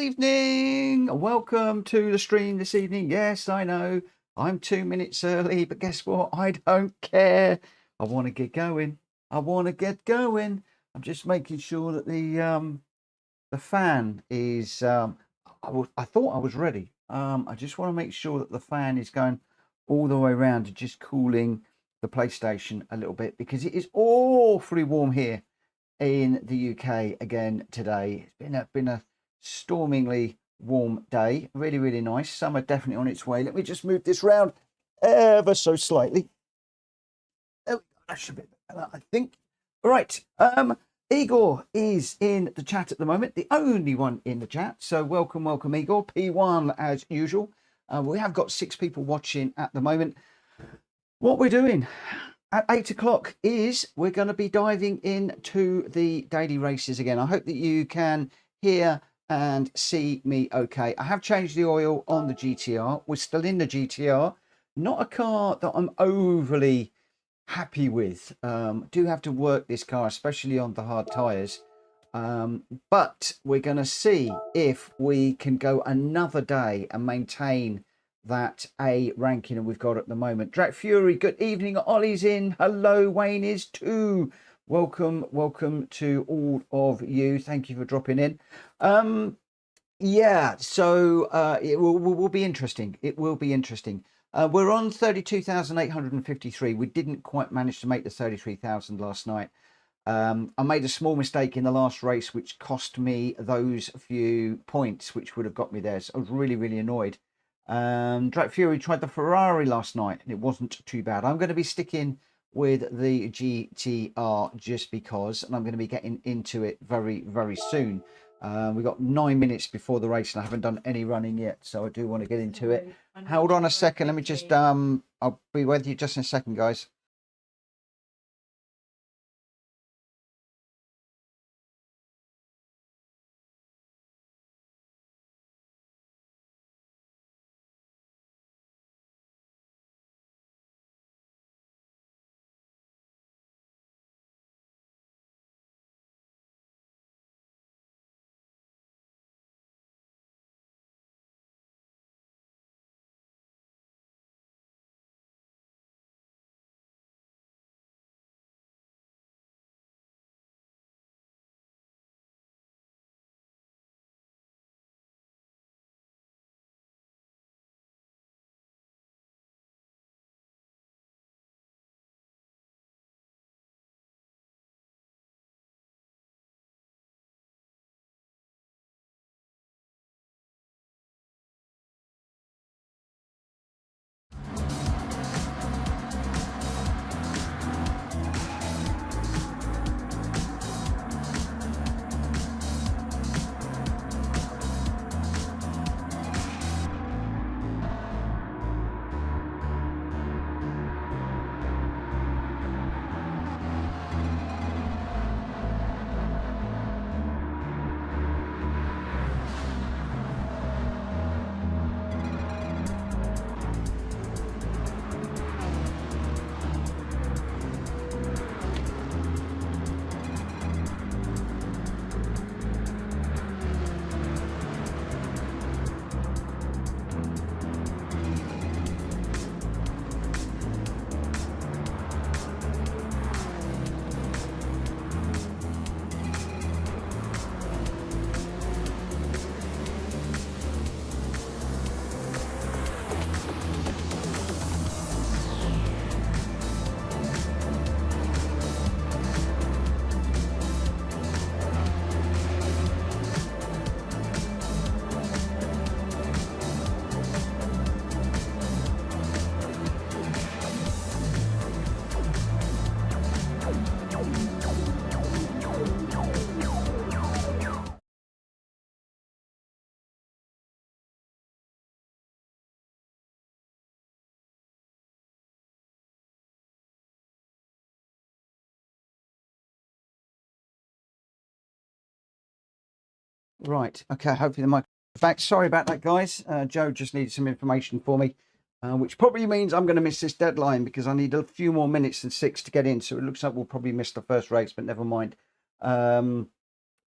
evening. Welcome to the stream this evening. Yes, I know I'm 2 minutes early, but guess what? I don't care. I want to get going. I'm just making sure that the fan is. I thought I was ready. I just want to make sure that the fan is going all the way around and just cooling the PlayStation a little bit, because it is awfully warm here in the UK again today. It's been a stormingly warm day. Really nice. Summer definitely on its way. Let me just move this round ever so slightly. Oh, that should be better, I think. All right. Igor is in the chat at the moment, the only one in the chat. So welcome Igor. P1 as usual. We have got 6 people watching at the moment. What we're doing at 8 o'clock is we're going to be diving into the daily races again. I hope that you can hear and see me okay. I have changed the oil on the GTR. We're still in the GTR. Not a car that I'm overly happy with. Do have to work this car, especially on the hard tyres. But we're going to see if we can go another day and maintain that A ranking that we've got at the moment. Drac Fury, good evening. Ollie's in. Hello, Wayne is too. Welcome to all of you. Thank you for dropping in. Yeah, so it will be interesting. It will be interesting. We're on 32,853. We didn't quite manage to make the 33,000 last night. I made a small mistake in the last race, which cost me those few points, which would have got me there. So I was really annoyed. Drac Fury tried the Ferrari last night and it wasn't too bad. I'm going to be sticking with the GTR just because, and I'm going to be getting into it very soon. We've got 9 minutes before the race and I haven't done any running yet, so I do want to get into it. Hold on a second, let me just I'll be with you just in a second, guys. Right, okay, hopefully the mic back. Sorry about that, guys. Joe just needed some information for me, which probably means I'm going to miss this deadline because I need a few more minutes than 6 to get in. So it looks like we'll probably miss the first race, but never mind.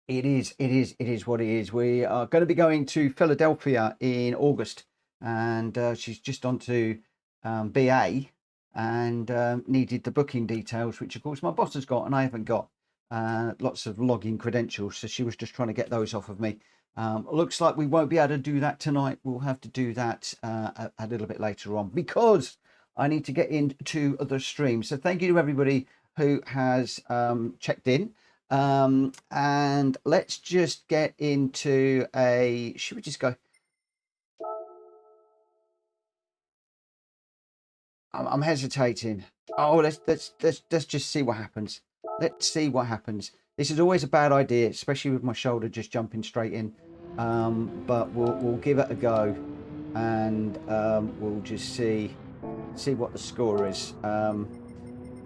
It is what it is. We are going to be going to Philadelphia in August, and she's just on to BA and needed the booking details, which of course my boss has got and I haven't got. Lots of login credentials, so she was just trying to get those off of me. Looks like we won't be able to do that tonight. We'll have to do that a little bit later on, because I need to get into other streams. So thank you to everybody who has checked in. And let's just get into should we just go? I'm hesitating. Oh, let's just see what happens. Let's see what happens. This is always a bad idea, especially with my shoulder just jumping straight in. But we'll give it a go, and we'll just see what the score is.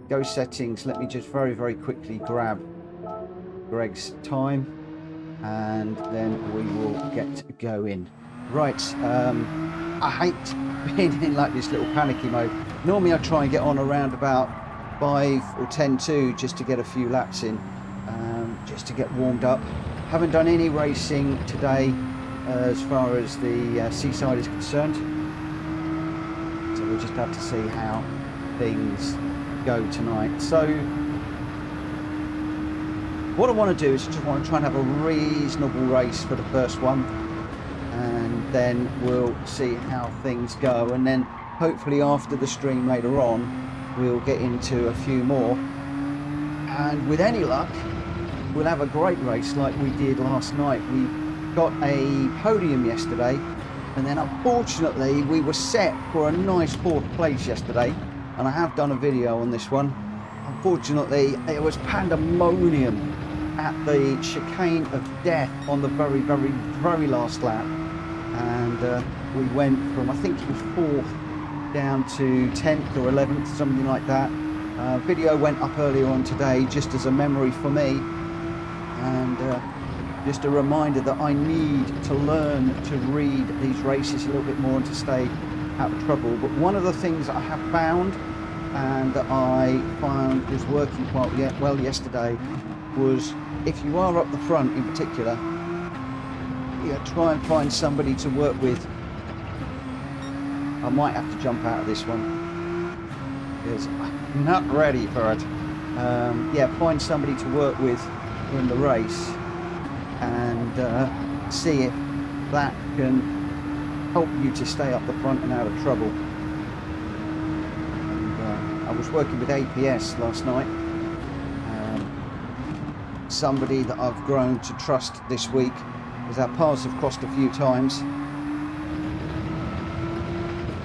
Go settings. Let me just very quickly grab Greg's time, and then we will get going. Right, I hate being in like this little panicky mode. Normally I try and get on around about 5 or 10 to, just to get a few laps in, just to get warmed up. Haven't done any racing today as far as the seaside is concerned, so we'll just have to see how things go tonight. So what I want to do is just want to try and have a reasonable race for the first one, and then we'll see how things go, and then hopefully after the stream later on we'll get into a few more, and with any luck we'll have a great race like we did last night. We got a podium yesterday, and then unfortunately we were set for a nice 4th place yesterday, and I have done a video on this one. Unfortunately it was pandemonium at the chicane of death on the very last lap, and we went from, I think it was 4th down to 10th or 11th, something like that. Video went up earlier on today just as a memory for me, and just a reminder that I need to learn to read these races a little bit more and to stay out of trouble. But one of the things that I have found, and that I found was working quite well yesterday, was if you are up the front in particular, try and find somebody to work with. I might have to jump out of this one because I'm not ready for it. Find somebody to work with in the race, and see if that can help you to stay up the front and out of trouble. And, I was working with APS last night. Somebody that I've grown to trust this week, as our paths have crossed a few times.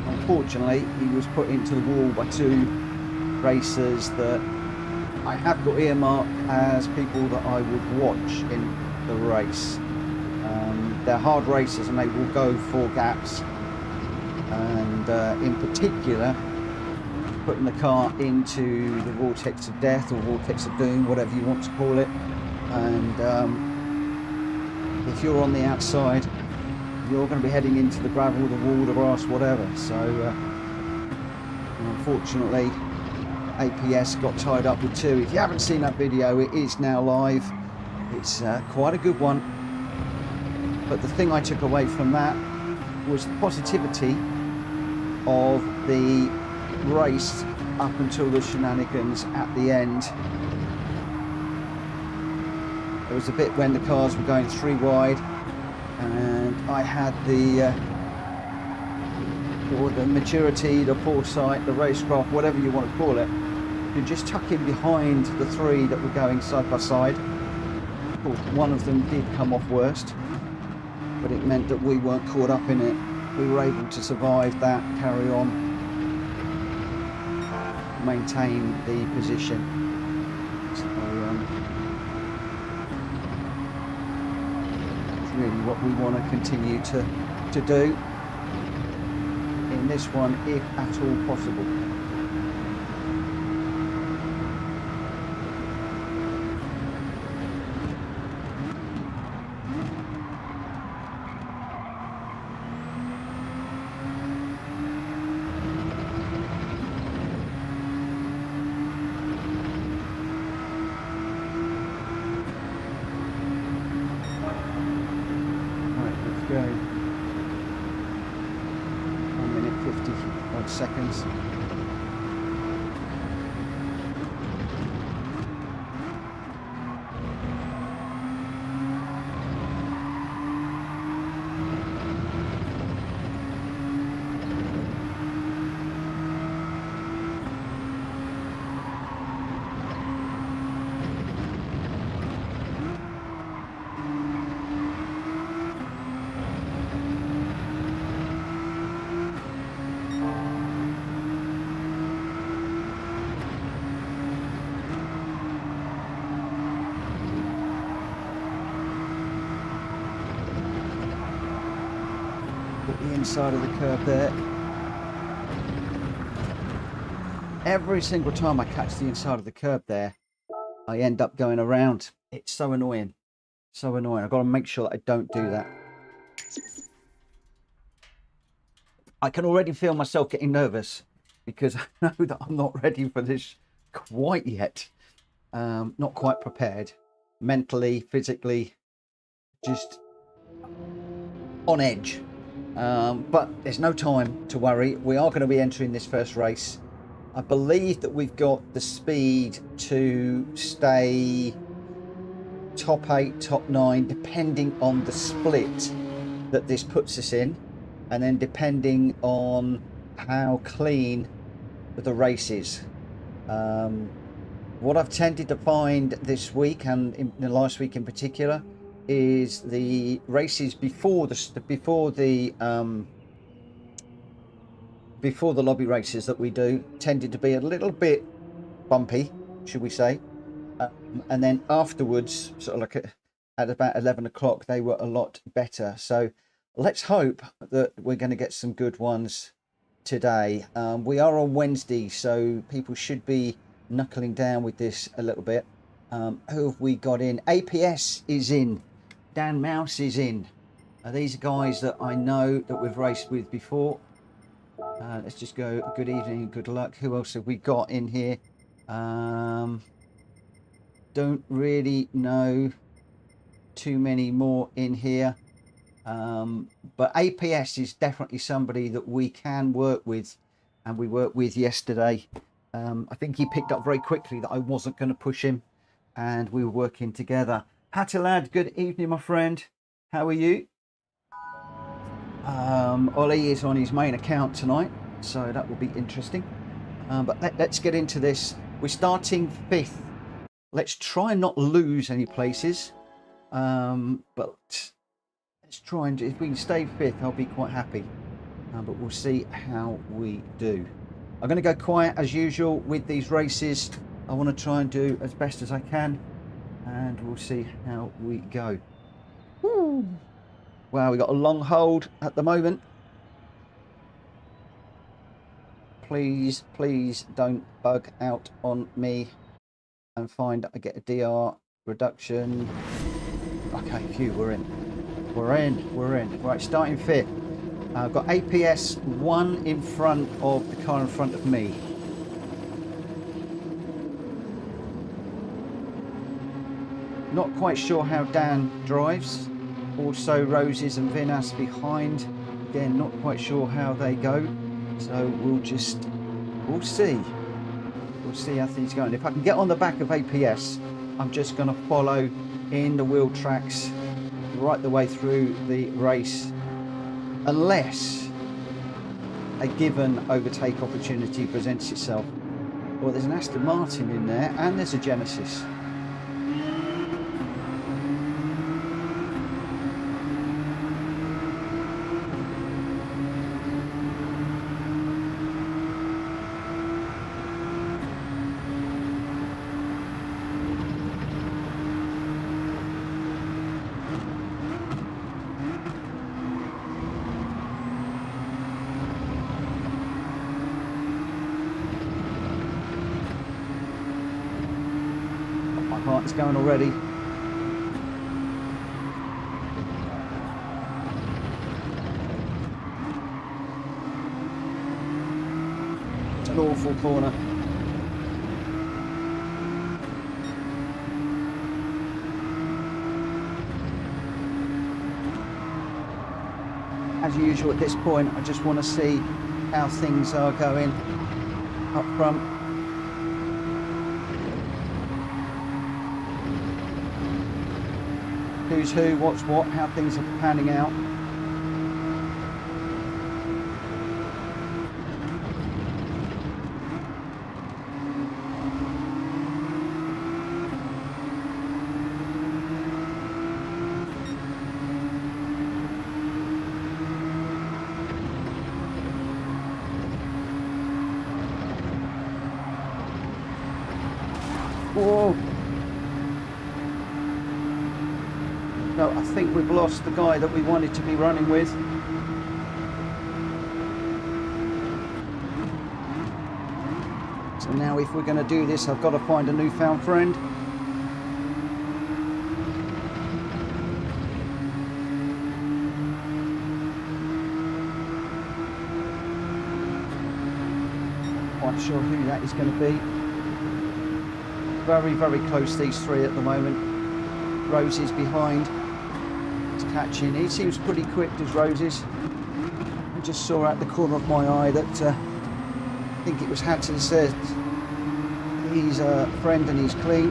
Unfortunately, he was put into the wall by 2 racers that I have got earmarked as people that I would watch in the race. They're hard racers and they will go for gaps, and in particular putting the car into the vortex of death or vortex of doom, whatever you want to call it. And if you're on the outside, you're going to be heading into the gravel, the wall, the grass, whatever. So unfortunately APS got tied up with 2. If you haven't seen that video, it is now live. It's quite a good one, but the thing I took away from that was the positivity of the race up until the shenanigans at the end. There was a bit when the cars were going 3 wide, and I had the maturity, the foresight, the racecraft, whatever you want to call it, to just tuck in behind the 3 that were going side by side. Of course, one of them did come off worst, but it meant that we weren't caught up in it. We were able to survive that, carry on, maintain the position. So, that's really what we want to continue to do in this one, if at all possible. 1 second. The inside of the curb there. Every single time I catch the inside of the curb there, I end up going around. It's so annoying. So annoying. I've got to make sure that I don't do that. I can already feel myself getting nervous because I know that I'm not ready for this quite yet. Not quite prepared. Mentally, physically, just on edge. But there's no time to worry. We are going to be entering this first race. I believe that we've got the speed to stay top 8, top 9, depending on the split that this puts us in, and then depending on how clean the race is. What I've tended to find this week, and in the last week in particular, is the races before the lobby races that we do tended to be a little bit bumpy, should we say, and then afterwards, sort of like at about 11 o'clock, they were a lot better. So let's hope that we're going to get some good ones today. We are on Wednesday, so people should be knuckling down with this a little bit. Who have we got in? APS is in. Dan Mouse is in. These are guys that I know that we've raced with before. Let's just go good evening and good luck. Who else have we got in here? Don't really know too many more in here. But APS is definitely somebody that we can work with, and we worked with yesterday. I think he picked up very quickly that I wasn't going to push him, and we were working together. Hattie lad, good evening, my friend. How are you? Ollie is on his main account tonight, so that will be interesting. But let's get into this. We're starting 5th. Let's try and not lose any places. But let's try and, if we can stay 5th, I'll be quite happy. But we'll see how we do. I'm going to go quiet as usual with these races. I want to try and do as best as I can, and we'll see how we go. Woo. Wow, we got a long hold at the moment. Please, please don't bug out on me and find I get a DR reduction. Okay, phew, we're in. We're in. Right, starting 5th. I've got APS 1 in front of the car in front of me. Not quite sure how Dan drives. Also Roses and Vinas behind. Again, not quite sure how they go. So we'll see. We'll see how things go. And if I can get on the back of APS, I'm just going to follow in the wheel tracks right the way through the race. Unless a given overtake opportunity presents itself. Well, there's an Aston Martin in there, and there's a Genesis. It's going already. It's an awful corner. As usual at this point, I just want to see how things are going up front. Who's who, what's what, how things are panning out. Whoa. No, I think we've lost the guy that we wanted to be running with. So now if we're going to do this, I've got to find a newfound friend. Quite sure who that is going to be. Very, very close, these three at the moment. Roses behind. He's catching. He seems pretty quick, does Roses. I just saw out the corner of my eye that I think it was Hatton said he's a friend and he's clean.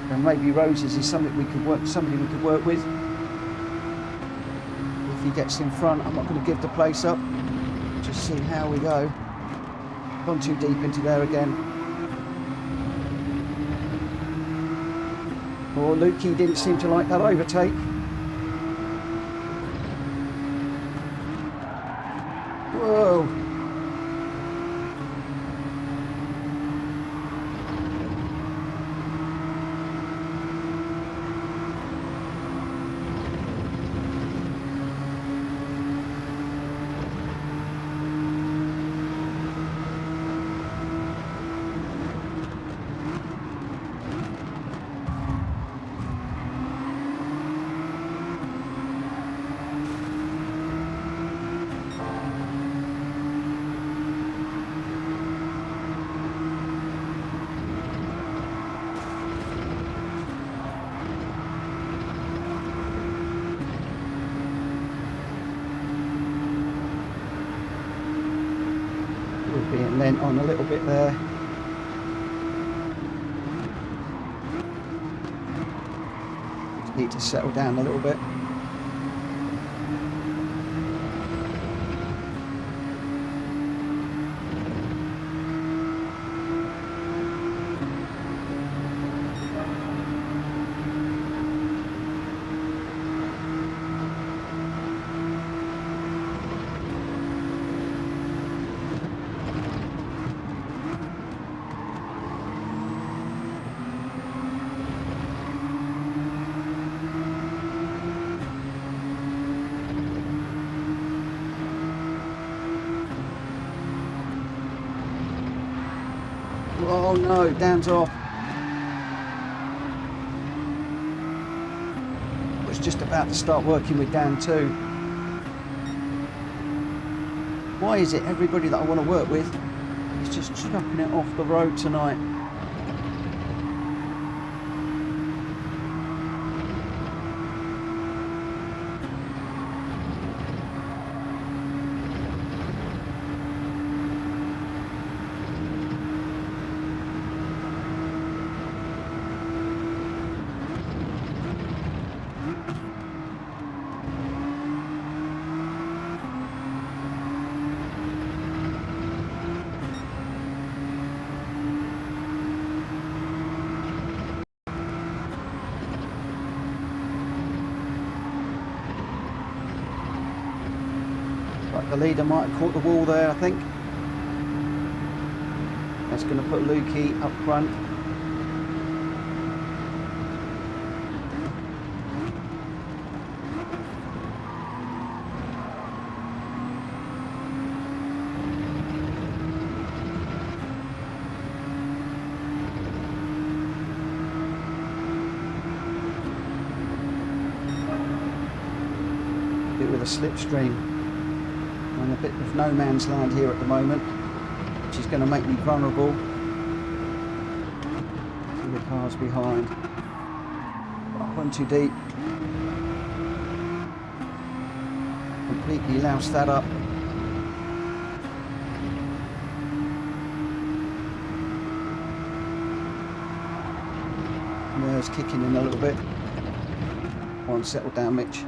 And maybe Roses is somebody we could work with. If he gets in front, I'm not going to give the place up. Just see how we go. Gone too deep into there again. Oh, Lukey didn't seem to like that overtake. Whoa. Being lent on a little bit there. Just need to settle down a little bit. Oh no, Dan's off. I was just about to start working with Dan too. Why is it everybody that I want to work with is just chucking it off the road tonight? The leader might have caught the wall there, I think. That's going to put Lukey up front. Bit with a slipstream. I'm a bit of no man's land here at the moment, which is going to make me vulnerable to the cars behind. Oh, one too deep. Completely loused that up. nerves kicking in a little bit. Come on, settle down, Mitch.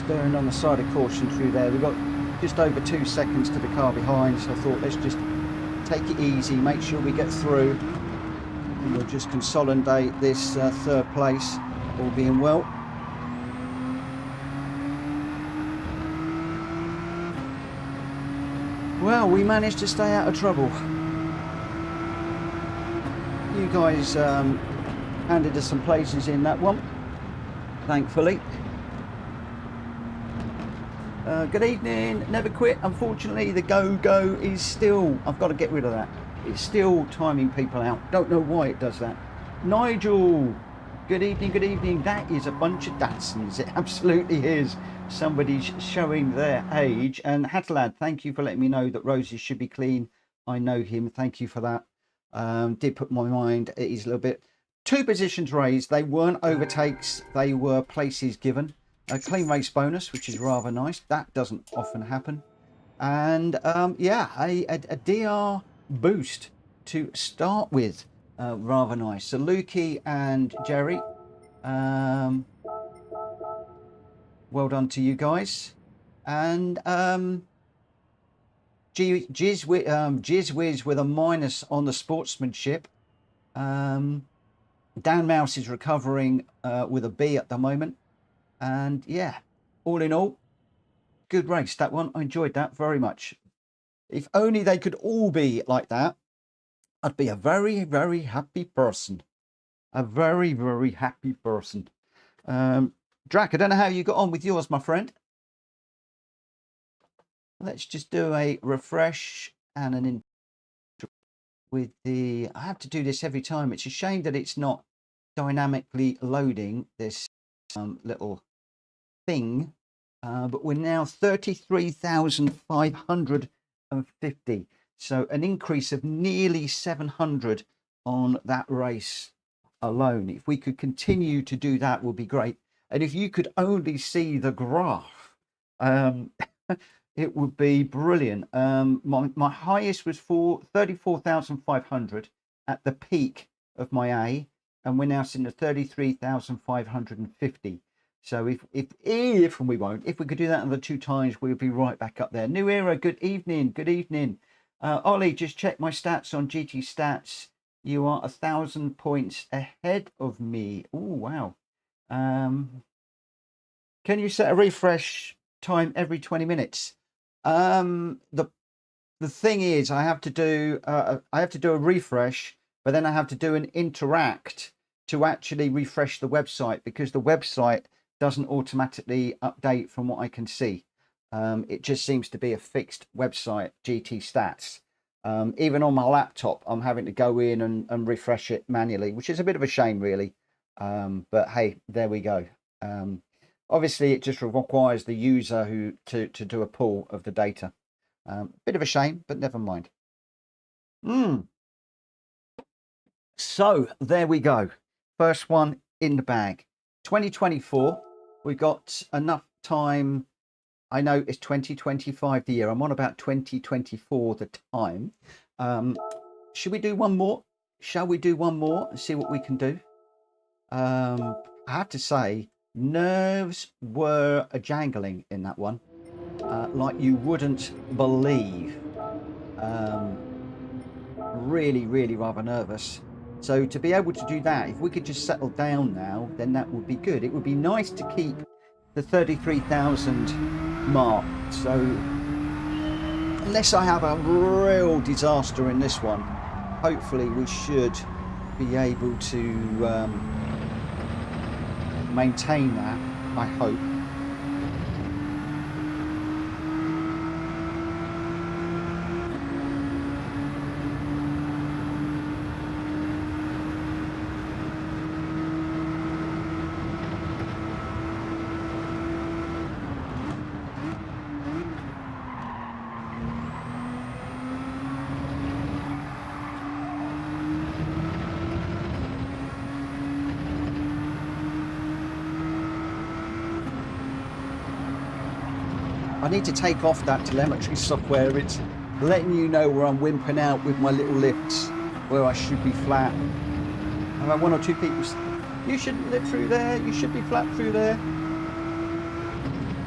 Bearing on the side of caution through there. We've got just over 2 seconds to the car behind, so I thought let's just take it easy, make sure we get through, and we'll just consolidate this third place, all being well. Well, we managed to stay out of trouble. You guys handed us some places in that one, thankfully. Good evening, never quit. Unfortunately, the go is still, I've got to get rid of that. It's still timing people out. Don't know why it does that. Nigel, good evening, good evening. That is a bunch of Datsuns. It absolutely is. Somebody's showing their age. And Hatalad, thank you for letting me know that roses should be clean. I know him. Thank you for that. Did put my mind at ease a little bit. 2 positions raised. They weren't overtakes. They were places given. A clean race bonus, which is rather nice. That doesn't often happen. And yeah, a DR boost to start with. Rather nice. So Lukey and Jerry, well done to you guys. And Jizwiz with a minus on the sportsmanship. Dan Mouse is recovering with a B at the moment. And yeah, all in all, good race, that one. I enjoyed that very much. If only they could all be like that, I'd be a very, very happy person. A very, very happy person. Drac, I don't know how you got on with yours, my friend. Let's just do a refresh and an intro with the... I have to do this every time. It's a shame that it's not dynamically loading this little thing, but we're now 33,550, so an increase of nearly 700 on that race alone. If we could continue to do that, would be great. And if you could only see the graph, it would be brilliant. My highest was 34,500 at the peak of my A, and we're now sitting at 33,550. So if and we won't, if we could do that another 2 times, we'll be right back up there. New Era, good evening, good evening. Ollie, just check my stats on GT Stats. You are 1,000 points ahead of me. Oh wow. Can you set a refresh time every 20 minutes? The thing is, I have to do a refresh, but then I have to do an interact to actually refresh the website, because the website doesn't automatically update from what I can see. It just seems to be a fixed website, GT Stats. Even on my laptop, I'm having to go in and refresh it manually, which is a bit of a shame, really. But hey, there we go. Obviously, it just requires the user to do a pull of the data. Bit of a shame, but never mind. So there we go. First one in the bag. 2024. We got enough time. I know it's 2025 the year. I'm on about 2024 the time. Should we do one more? Shall we do one more and see what we can do? I have to say, nerves were a jangling in that one, like you wouldn't believe. Really, really rather nervous. So to be able to do that, if we could just settle down now, then that would be good. It would be nice to keep the 33,000 mark. So unless I have a real disaster in this one, hopefully we should be able to maintain that, I hope. I need to take off that telemetry software. It's letting you know where I'm wimping out with my little lifts, where I should be flat. I've had 1 or 2 people say, you shouldn't lift through there, you should be flat through there.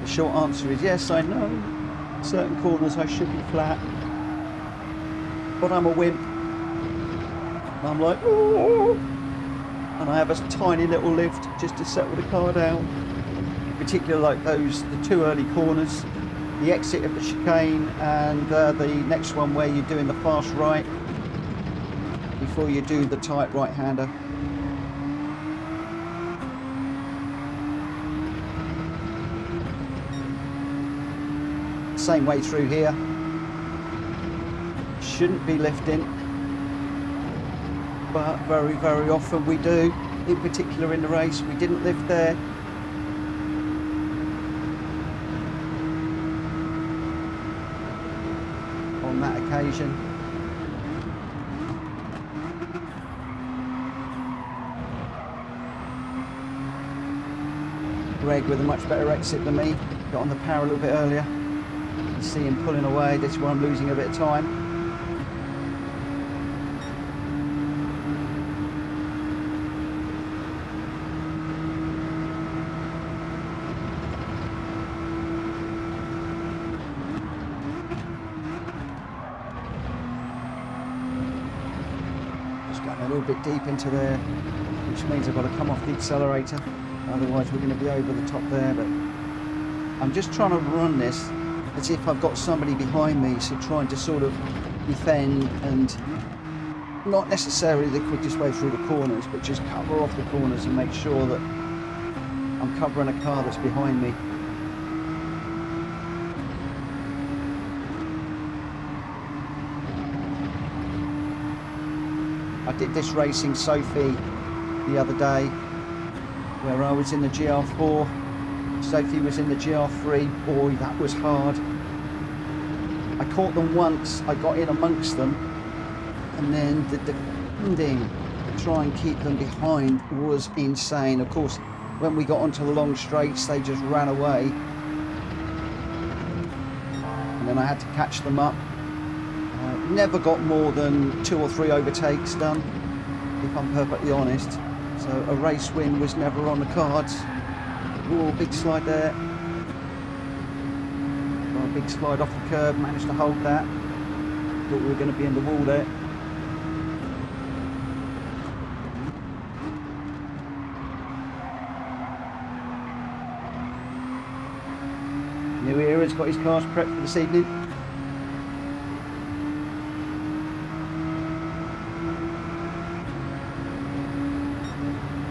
The short answer is yes, I know. Certain corners I should be flat, but I'm a wimp. And I'm like, oh, and I have a tiny little lift just to settle the car down. Particularly like the 2 early corners, the exit of the chicane, and the next one where you're doing the fast right before you do the tight right-hander. Same way through here. Shouldn't be lifting, but very, very often we do. In particular in the race, we didn't lift there. On that occasion. Greg with a much better exit than me, got on the power a little bit earlier. You see him pulling away. This is where I'm losing a bit of time. A little bit deep into there, which means I've got to come off the accelerator, otherwise we're going to be over the top there. But I'm just trying to run this as if I've got somebody behind me, so trying to sort of defend and not necessarily the quickest way through the corners, but just cover off the corners and make sure that I'm covering a car that's behind me. I did this racing Sophie the other day where I was in the GR4, Sophie was in the GR3. Boy, that was hard. I caught them once, I got in amongst them, and then the defending to try and keep them behind was insane. Of course, when we got onto the long straights, they just ran away. And then I had to catch them up. Never got more than 2 or 3 overtakes done, if I'm perfectly honest. So a race win was never on the cards. Whoa, big slide there. Got a big slide off the curb, managed to hold that. Thought we were going to be in the wall there. New Era's got his cars prepped for this evening.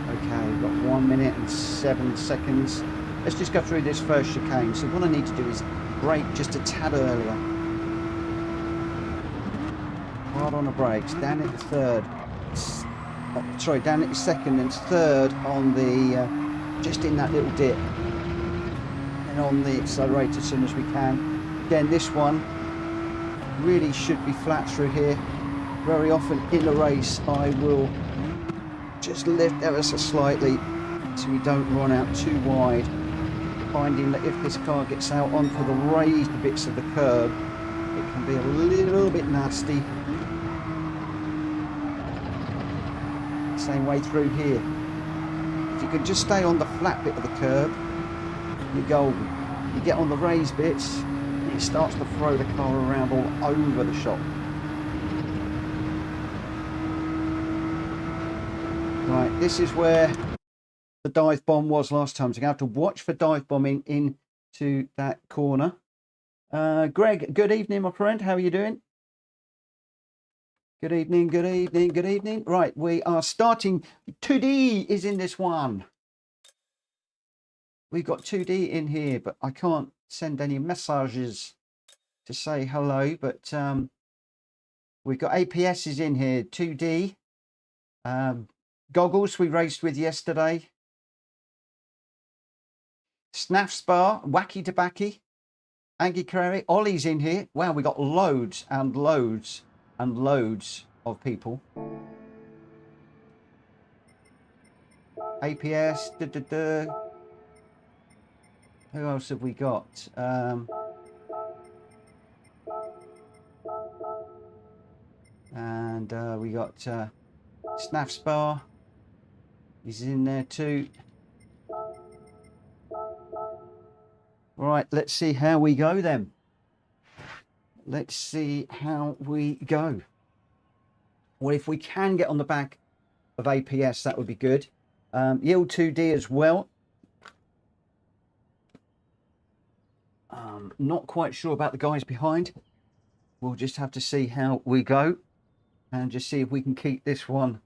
Okay, we've got 1 minute and 7 seconds. Let's just go through this first chicane. So what I need to do is brake just a tad earlier. Hard on the brakes, down at the third. Sorry, down at the second and third on the, just in that little dip. And on the accelerator as soon as we can. Again, this one really should be flat through here. Very often in a race I will just lift ever so slightly so we don't run out too wide. Finding that if this car gets out onto the raised bits of the curb, it can be a little bit nasty. Same way through here. If you can just stay on the flat bit of the curb, you're golden. You get on the raised bits, it starts to throw the car around all over the shop. Right, this is where the dive bomb was last time, so you're going to have to watch for dive bombing into that corner. Greg, good evening, my friend. How are you doing? Good evening, good evening, good evening. Right, we are starting. 2D is in this one. We've got 2D in here, but I can't send any messages to say hello. But we've got APS is in here, 2D. Goggles we raced with yesterday. Snaff Spa, Wacky Tobacco, Angie Curry, Ollie's in here. Wow, we got loads and loads and loads of people. APS, Who else have we got? And we got Snaff Spa. He's in there too. Right, let's see how we go then. Let's see how we go. Well, if we can get on the back of APS, that would be good. Yield 2D as well. Not quite sure about the guys behind. We'll just have to see how we go and just see if we can keep this one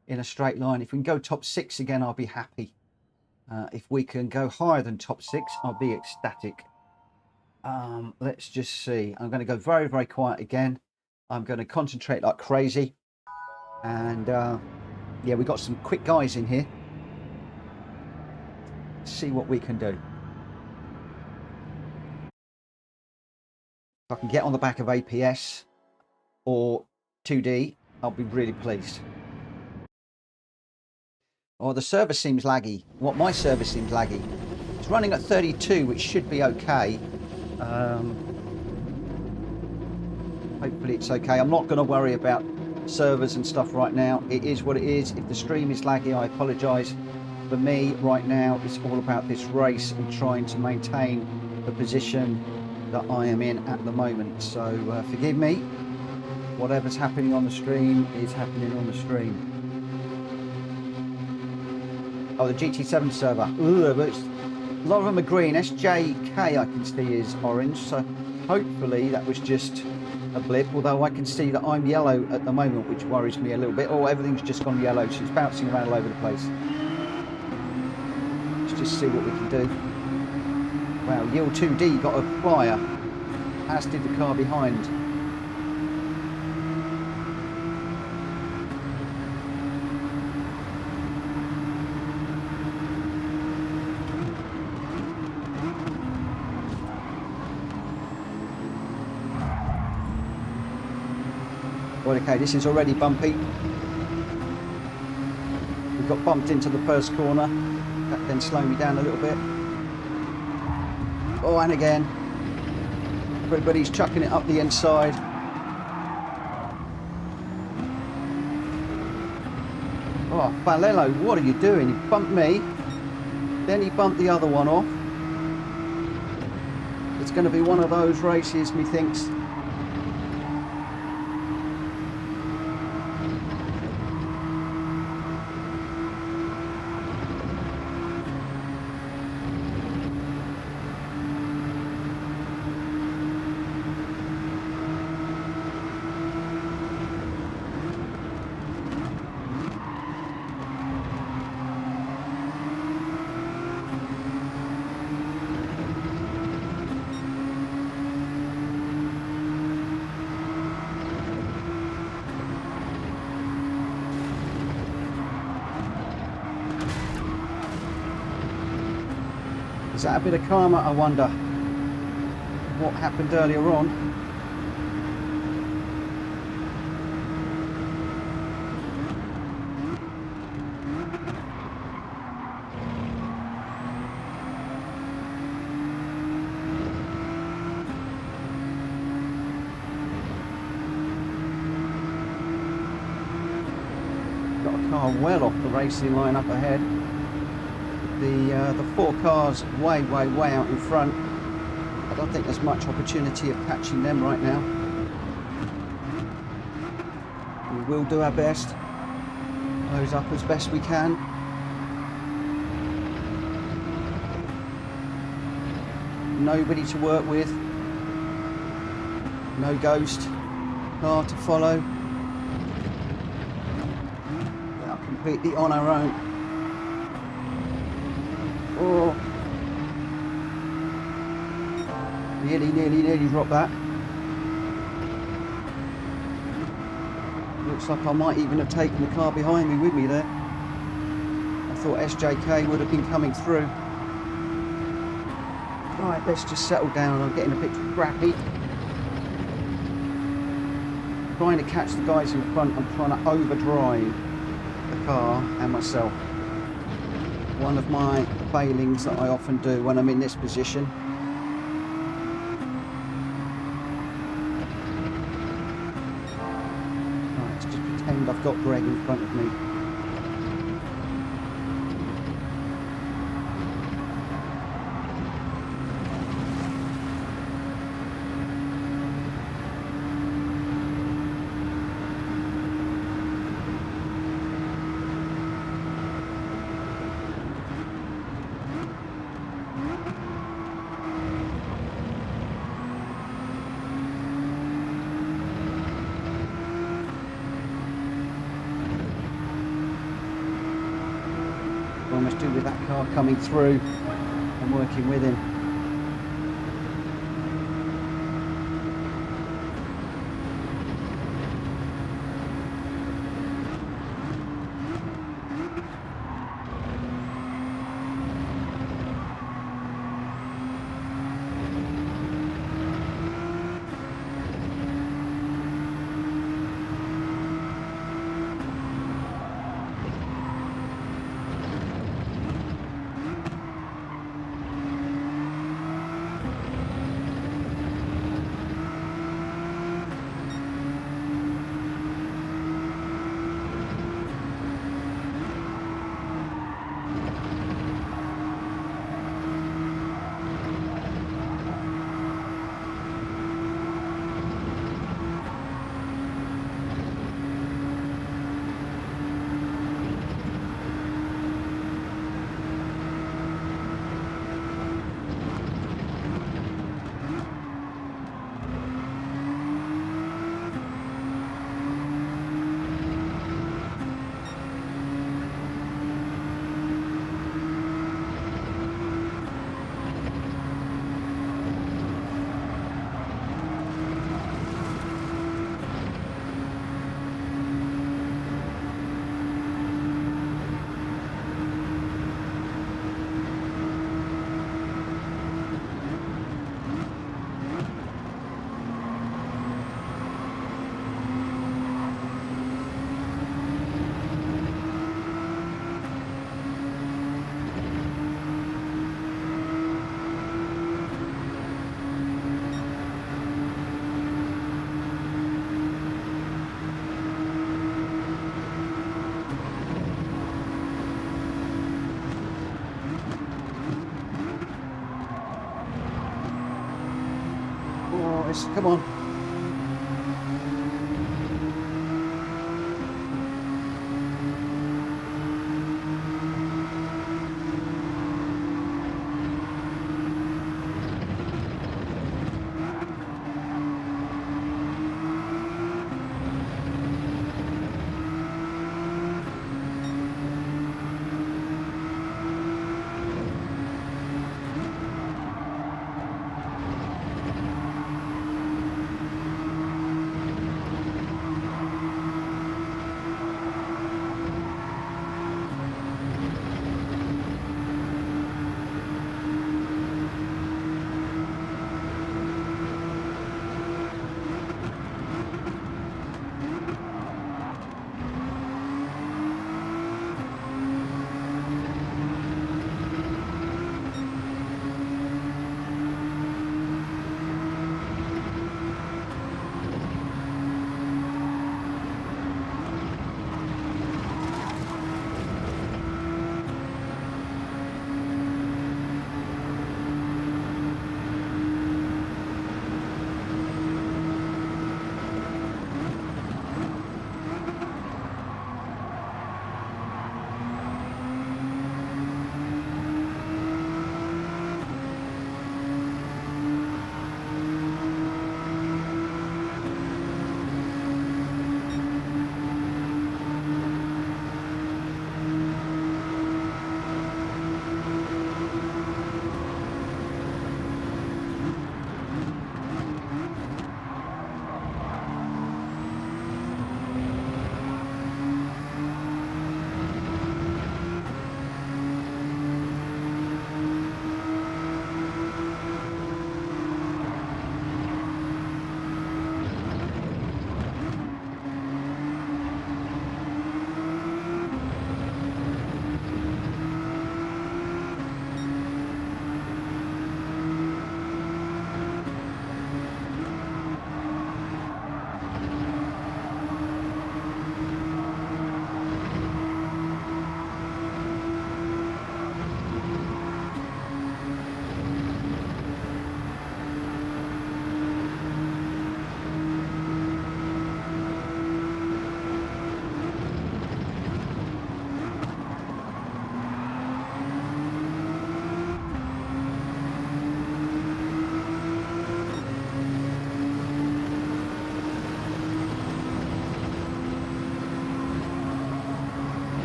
in a straight line. If we can go top 6 again, I'll be happy. If we can go higher than top 6, I'll be ecstatic. Let's just see. I'm going to go very, very quiet again. I'm going to concentrate like crazy. And yeah, we've got some quick guys in here. Let's see what we can do. If I can get on the back of APS or 2D, I'll be really pleased. Oh, the server seems laggy. What, my server seems laggy. It's running at 32, which should be okay. Hopefully it's okay. I'm not going to worry about servers and stuff right now. It is what it is. If the stream is laggy, I apologise. For me, right now, it's all about this race and trying to maintain the position that I am in at the moment. So forgive me. Whatever's happening on the stream is happening on the stream. Oh, the GT7 server. Ugh, but a lot of them are green. SJK I can see is orange. So hopefully that was just a blip. Although I can see that I'm yellow at the moment, which worries me a little bit. Oh, everything's just gone yellow. So it's bouncing around all over the place. Let's just see what we can do. Wow, Yield 2D got a flyer. As did the car behind. Okay, this is already bumpy. We got bumped into the first corner. That then slow me down a little bit. Oh, and again. Everybody's chucking it up the inside. Oh, Balello, what are you doing? He bumped me. Then he bumped the other one off. It's going to be one of those races, methinks. Is that a bit of karma, I wonder? What happened earlier on? Got a car well off the racing line up ahead. The 4 cars way out in front. I don't think there's much opportunity of catching them right now. We will do our best. Close up as best we can. Nobody to work with. No ghost car to follow. We are completely on our own. Oh. Nearly dropped that. Looks like I might even have taken the car behind me with me there. I thought SJK would have been coming through. Right, let's just settle down. I'm getting a bit scrappy. Trying to catch the guys in front. I'm trying to overdrive the car and myself. One of my failings that I often do when I'm in this position. Right, let's just pretend I've got Greg in front of me. Almost do with that car coming through and working with him. guys. Come on.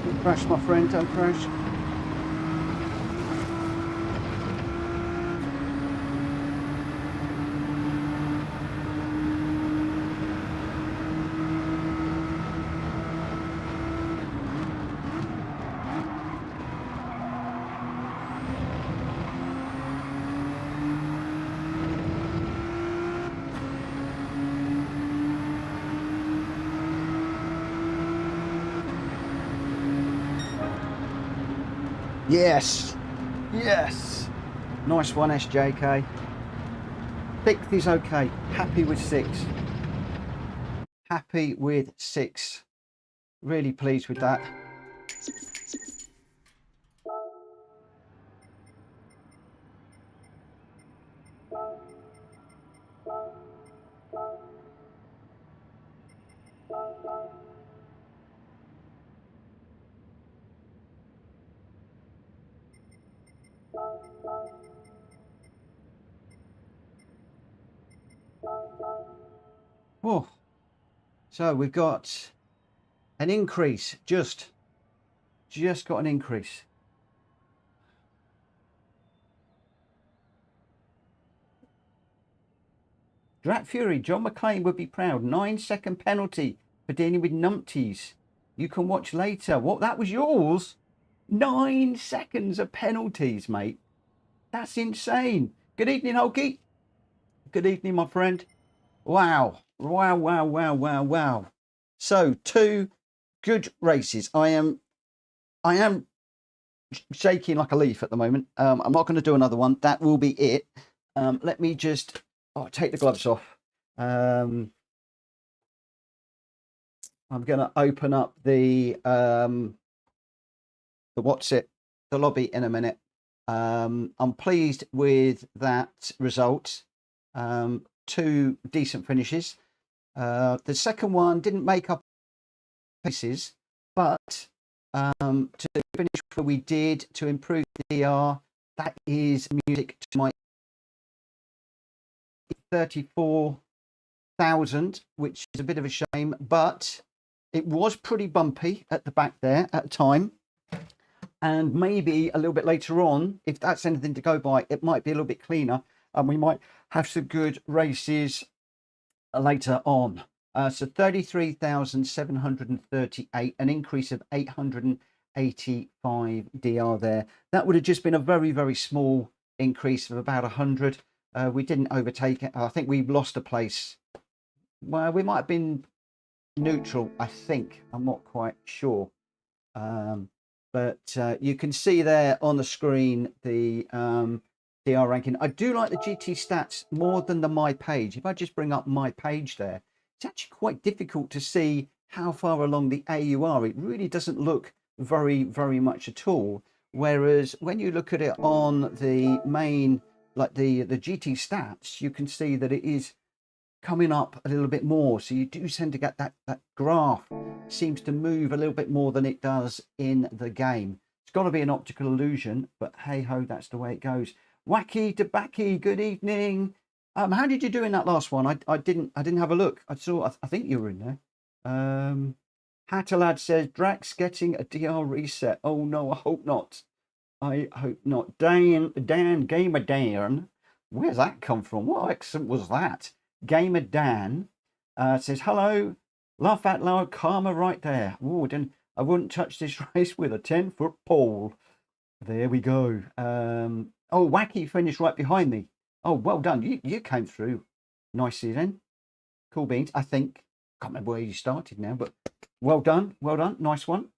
Don't crash, my friend, don't crash. Yes, yes. Nice one, SJK. Sixth is okay. Happy with 6. Happy with 6. Really pleased with that. Oh, so we've got an increase, just got an increase. Drat Fury, John McClane would be proud. 9-second penalty for dealing with numpties. You can watch later. What, that was yours? 9 seconds of penalties, mate. That's insane. Good evening, Hulky. Good evening, my friend. Wow. Wow, wow, wow, wow, wow. So 2 good races. I am shaking like a leaf at the moment. I'm not going to do another one. That will be it. Let me just take the gloves off. I'm going to open up the lobby in a minute. I'm pleased with that result. two decent finishes. The second one didn't make up pieces, but to finish where we did, to improve the DR, that is music to my 34,000, which is a bit of a shame, but it was pretty bumpy at the back there at the time. And maybe a little bit later on, if that's anything to go by, it might be a little bit cleaner and we might have some good races later on. So 33,738, an increase of 885 DR there. That would have just been a very, very small increase of about 100. We didn't overtake it. I think we lost a place. Well, we might have been neutral, I think. I'm not quite sure. But you can see there on the screen the DR ranking. I do like the GT stats more than the My Page. If I just bring up My Page there, it's actually quite difficult to see how far along the A you are. It really doesn't look very, very much at all. Whereas when you look at it on the main, like the GT stats, you can see that it is coming up a little bit more. So you do tend to get that graph seems to move a little bit more than it does in the game. It's got to be an optical illusion, but hey ho, that's the way it goes. Wacky Tobacco, good evening. How did you do in that last one? I didn't have a look. I think you were in there. Hatterlad says Drax getting a DR reset. Oh no, I hope not. I hope not. Dan Gamer Dan, where's that come from? What accent was that? Gamer Dan says hello. Laugh out loud, karma right there. Oh, I wouldn't touch this race with a 10-foot pole. There we go. Oh, Wacky finished right behind me. Oh, well done. You came through nicely then. Cool beans, I think. Can't remember where you started now, but well done. Well done. Nice one.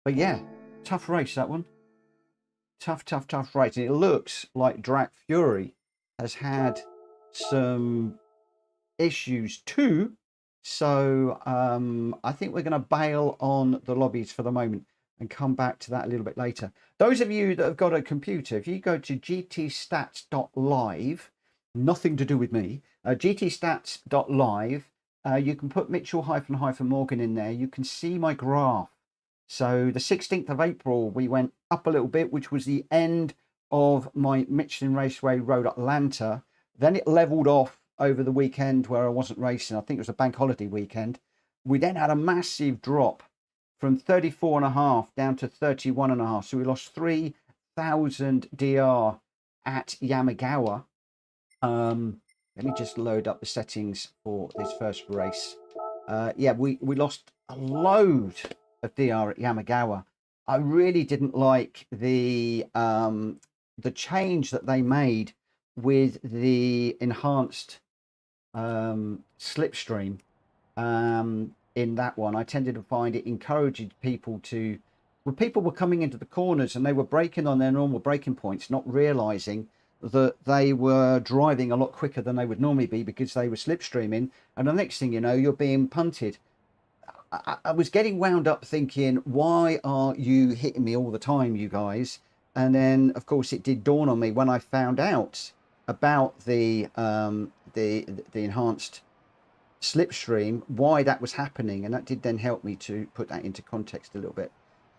But yeah, tough race, that one. Tough race. And it looks like Drac Fury has had some issues too. So I think we're going to bail on the lobbies for the moment and come back to that a little bit later. Those of you that have got a computer, if you go to gtstats.live, nothing to do with me, gtstats.live, you can put Mitchell-Morgan in there. You can see my graph. So the 16th of April, we went up a little bit, which was the end of my Michelin Raceway Road Atlanta. Then it leveled off over the weekend where I wasn't racing. I think it was a bank holiday weekend. We then had a massive drop from 34.5 down to 31.5. So we lost 3,000 DR at Yamagiwa. Let me just load up the settings for this first race. Yeah, we lost a load of DR at Yamagiwa. I really didn't like the change that they made with the enhanced slipstream in that one. I tended to find it encouraged people to, when people were coming into the corners and they were braking on their normal braking points, not realizing that they were driving a lot quicker than they would normally be because they were slipstreaming, and the next thing you know, you're being punted. I was getting wound up thinking, why are you hitting me all the time, you guys? And then of course it did dawn on me when I found out about the enhanced slipstream, why that was happening, and that did then help me to put that into context a little bit.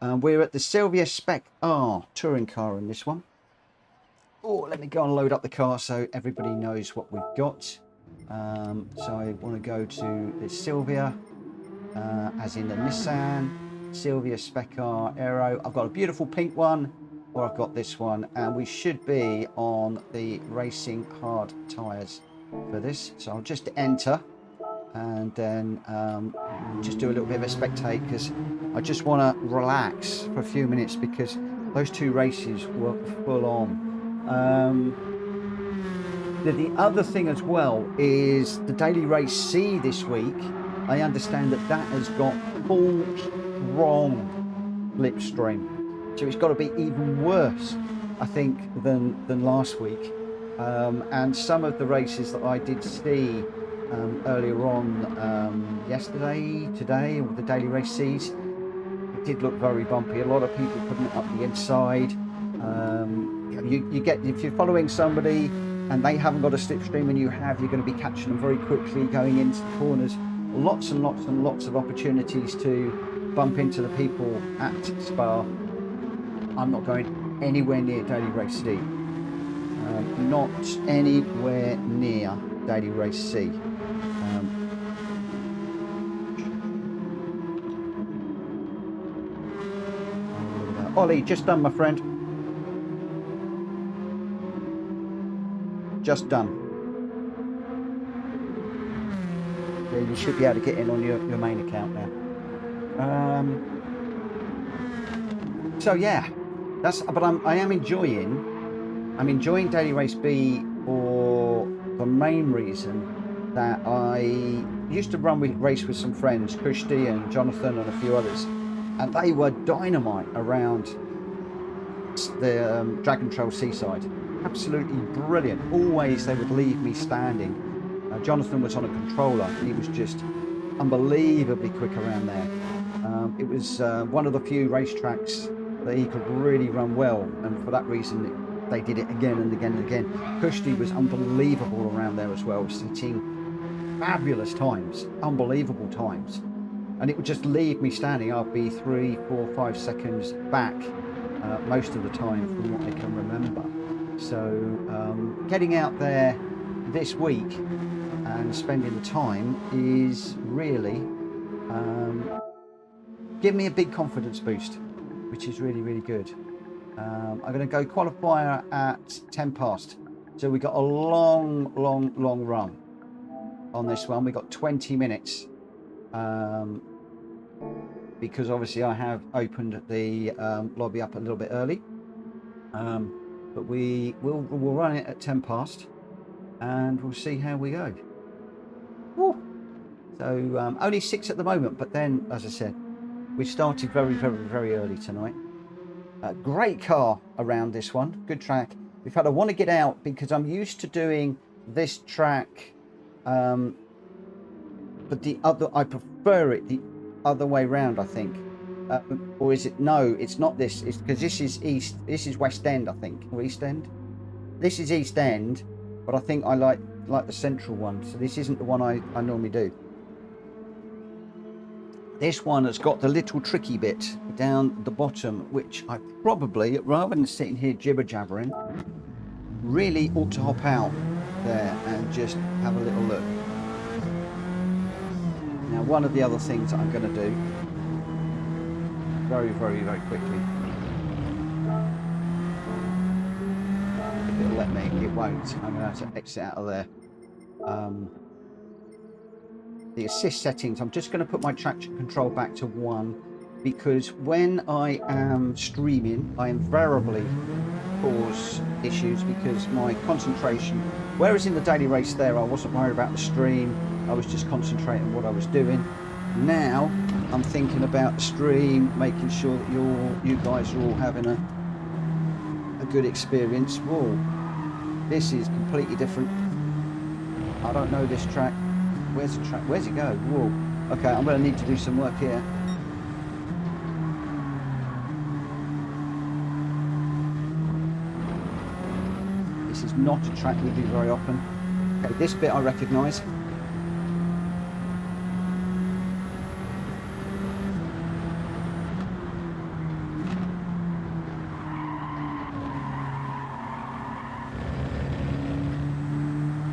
We're at the Silvia spec-R touring car in this one. Oh, let me go and load up the car so everybody knows what we've got. So I want to go to the Silvia, as in the Nissan Silvia spec-R Aero. I've got a beautiful pink one, or I've got this one, and we should be on the racing hard tyres for this. So I'll just enter and then just do a little bit of a spectate, because I just want to relax for a few minutes because those two races were full on. The other thing as well is the daily race C this week. I understand that has got full strong slipstream, so it's got to be even worse, I think, than last week. And some of the races that I did see earlier on yesterday, today, with the daily race C's, it did look very bumpy. A lot of people putting it up the inside. You get, if you're following somebody and they haven't got a slipstream and you have, you're going to be catching them very quickly going into the corners. Lots and lots and lots of opportunities to bump into the people at Spa. I'm not going anywhere near Daily Race C. Not anywhere near Daily Race C. Ollie, just done, my friend. Just done. So you should be able to get in on your main account now. So yeah, but I am enjoying. I'm enjoying Daily Race B for the main reason that I used to race with some friends, Kushti and Jonathan and a few others, and they were dynamite around the Dragon Trail Seaside. Absolutely brilliant. Always they would leave me standing. Jonathan was on a controller. He was just unbelievably quick around there. It was one of the few racetracks that he could really run well, and for that reason they did it again and again and again. Kushti was unbelievable around there as well, sitting fabulous times, unbelievable times, and it would just leave me standing. I'd be 3, 4, 5 seconds back most of the time from what I can remember. So getting out there this week and spending the time is really give me a big confidence boost, which is really, really good. I'm going to go qualifier at 10 past. So we got a long run on this one. We got 20 minutes because obviously I have opened the lobby up a little bit early. But we'll run it at 10 past and we'll see how we go. Woo. So only 6 at the moment, but then, as I said, we started very early tonight. Great car around this one, good track. In fact, I want to get out because I'm used to doing this track, but the other, I prefer it the other way round, I think. Or is it? No, it's not this. It's because this is east. This is West End, I think, or East End. This is East End, but I think I like the central one. So this isn't the one I normally do. This one has got the little tricky bit down the bottom, which I probably, rather than sitting here jibber-jabbering, really ought to hop out there and just have a little look. Now, one of the other things that I'm going to do very quickly, if it'll let me, it won't. I'm going to have to exit out of there. The assist settings, I'm just going to put my traction control back to 1 because when I am streaming, I invariably cause issues because my concentration, whereas in the daily race there, I wasn't worried about the stream, I was just concentrating on what I was doing. Now, I'm thinking about the stream, making sure that you guys are all having a good experience. Whoa, this is completely different. I don't know this track. Where's the track? Where's it go? Whoa. Okay, I'm going to need to do some work here. This is not a track we do very often. Okay, this bit I recognise.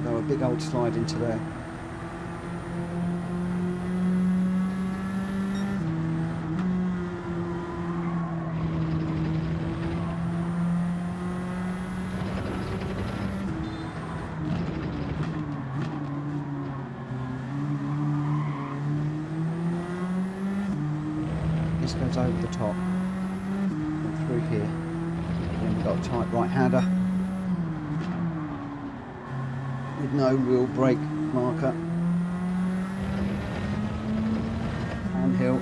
Go a big old slide into there. Goes over the top and through here, and then we've got a tight right-hander with no real brake marker, downhill.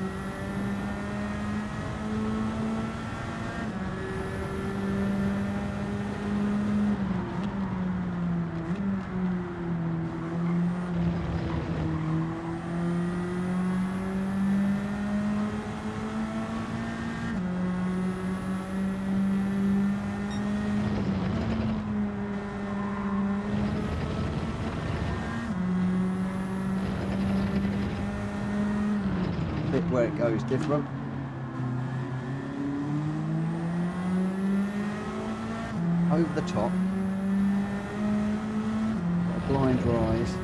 where it goes different. Over the top. A blind rise.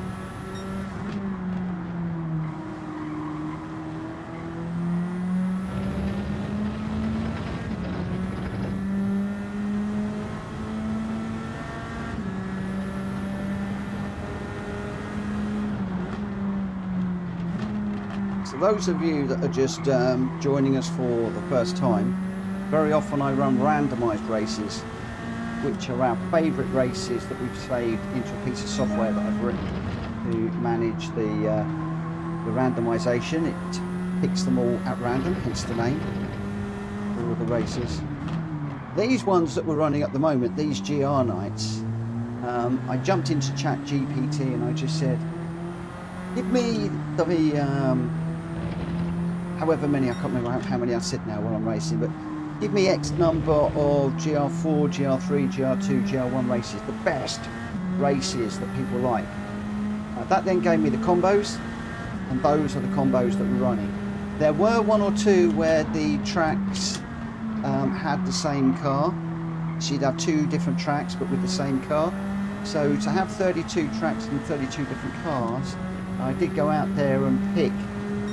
So those of you that are just joining us for the first time, very often I run randomised races, which are our favourite races that we've saved into a piece of software that I've written to manage the randomisation. It picks them all at random, hence the name, all of the races. These ones that we're running at the moment, these GR nights, I jumped into ChatGPT and I just said, give me the however many, I can't remember how many I said now while I'm racing, but give me X number of GR4, GR3, GR2, GR1 races, the best races that people like. That then gave me the combos, and those are the combos that we're running. There were one or two where the tracks had the same car, so you'd have two different tracks but with the same car. So to have 32 tracks and 32 different cars, I did go out there and pick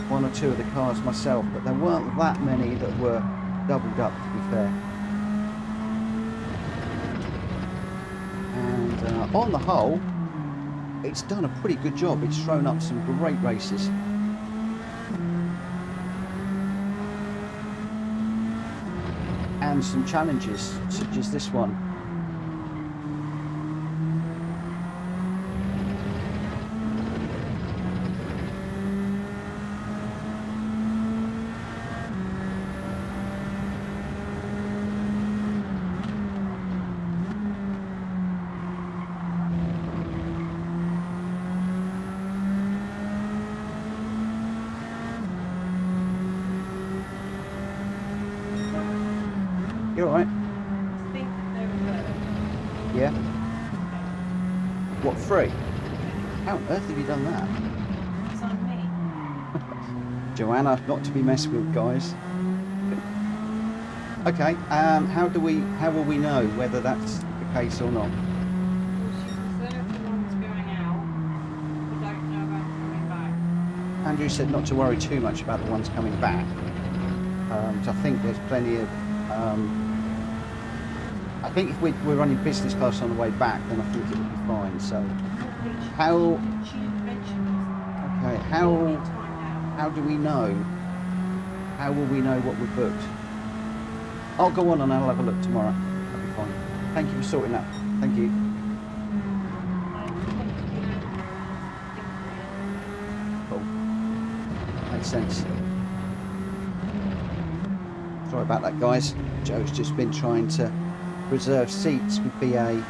one or two of the cars myself, but there weren't that many that were doubled up, to be fair. And on the whole, it's done a pretty good job. It's thrown up some great races. And some challenges, such as this one. You alright? Yeah? What, free? How on earth have you done that? It's on me. Joanna, not to be messed with, guys. Okay, how will we know whether that's the case or not? Well, she's reserved the ones going out. We don't know about coming back. Andrew said not to worry too much about the ones coming back. So I think there's plenty of... I think if we're running business class on the way back, then I think it will be fine. So, how? She didn't mention this. Okay, how do we know? How will we know what we've booked? I'll go on and I'll have a look tomorrow. That'll be fine. Thank you for sorting that. Thank you. Cool. Makes sense. Sorry about that, guys. Joe's just been trying to reserve seats with BA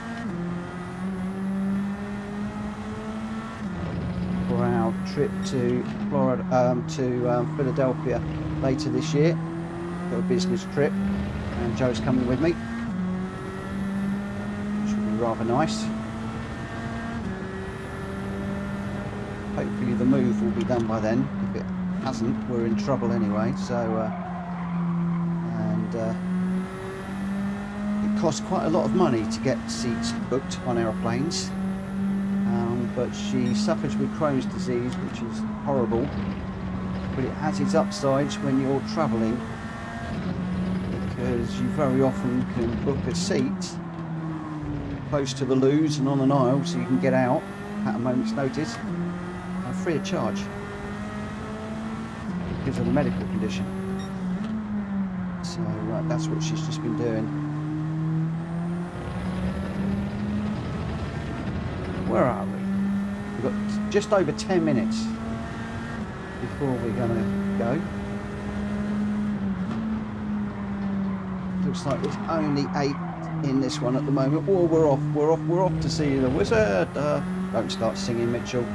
for our trip to Florida, Philadelphia later this year. Got a business trip, and Joe's coming with me, which will be rather nice. Hopefully the move will be done by then. If it hasn't, we're in trouble anyway. So. It costs quite a lot of money to get seats booked on aeroplanes, but she suffers with Crohn's disease, which is horrible, but it has its upsides when you're travelling, because you very often can book a seat close to the loos and on an aisle so you can get out at a moment's notice, free of charge because of the medical condition. So that's what she's just been doing. Where are we? We've got just over 10 minutes before we're going to go. Looks like there's only 8 in this one at the moment. Oh, we're off to see the wizard. Don't start singing, Mitchell.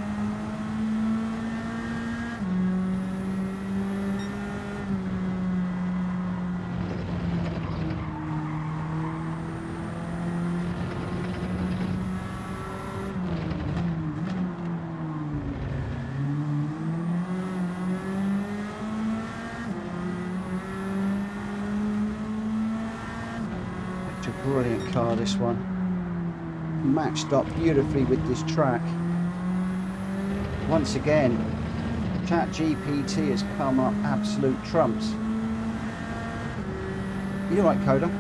Such a brilliant car, this one. Matched up beautifully with this track. Once again, ChatGPT has come up absolute trumps. You right, Coda?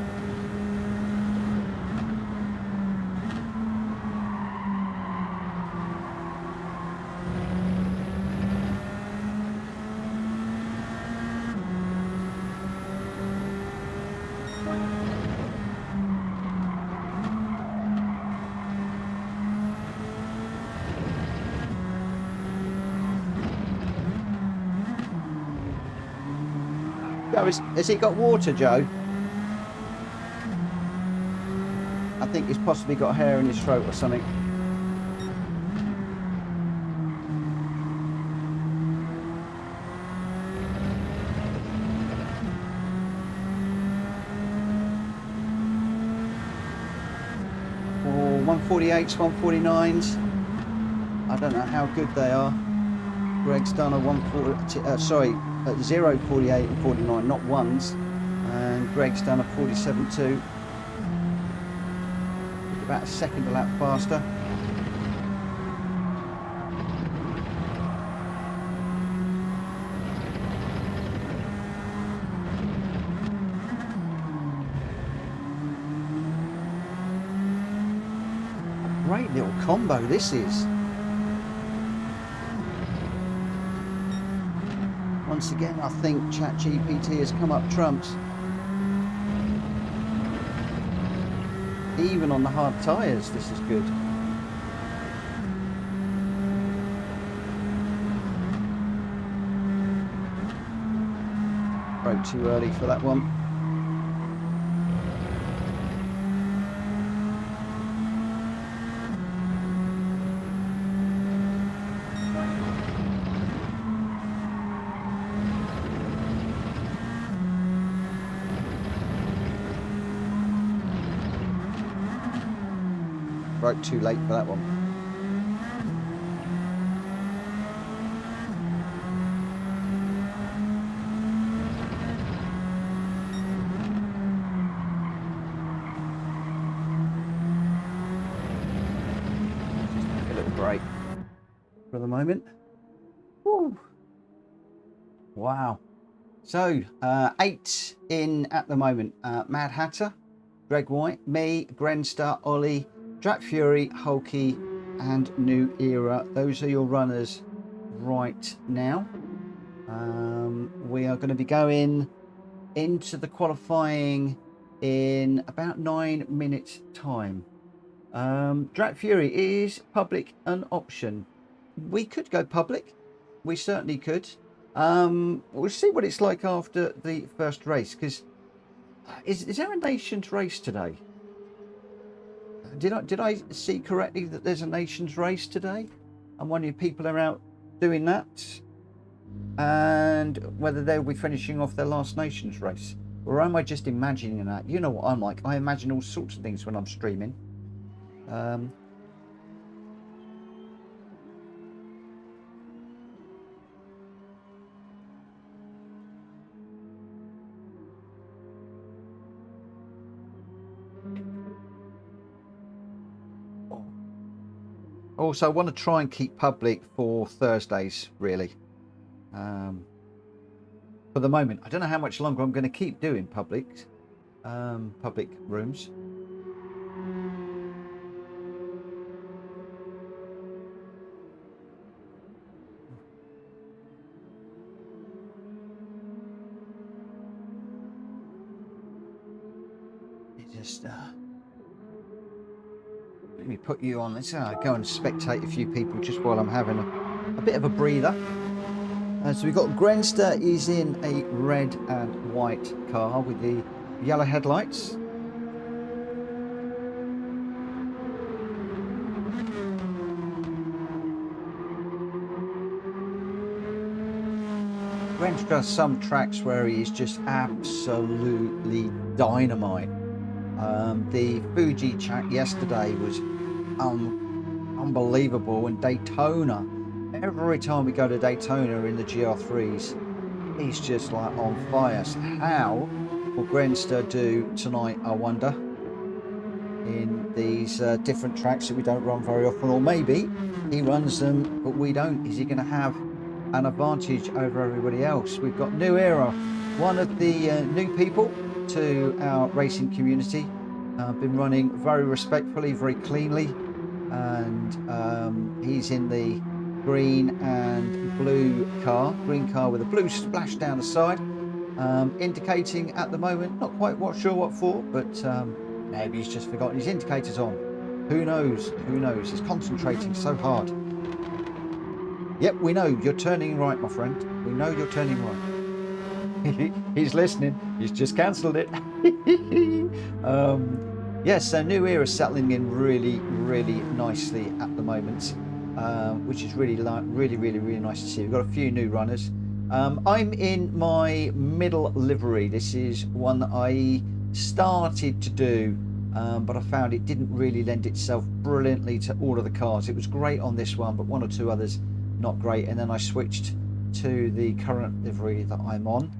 Joe, has he got water, Joe? I think he's possibly got hair in his throat or something. Or 148s, 149s. I don't know how good they are. Greg's done a 0.48 and 49, not ones. And Greg's done a 47.2. About a second a lap faster. Great little combo this is. Once again, I think ChatGPT has come up trumps. Even on the hard tyres, this is good. Broke too early for that one. Broke too late for that one. Just take a little break for the moment. Woo. Wow. So 8 in at the moment. Mad Hatter, Greg White, me, Gr.2, Ollie, Drac Fury, Hulky and New Era. Those are your runners right now. We are going to be going into the qualifying in about 9 minutes time. Drac Fury, is public an option? We could go public. We certainly could. We'll see what it's like after the first race, because is there a nations race today? Did I see correctly that there's a nations race today? I'm wondering if people are out doing that, and whether they'll be finishing off their last nations race, or am I just imagining that? You know what I'm like. I imagine all sorts of things when I'm streaming. Also, I want to try and keep public for Thursdays, really. For the moment, I don't know how much longer I'm going to keep doing public rooms. Just let me put you on. Let's go and spectate a few people just while I'm having a bit of a breather. So we've got Gr.2 is in a red and white car with the yellow headlights. Gr.2 does some tracks where he is just absolutely dynamite. The Fuji track yesterday was unbelievable, and Daytona, every time we go to Daytona in the GR3s, he's just like on fire. So how will Gr.2 do tonight, I wonder? in these different tracks that we don't run very often, or maybe he runs them but we don't. Is he going to have an advantage over everybody else? We've got New Era, one of the new people to our racing community, been running very respectfully, very cleanly, and he's in the green and blue car, green car with a blue splash down the side, indicating at the moment, not quite sure what for, but maybe he's just forgotten his indicators on. Who knows? Who knows? He's concentrating so hard. Yep, we know you're turning right, my friend. We know you're turning right. He's listening. He's just cancelled it. Yes, so New Era settling in really, really nicely at the moment, which is really nice to see. We've got a few new runners. I'm in my middle livery. This is one that I started to do, but I found it didn't really lend itself brilliantly to all of the cars. It was great on this one, but one or two others not great, and then I switched to the current livery that I'm on.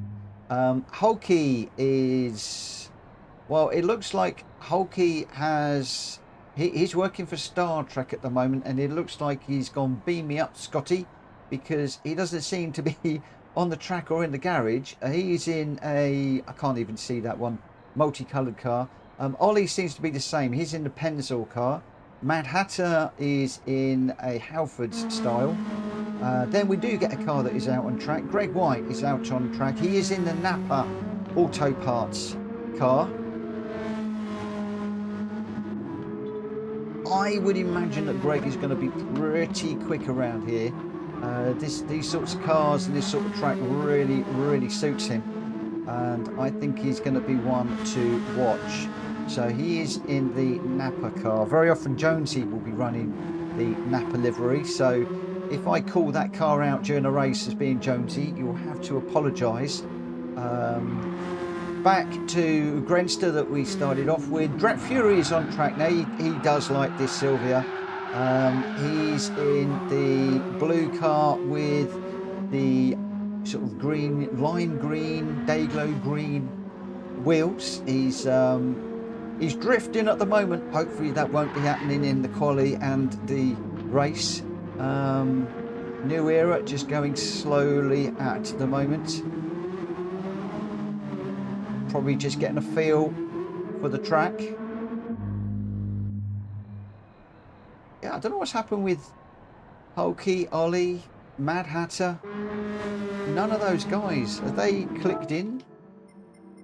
Hulky is, well, it looks like Hulky has, he's working for Star Trek at the moment, and it looks like he's gone beam me up, Scotty, because he doesn't seem to be on the track or in the garage. He's in a, I can't even see that one, multicolored car. Ollie seems to be the same. He's in the Pennzoil car. Mad Hatter is in a Halfords style. Then we do get a car that is out on track. Greg White is out on track. He is in the Napa Auto Parts car. I would imagine that Greg is going to be pretty quick around here. These sorts of cars and this sort of track really suits him. And I think he's going to be one to watch. So he is in the Napa car. Very often Jonesy will be running the Napa livery. So if I call that car out during a race as being Jonesy, you'll have to apologise. Back to Grenster that we started off with. Drat Fury is on track now. He does like this, Silvia. He's in the blue car with the sort of green, lime green, day-glow green wheels. He's drifting at the moment. Hopefully that won't be happening in the quali and the race. New Era just going slowly at the moment. Probably just getting a feel for the track. Yeah, I don't know what's happened with Hulky, Ollie, Mad Hatter. None of those guys, have they clicked in?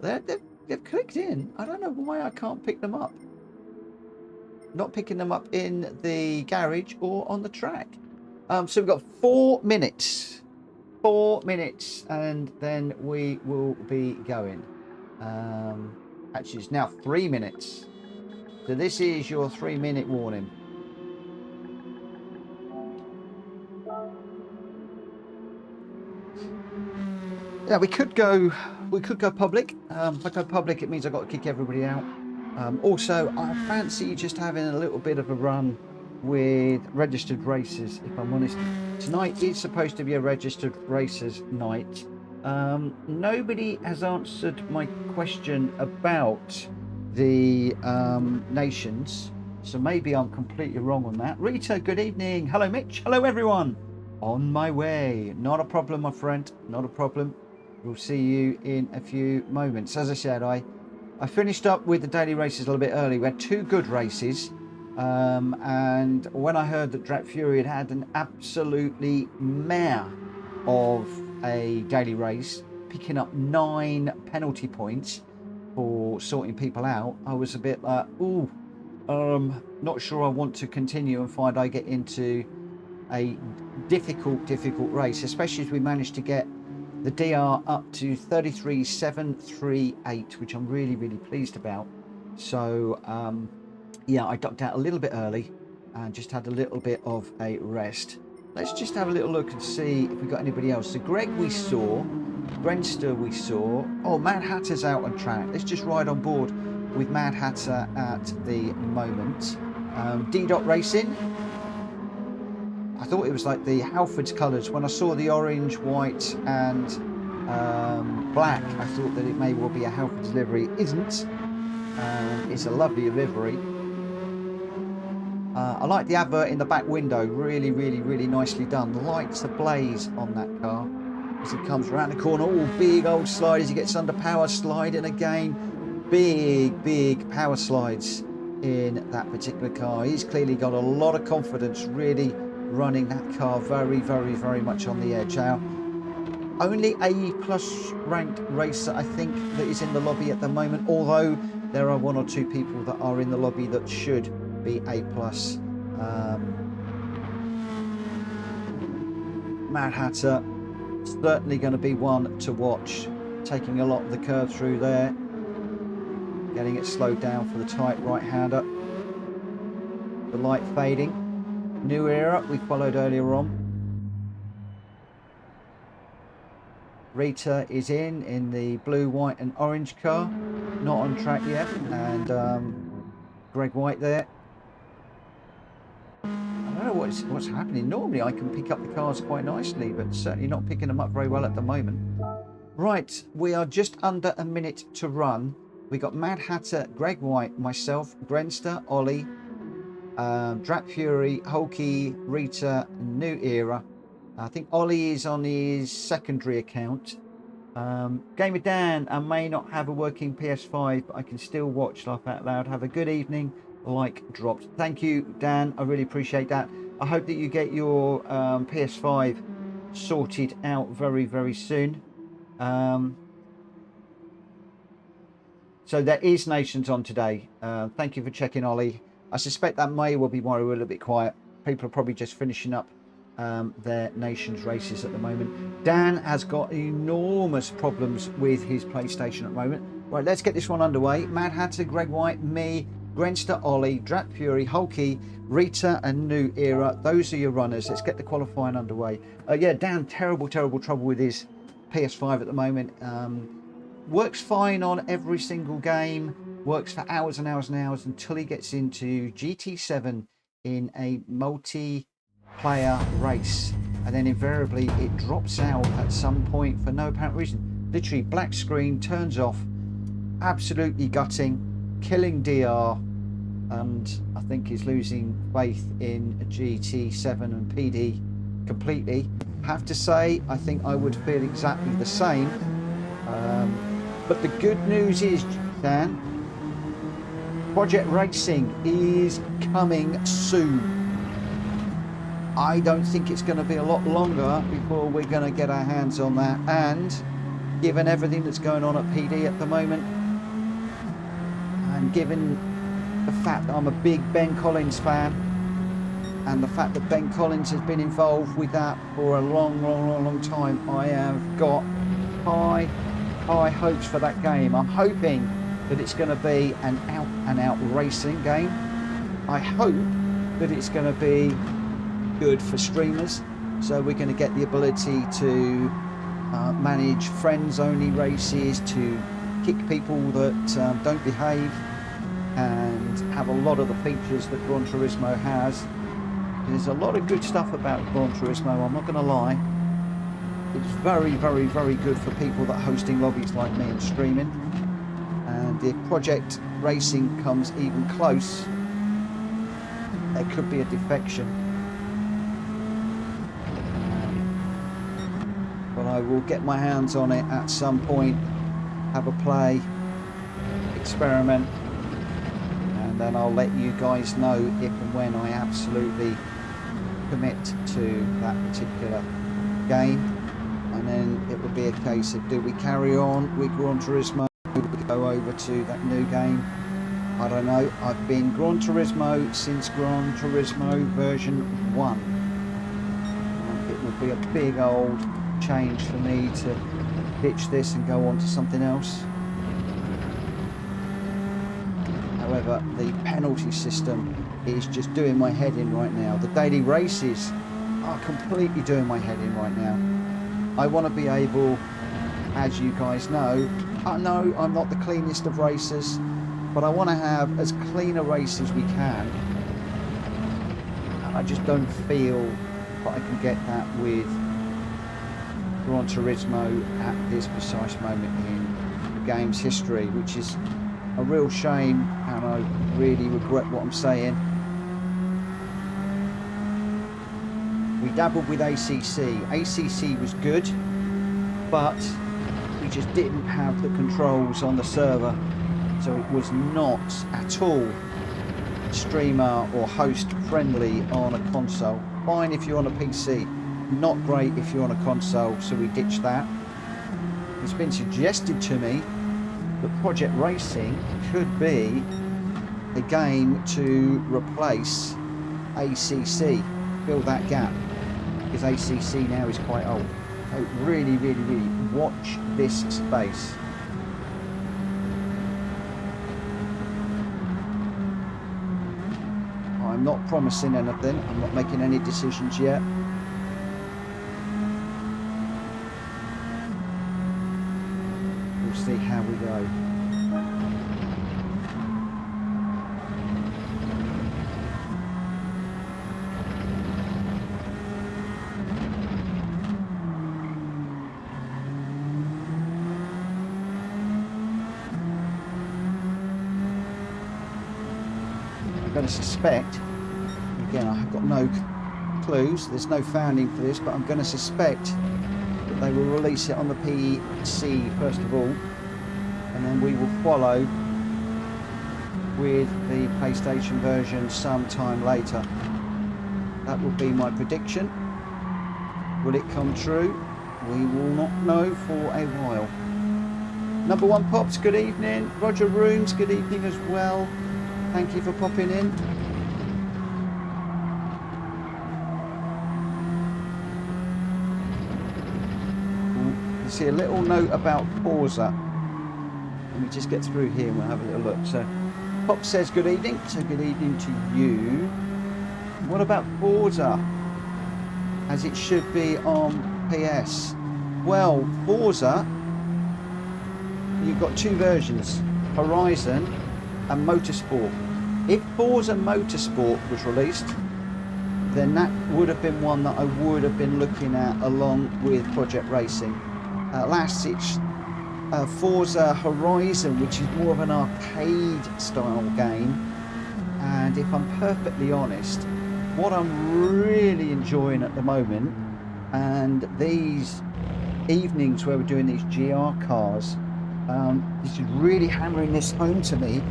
They've clicked in. I don't know why I can't pick them up. Not picking them up in the garage or on the track. So we've got 4 minutes. 4 minutes, and then we will be going. Actually, it's now 3 minutes. So this is your 3-minute warning. Yeah, we could go public. If I go public, it means I've got to kick everybody out. Also, I fancy just having a little bit of a run with registered racers, if I'm honest. Tonight is supposed to be a registered racers night. Nobody has answered my question about the nations, so maybe I'm completely wrong on that. Rita, good evening. Hello, Mitch. Hello, everyone. On my way. Not a problem, my friend. Not a problem. We'll see you in a few moments. As I said, I finished up with the daily races a little bit early. We had 2 good races. And when I heard that Drat Fury had an absolutely mare of a daily race, picking up 9 penalty points for sorting people out, I was a bit like, ooh, not sure I want to continue and find I get into a difficult race, especially as we managed to get the DR up to 33.738, which I'm really pleased about. So yeah, I ducked out a little bit early and just had a little bit of a rest. Let's just have a little look and see if we got anybody else. So Greg we saw, Grenster we saw. Oh, Mad Hatter's out on track. Let's just ride on board with Mad Hatter at the moment. D-Dot Racing. I thought it was like the Halfords colours. When I saw the orange, white and black, I thought that it may well be a Halfords livery. It isn't. It's a lovely livery. I like the advert in the back window. Really, really, really nicely done. The lights ablaze on that car as he comes around the corner. Oh, big old slide as he gets under power. Sliding again. Big, big power slides in that particular car. He's clearly got a lot of confidence, really running that car very, very, very much on the edge. Now, only A+ ranked racer, I think, that is in the lobby at the moment, although there are 1 or 2 people that are in the lobby that should be A+. Mad Hatter, certainly going to be one to watch, taking a lot of the curve through there, getting it slowed down for the tight right-hander. The light fading. New Era, we followed earlier on. Rita is in the blue, white and orange car, not on track yet, and Greg White there. I don't know what's happening. Normally I can pick up the cars quite nicely, but certainly not picking them up very well at the moment. Right, we are just under a minute to run. We got Mad Hatter, Greg White, myself, Grenster, Ollie, Drap Fury, Hulky, Rita, New Era. I think Ollie is on his secondary account. Gamer Dan, I may not have a working PS5, but I can still watch Laugh Out Loud. Have a good evening. Like dropped. Thank you, Dan. I really appreciate that. I hope that you get your PS5 sorted out very, very soon. So there is Nations on today. Thank you for checking, Ollie. I suspect that may well be why we're a little bit quiet. People are probably just finishing up their Nations races at the moment. Dan has got enormous problems with his PlayStation at the moment. Right, let's get this one underway. Mad Hatter, Greg White, me, Grenster, Ollie, Drap Fury, Hulky, Rita and New Era. Those are your runners. Let's get the qualifying underway. Yeah, Dan, terrible trouble with his PS5 at the moment. Works fine on every single game, works for hours and hours and hours until he gets into GT7 in a multiplayer race, and then invariably it drops out at some point for no apparent reason. Literally black screen, turns off, absolutely gutting, killing DR, and I think he's losing faith in GT7 and PD completely. Have to say, I think I would feel exactly the same. But the good news is, Dan, Project Racing is coming soon. I don't think it's going to be a lot longer before we're going to get our hands on that. And given everything that's going on at PD at the moment, and given the fact that I'm a big Ben Collins fan, and the fact that Ben Collins has been involved with that for a long time, I have got high hopes for that game. I'm hoping that it's going to be an out racing game. I hope that it's going to be good for streamers, so we're going to get the ability to manage friends only races, to kick people that don't behave, and have a lot of the features that Gran Turismo has. There's a lot of good stuff about Gran Turismo, I'm not going to lie. It's very good for people that are hosting lobbies like me and streaming. And if Project Racing comes even close, there could be a defection. But I will get my hands on it at some point, have a play, experiment, and then I'll let you guys know if and when I absolutely commit to that particular game. And then it would be a case of, do we carry on with Gran Turismo? Do we go over to that new game? I don't know. I've been Gran Turismo since Gran Turismo version 1. And it would be a big old change for me to ditch this and go on to something else. However, the penalty system is just doing my head in right now. The daily races are completely doing my head in right now. I want to be able, as you guys know, I know I'm not the cleanest of racers, but I want to have as clean a race as we can. And I just don't feel that I can get that with Gran Turismo at this precise moment in the game's history, which is a real shame, and I really regret what I'm saying. We dabbled with ACC. ACC was good, but we just didn't have the controls on the server, so it was not at all streamer or host friendly on a console. Fine if you're on a PC, not great if you're on a console, so we ditched that. It's been suggested to me that Project Racing could be a game to replace ACC, fill that gap, because ACC now is quite old. So really, really, really watch this space. I'm not promising anything, I'm not making any decisions yet. We'll see how we go. I'm going to suspect, again I have got no clues, there's no founding for this, but I'm going to suspect that they will release it on the PC first of all, and then we will follow with the PlayStation version sometime later. That will be my prediction. Will it come true? We will not know for a while. Number One Pops, good evening. Roger Rooms, good evening as well. Thank you for popping in. You see a little note about Forza. Let me just get through here and we'll have a little look. So Pop says good evening, so good evening to you. What about Forza? As it should be on PS. Well, Forza, you've got two versions, Horizon and Motorsport. If Forza Motorsport was released, then that would have been one that I would have been looking at along with Project Racing. Last it's Forza Horizon, which is more of an arcade style game, and if I'm perfectly honest, what I'm really enjoying at the moment, and these evenings where we're doing these GR cars, this is really hammering this home to me.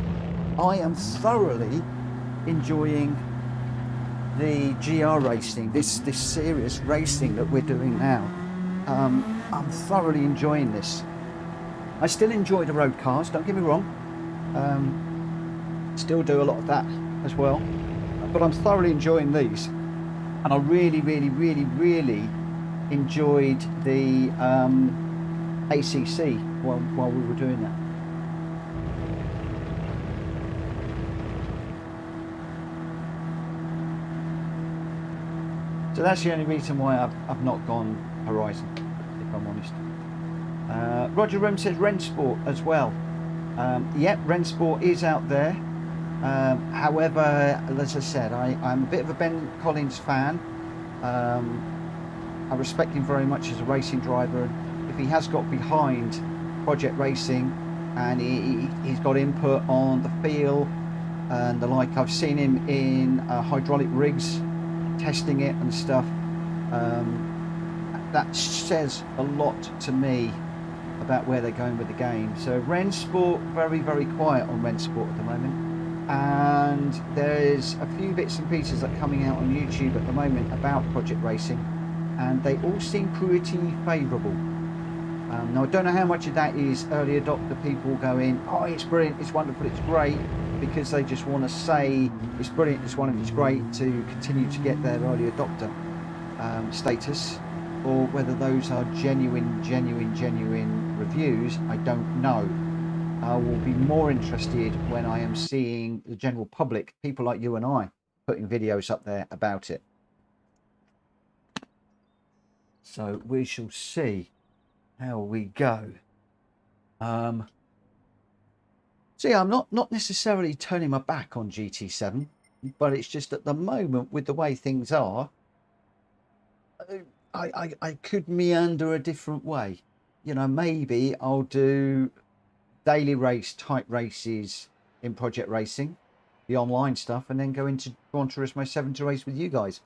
I am thoroughly enjoying the GR racing, this serious racing that we're doing now. I'm thoroughly enjoying this. I still enjoy the road cars, don't get me wrong. Still do a lot of that as well. But I'm thoroughly enjoying these. And I really, really, really, really enjoyed the ACC while we were doing that. So that's the only reason why I've not gone Horizon, if I'm honest. Roger Rem says Rensport as well. Yep, Rensport is out there. However, as I said, I'm a bit of a Ben Collins fan. I respect him very much as a racing driver. And if he has got behind Project Racing and he's got input on the feel and the like, I've seen him in hydraulic rigs testing it and stuff. That says a lot to me about where they're going with the game. So Rensport, very, very quiet on Rensport at the moment, and there's a few bits and pieces that are coming out on YouTube at the moment about Project Racing, and they all seem pretty favourable. Now I don't know how much of that is early adopter people going, oh it's brilliant, it's wonderful, it's great, because they just want to say it's brilliant, it's wonderful, it's great to continue to get their early adopter status, or whether those are genuine reviews. I don't know. I will be more interested when I am seeing the general public, people like you and I, putting videos up there about it. So we shall see how we go. So yeah, I'm not necessarily turning my back on GT7, but it's just at the moment with the way things are, I could meander a different way. You know, maybe I'll do daily race type races in Project Racing, the online stuff, and then go into Gran Turismo 7 to race with you guys.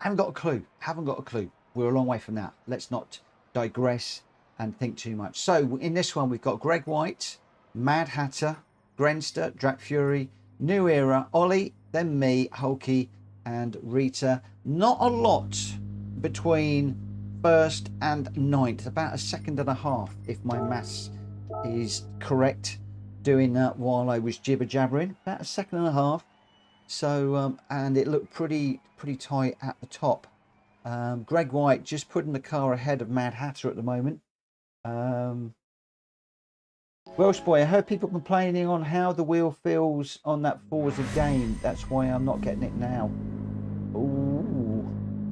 haven't got a clue. Haven't got a clue. We're a long way from that. Let's not digress and think too much. So in this one, we've got Greg White, Mad Hatter, Grenster, Drac Fury, New Era, Ollie, then me, Hulky, and Rita. Not a lot between first and ninth. About a second and a half, if my maths is correct. Doing that while I was jibber jabbering. About a second and a half. So and it looked pretty tight at the top. Greg White just putting the car ahead of Mad Hatter at the moment. Welsh boy, I heard people complaining on how the wheel feels on that Forza game. That's why I'm not getting it now. Ooh.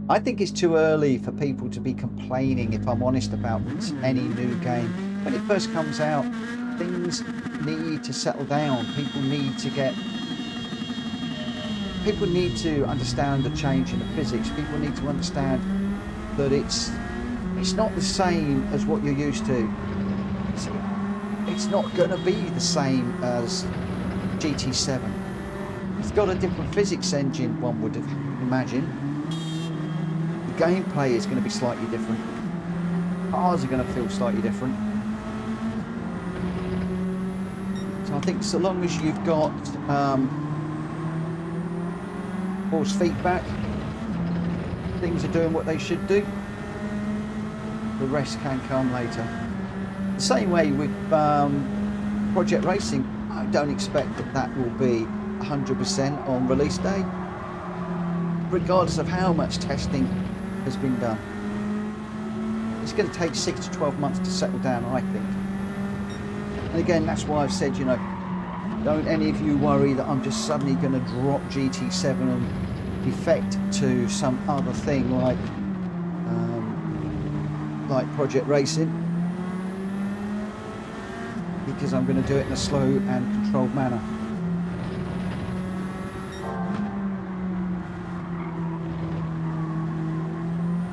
I think it's too early for people to be complaining, if I'm honest, about any new game. When it first comes out, things need to settle down. People need to understand the change in the physics. People need to understand that it's not the same as what you're used to. It's not going to be the same as GT7. It's got a different physics engine, one would imagine. The gameplay is going to be slightly different. Cars are going to feel slightly different. So I think so long as you've got force feedback, things are doing what they should do, the rest can come later. The same way with Project Racing, I don't expect that will be 100% on release day, regardless of how much testing has been done. It's going to take 6 to 12 months to settle down, I think. And again, that's why I've said, you know, don't any of you worry that I'm just suddenly going to drop GT7 and defect to some other thing like Project Racing, because I'm going to do it in a slow and controlled manner.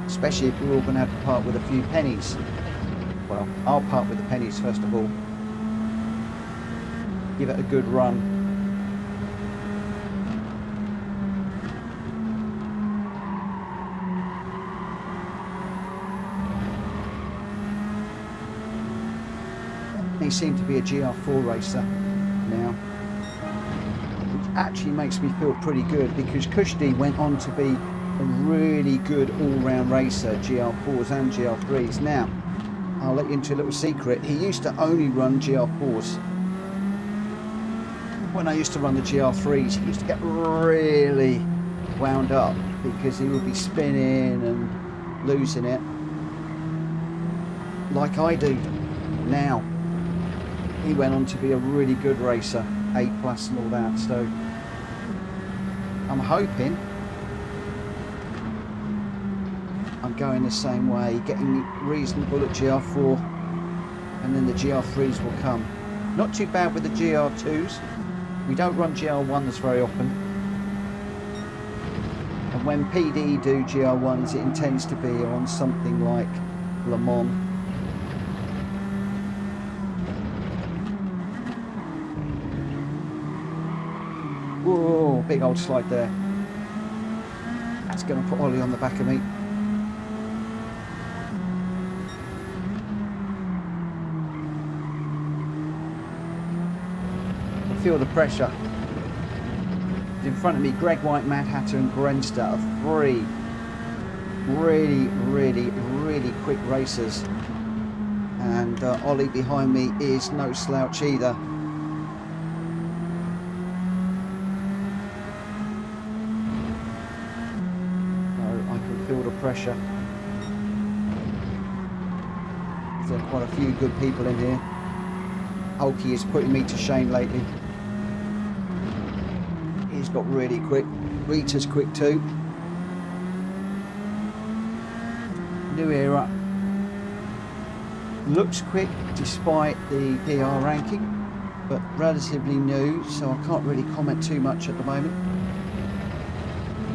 Especially if we're all going to have to part with a few pennies. Well, I'll part with the pennies first of all. Give it a good run. He seemed to be a GR4 racer now, which actually makes me feel pretty good, because Kushti went on to be a really good all-round racer, GR4s and GR3s. Now, I'll let you into a little secret. He used to only run GR4s. When I used to run the GR3s, he used to get really wound up because he would be spinning and losing it, like I do now. He went on to be a really good racer, A+ and all that, so I'm hoping I'm going the same way, getting reasonable at GR4, and then the GR3s will come. Not too bad with the GR2s. We don't run GR1s very often, and when PD do GR1s, it intends to be on something like Le Mans. Whoa, big old slide there. That's going to put Ollie on the back of me. I feel the pressure. In front of me, Greg White, Mad Hatter and Grenster are three really quick racers. And Ollie behind me is no slouch either. Feel the pressure. There are quite a few good people in here. Hulky is putting me to shame lately. He's got really quick. Rita's quick too. New Era looks quick despite the DR ranking, but relatively new, so I can't really comment too much at the moment.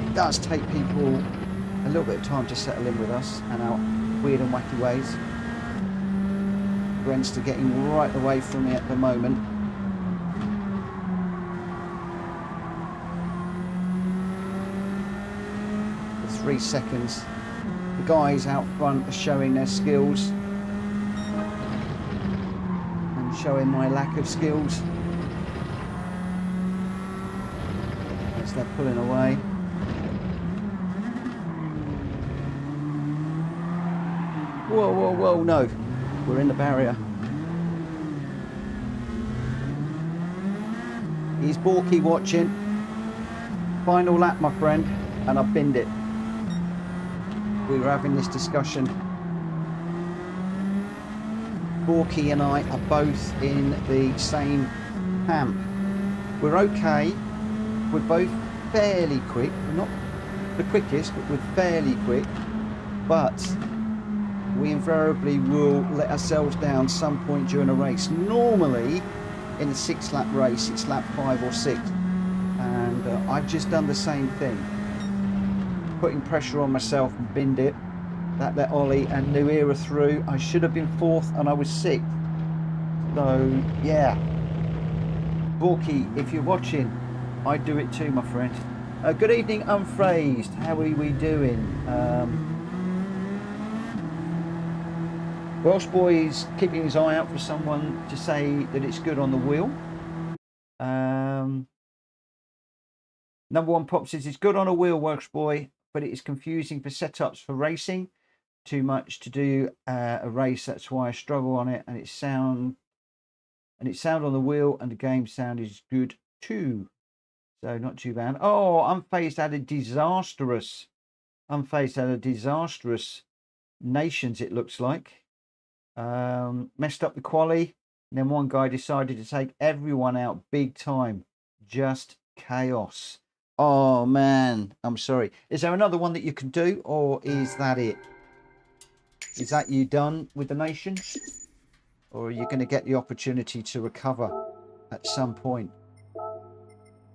It does take people a little bit of time to settle in with us and our weird and wacky ways. Grenster getting right away from me at the moment. The 3 seconds. The guys out front are showing their skills. And showing my lack of skills. As they're pulling away. Whoa, whoa, whoa, no. We're in the barrier. Is Borky watching? Final lap, my friend, and I've binned it. We were having this discussion. Borky and I are both in the same camp. We're okay. We're both fairly quick. We're not the quickest, but we're fairly quick. But we invariably will let ourselves down some point during a race. Normally, in a 6-lap race, it's lap 5 or 6. And I've just done the same thing. Putting pressure on myself and binned it. That let Ollie and New Era through. I should have been 4th and I was 6th. So, yeah. Borky, if you're watching, I'd do it too, my friend. Good evening, Unphrased. How are we doing? Welsh boy's keeping his eye out for someone to say that it's good on the wheel. Number one pop says it's good on a wheel, Welsh boy, but it is confusing for setups for racing. Too much to do a race. That's why I struggle on it. And it's sound on the wheel, and the game sound is good too. So not too bad. Oh, Unfazed had a disastrous. Unfazed had a disastrous Nations. It looks like. Messed up the quali, and then one guy decided to take everyone out big time. Just chaos. Oh man, I'm sorry. Is there another one that you can do, or is that it? Is that you done with the Nations, or are you going to get the opportunity to recover at some point?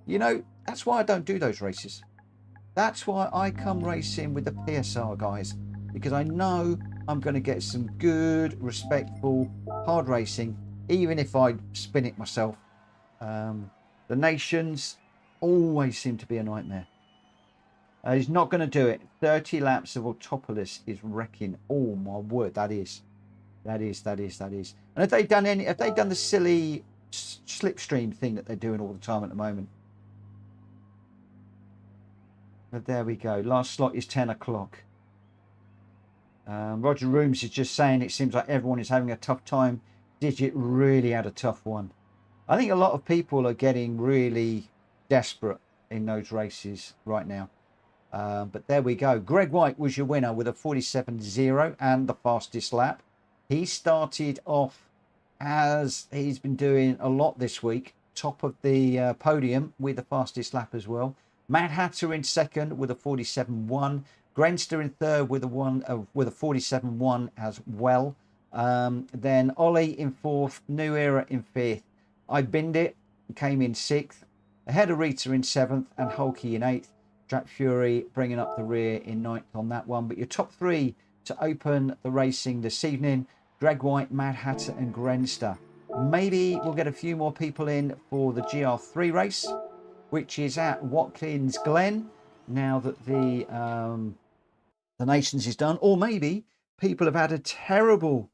You know, that's why I don't do those races. That's why I come racing with the PSR guys, because I know I'm going to get some good, respectful, hard racing, even if I spin it myself. The Nations always seem to be a nightmare. He's not going to do it. 30 laps of Autopolis is wrecking. Oh my word, that is. And have they done the silly slipstream thing that they're doing all the time at the moment? But there we go. Last slot is 10 o'clock. Roger Rooms is just saying it seems like everyone is having a tough time. Digit really had a tough one. I think a lot of people are getting really desperate in those races right now. But there we go. Greg White was your winner with a 47.0 and the fastest lap. He started off, as he's been doing a lot this week, top of the podium with the fastest lap as well. Mad Hatter in second with a 47.1. Grenster in third with a 47.1 as well. Then Ollie in fourth, New Era in fifth. I binned it, came in sixth. Ahead of Rita in seventh and Hulky in eighth. Jack Fury bringing up the rear in ninth on that one. But your top three to open the racing this evening: Greg White, Mad Hatter and Grenster. Maybe we'll get a few more people in for the GR3 race, which is at Watkins Glen, now that the Nations is done. Or maybe people have had a terrible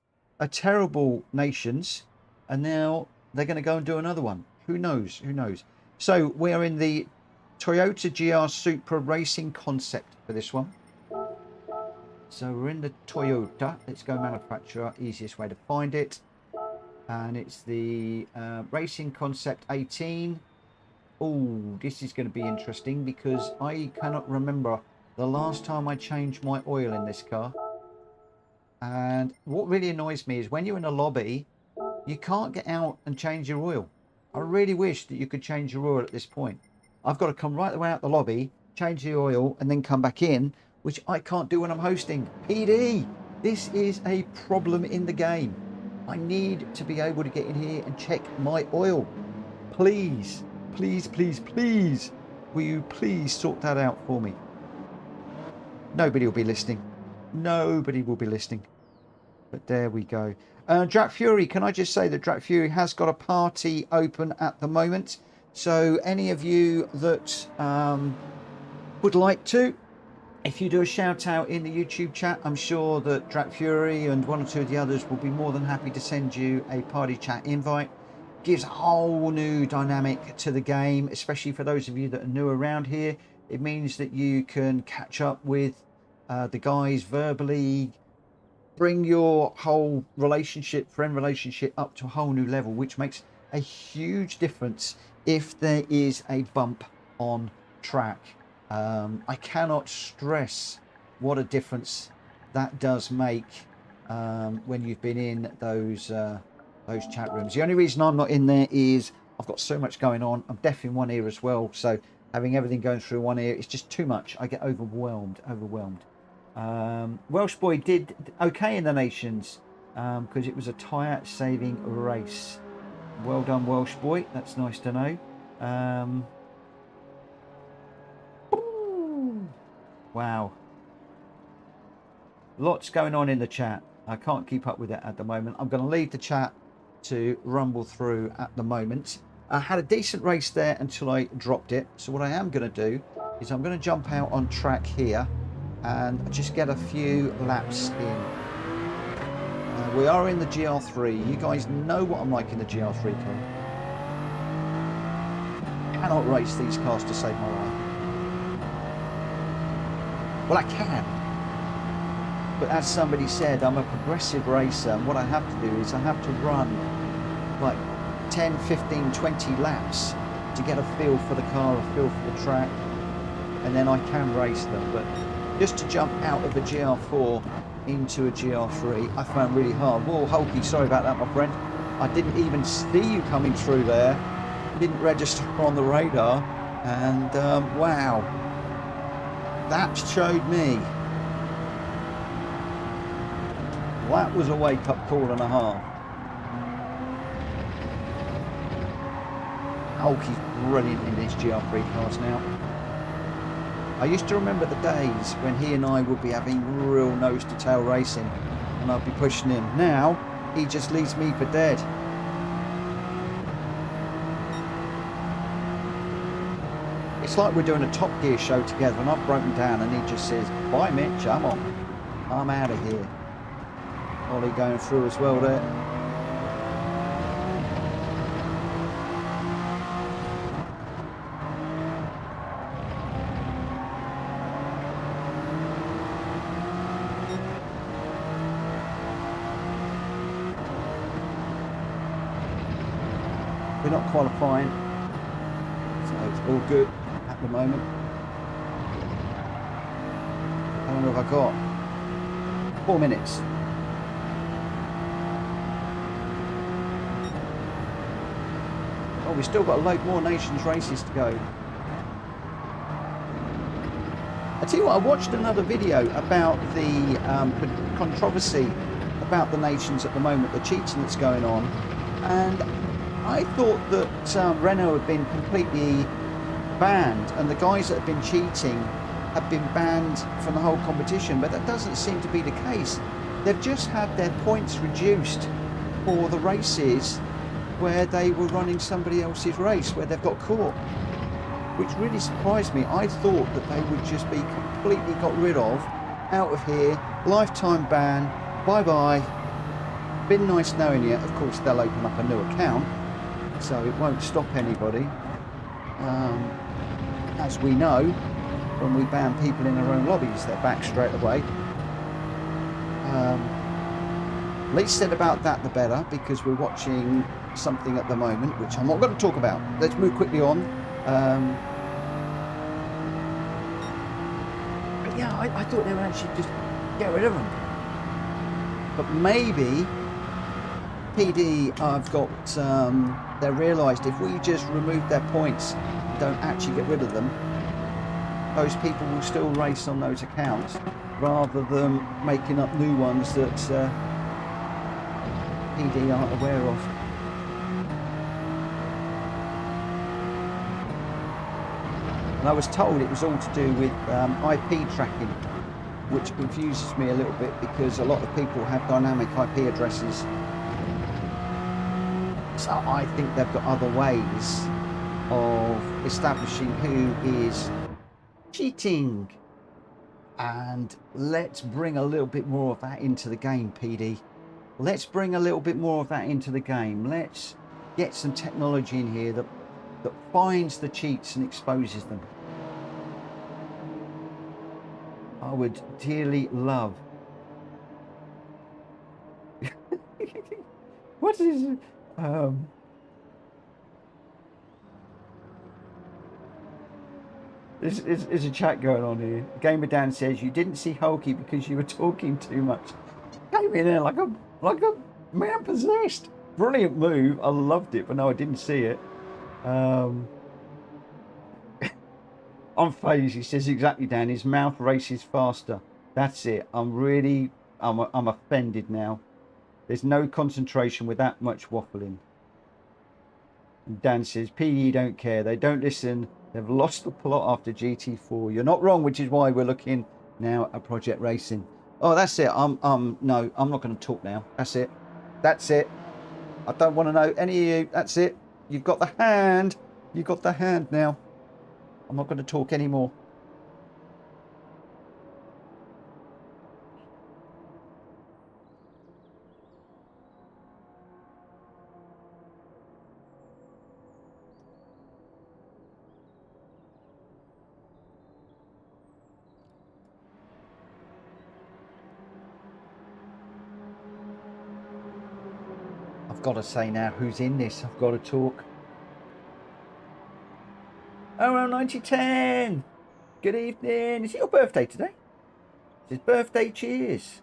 Nations, and now they're going to go and do another one. Who knows? So we're in the Toyota GR Supra racing concept for this one. So we're in the Toyota. Let's go manufacturer, easiest way to find it. And it's the Racing Concept 18. Oh, this is going to be interesting because I cannot remember the last time I changed my oil in this car. And what really annoys me is when you're in a lobby, you can't get out and change your oil. I really wish that you could change your oil at this point. I've got to come right the way out the lobby, change the oil, and then come back in, which I can't do when I'm hosting. PD, this is a problem in the game. I need to be able to get in here and check my oil. Please, please, please, please, will you please sort that out for me? Nobody will be listening. Nobody will be listening. But there we go. Drat Fury, can I just say that Drat Fury has got a party open at the moment. So any of you that would like to If you do a shout out in the YouTube chat, I'm sure that Drak Fury and one or two of the others will be more than happy to send you a party chat invite. Gives a whole new dynamic to the game, especially for those of you that are new around here. It means that you can catch up with the guys verbally, bring your whole relationship, friend relationship, up to a whole new level, which makes a huge difference if there is a bump on track. I cannot stress what a difference that does make when you've been in those chat rooms. The only reason I'm not in there is I've got so much going on. I'm deaf in one ear as well, so having everything going through one ear, it's just too much. I get overwhelmed. Welsh boy did okay in the Nations because it was a tyre saving race. Well done, Welsh boy. That's nice to know. Wow. Lots going on in the chat. I can't keep up with it at the moment. I'm going to leave the chat to rumble through at the moment. I had a decent race there until I dropped it. So what I am going to do is I'm going to jump out on track here and just get a few laps in. We are in the GR3. You guys know what I'm like in the GR3 car. I cannot race these cars to save my life. Well, I can, but as somebody said, I'm a progressive racer, and what I have to do is I have to run like 10, 15, 20 laps to get a feel for the car, a feel for the track, and then I can race them. But just to jump out of a GR4 into a GR3, I found really hard. Whoa, Hulky, sorry about that, my friend. I didn't even see you coming through there. Didn't register on the radar, and wow. That showed me. That was a wake-up call and a half. Hulky's brilliant in these GR3 cars now. I used to remember the days when he and I would be having real nose-to-tail racing and I'd be pushing him. Now, he just leaves me for dead. It's like we're doing a Top Gear show together and I've broken down and he just says, bye Mitch, I'm on. I'm out of here. Ollie going through as well there. We're not qualifying, so it's all good at the moment. How long have I got? 4 minutes. Oh, we've still got a load more Nations races to go. I tell you what, I watched another video about the controversy about the Nations at the moment, the cheating that's going on, and I thought that Renault had been completely banned and the guys that have been cheating have been banned from the whole competition, but that doesn't seem to be the case. They've just had their points reduced for the races where they were running somebody else's race, where they've got caught, which really surprised me. I thought that they would just be completely got rid of, out of here, lifetime ban, bye-bye, been nice knowing you. Of course, they'll open up a new account, so it won't stop anybody. As we know, when we ban people in their own lobbies, they're back straight away. Least said about that, the better, because we're watching something at the moment, which I'm not going to talk about. Let's move quickly on. But yeah, I thought they would actually just get rid of them. But maybe PD have got, they realised if we just remove their points and don't actually get rid of them, those people will still race on those accounts rather than making up new ones that PD aren't aware of. And I was told it was all to do with IP tracking, which confuses me a little bit because a lot of people have dynamic IP addresses. So I think they've got other ways of establishing who is cheating. And let's bring a little bit more of that into the game, PD. Let's bring a little bit more of that into the game. Let's get some technology in here that finds the cheats and exposes them. I would dearly love. What is it? There's a chat going on here. Gamer Dan says you didn't see Hulky because you were talking too much. Came in there like a man possessed. Brilliant move. I loved it, but no, I didn't see it. On phase, he says exactly, Dan. His mouth races faster. That's it. I'm offended now. There's no concentration with that much waffling. And Dan says, PE don't care. They don't listen. They've lost the plot after GT4. You're not wrong, which is why we're looking now at Project Racing. Oh, that's it. No, I'm not going to talk now. That's it. That's it. I don't want to know any of you. That's it. You've got the hand. You've got the hand now. I'm not going to talk anymore. I've got to say now who's in this. I've got to talk. Oh, 9010. Good evening. Is it your birthday today? It's his birthday. Cheers.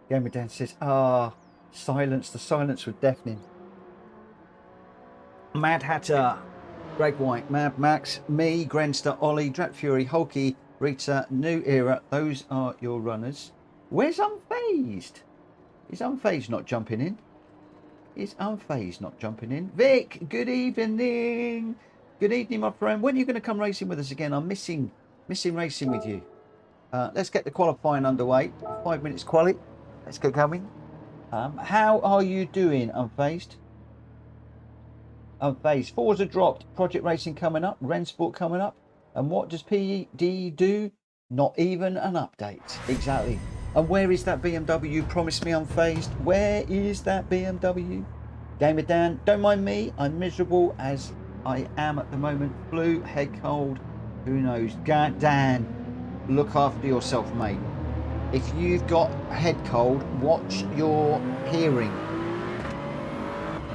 Gamer Dan says, silence. The silence was deafening. Mad Hatter, Greg White, Mad Max, me, Grenster, Ollie, Drat Fury, Hulky, Rita, New Era. Those are your runners. Where's Unfazed? Is Unfazed not jumping in? Is Unfazed not jumping in? Vic, good evening. Good evening, my friend. When are you going to come racing with us again? I'm missing racing with you. Let's get the qualifying underway. 5 minutes quali. Let's get going. How are you doing, Unfazed? Unfazed. Forza dropped. Project Racing coming up. Rensport coming up. And what does PD do? Not even an update. Exactly. And where is that BMW? Promise me, Unfazed. Where is that BMW? Gamer Dan, don't mind me. I'm miserable as I am at the moment. Flu, head cold, who knows. Dan, look after yourself, mate. If you've got head cold, watch your hearing.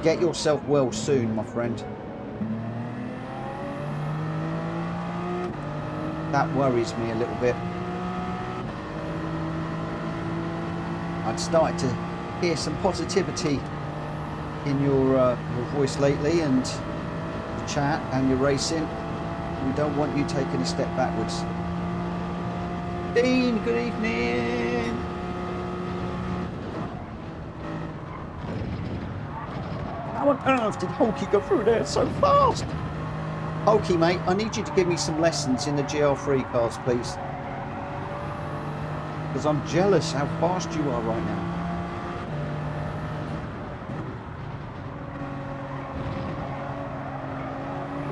Get yourself well soon, my friend. That worries me a little bit. I'd started to hear some positivity in your voice lately, and the chat and your racing. We don't want you taking a step backwards. Dean, good evening. How on earth did Hulky go through there so fast? Hulky, mate, I need you to give me some lessons in the GL3 cars, please. Because I'm jealous how fast you are right now.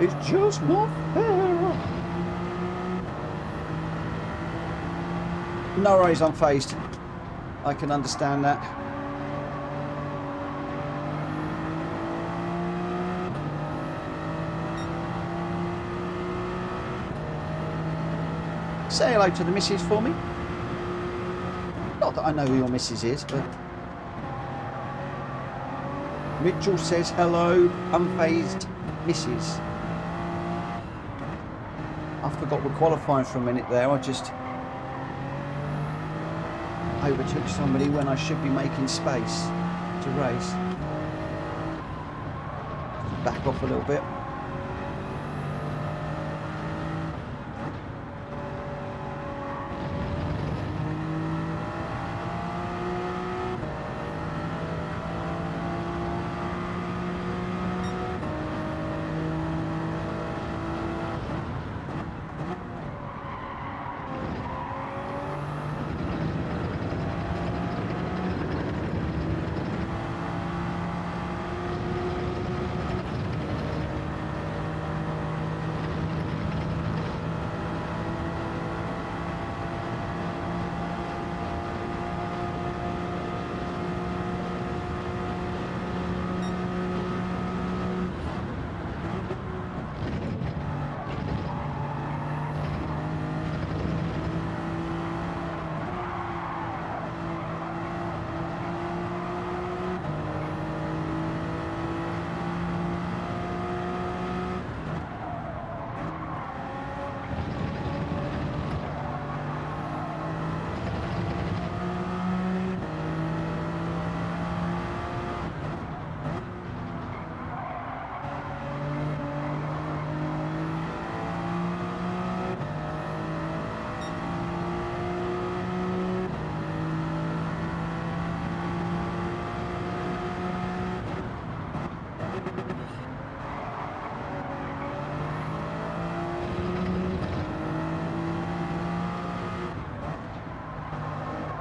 It's just not fair. No worries, I'm phased. I can understand that. Say hello to the missus for me. Not that I know who your missus is, but... Mitchell says hello, unfazed missus. I forgot we're qualifying for a minute there. I just overtook somebody when I should be making space to race. Back off a little bit.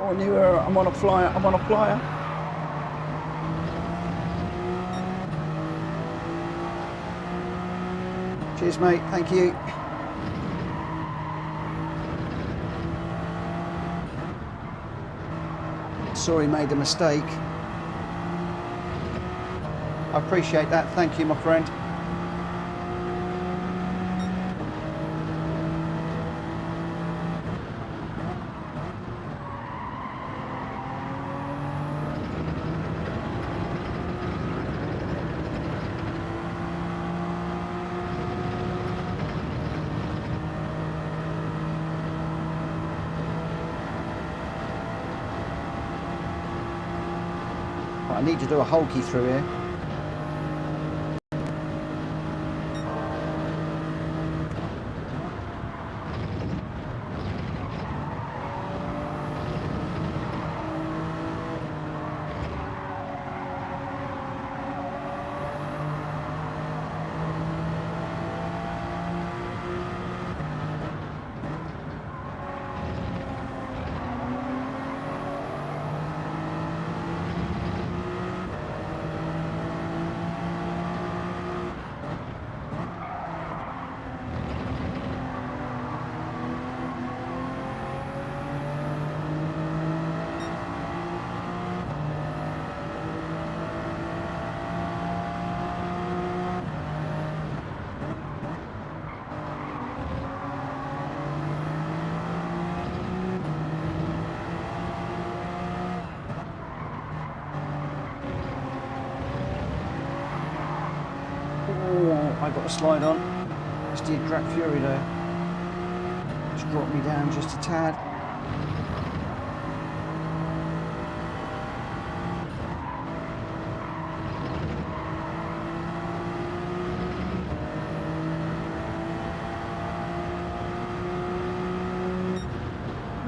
Oh, new era. I'm on a flyer. I'm on a flyer. Cheers, mate. Thank you. Sorry, made a mistake. I appreciate that. Thank you, my friend. I need to do a hulky through here. I got a slide on. Just did Gr.2 Fury there. Just dropped me down just a tad.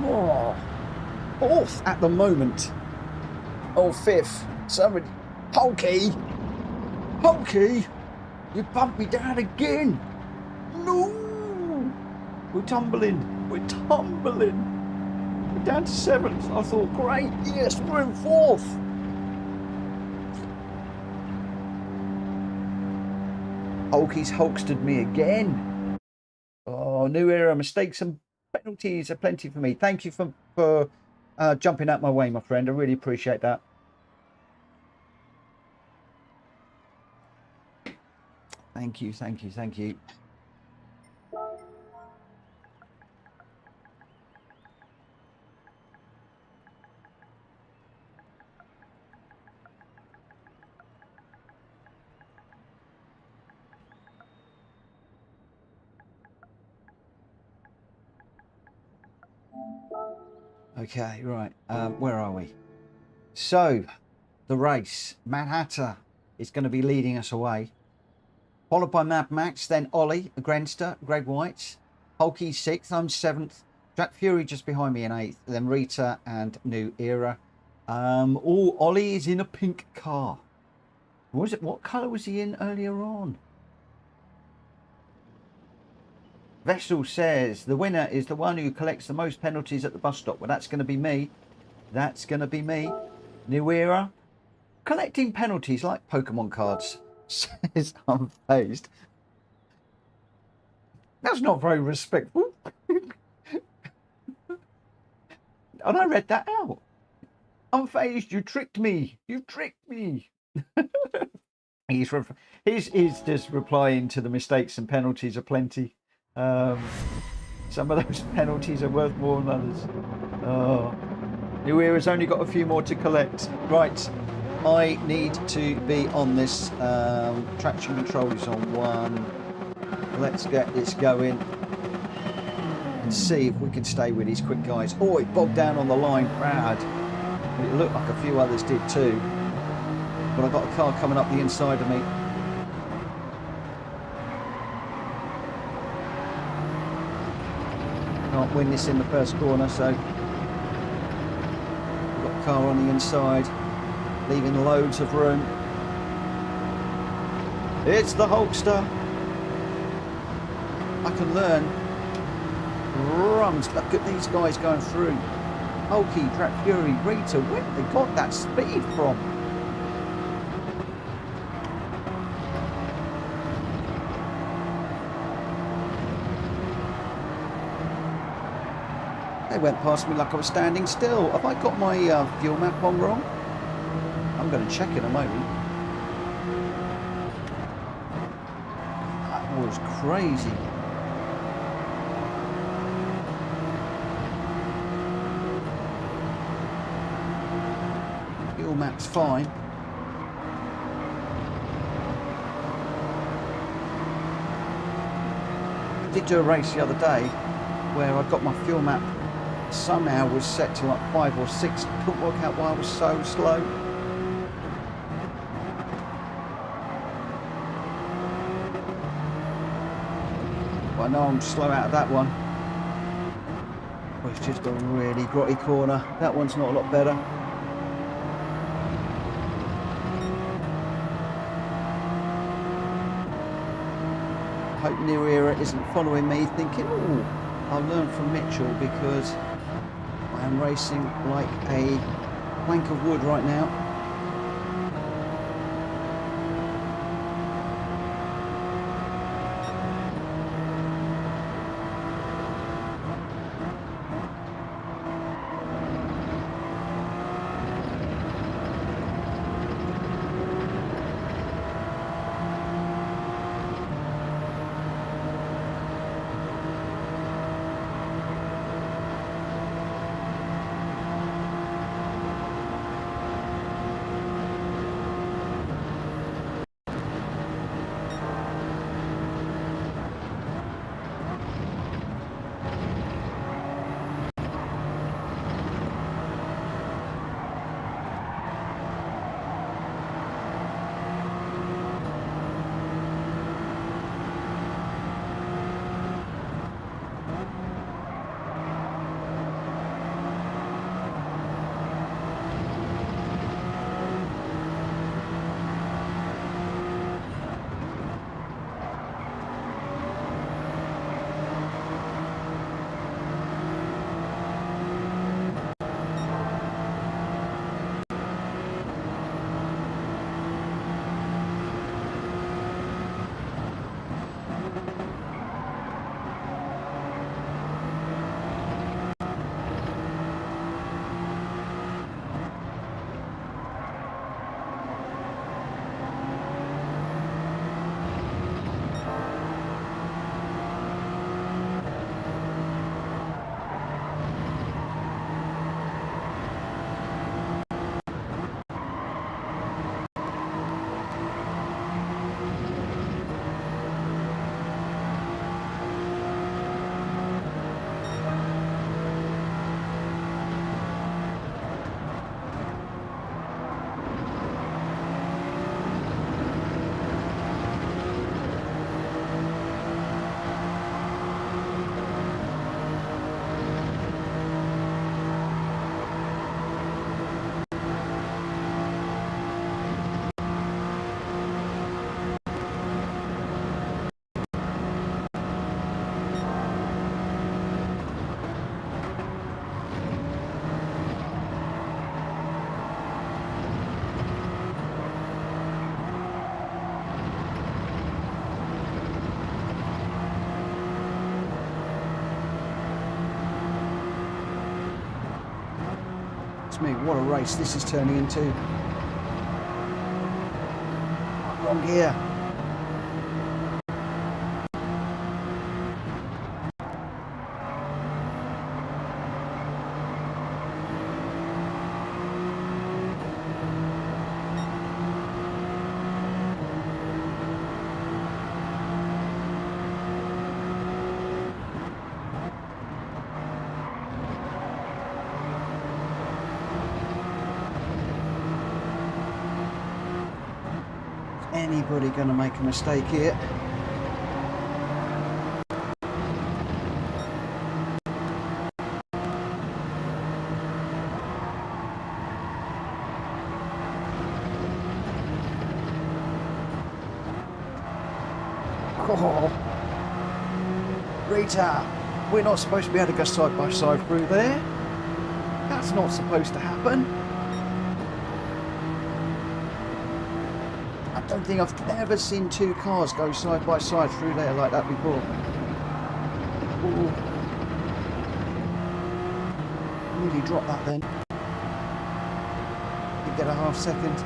Oh, fourth at the moment. Oh, fifth. Somebody. Hulky! Hulky! You bumped me down again! No! We're tumbling! We're tumbling! We're down to seventh. I thought, great, yes, we're in fourth! Hulky's hulkstered me again. Oh, new era, mistakes and penalties are plenty for me. Thank you for jumping out my way, my friend. I really appreciate that. Thank you, thank you, thank you. Okay, right. Where are we? So, the race. Mad Hatter is going to be leading us away. Followed by Mad Max, then Ollie, Grenster, Greg White. Hulky 6th, I'm 7th. Jack Fury just behind me in 8th. Then Rita and New Era. Ollie is in a pink car. What colour was he in earlier on? Vessel says the winner is the one who collects the most penalties at the bus stop. Well, that's going to be me. That's going to be me. New Era. Collecting penalties like Pokemon cards. Says Unfazed. That's not very respectful. And I read that out. Unfazed, you tricked me. You tricked me. He's just replying to the mistakes and penalties are plenty. Some of those penalties are worth more than others. Oh. New Era's only got a few more to collect. Right. I need to be on this. Traction control is on 1. Let's get this going and see if we can stay with these quick guys. Oh, it bogged down on the line bad. It looked like a few others did too. But I've got a car coming up the inside of me. Can't win this in the first corner, so we've got a car on the inside. Leaving loads of room. It's the Hulkster. I can learn. Crumbs, look at these guys going through. Hulky, Drat Fury, Rita, where have they got that speed from? They went past me like I was standing still. Have I got my fuel map on wrong? I'm going to check in a moment. That was crazy. Fuel map's fine. I did do a race the other day where I got my fuel map somehow was set to like 5 or 6. Couldn't work out why I was so slow. But I know I'm slow out of that one. Well, it's just a really grotty corner. That one's not a lot better. I hope New Era isn't following me thinking, oh, I'll learn from Mitchell, because I am racing like a plank of wood right now. Me, what a race this is turning into. Wrong gear. Anybody going to make a mistake here? Oh, Rita, we're not supposed to be able to go side by side through there. That's not supposed to happen. I don't think I've ever seen two cars go side by side through there like that before. Ooh. Really dropped that then. You get a half second.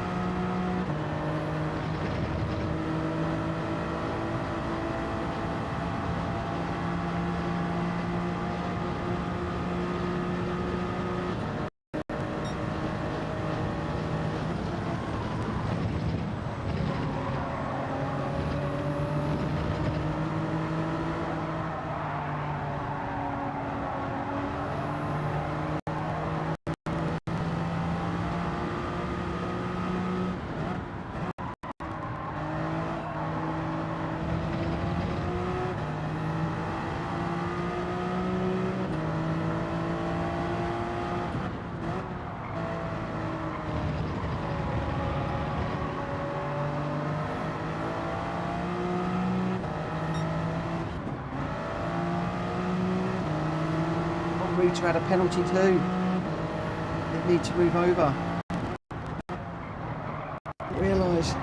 Rita had a penalty too. They need to move over. Realise.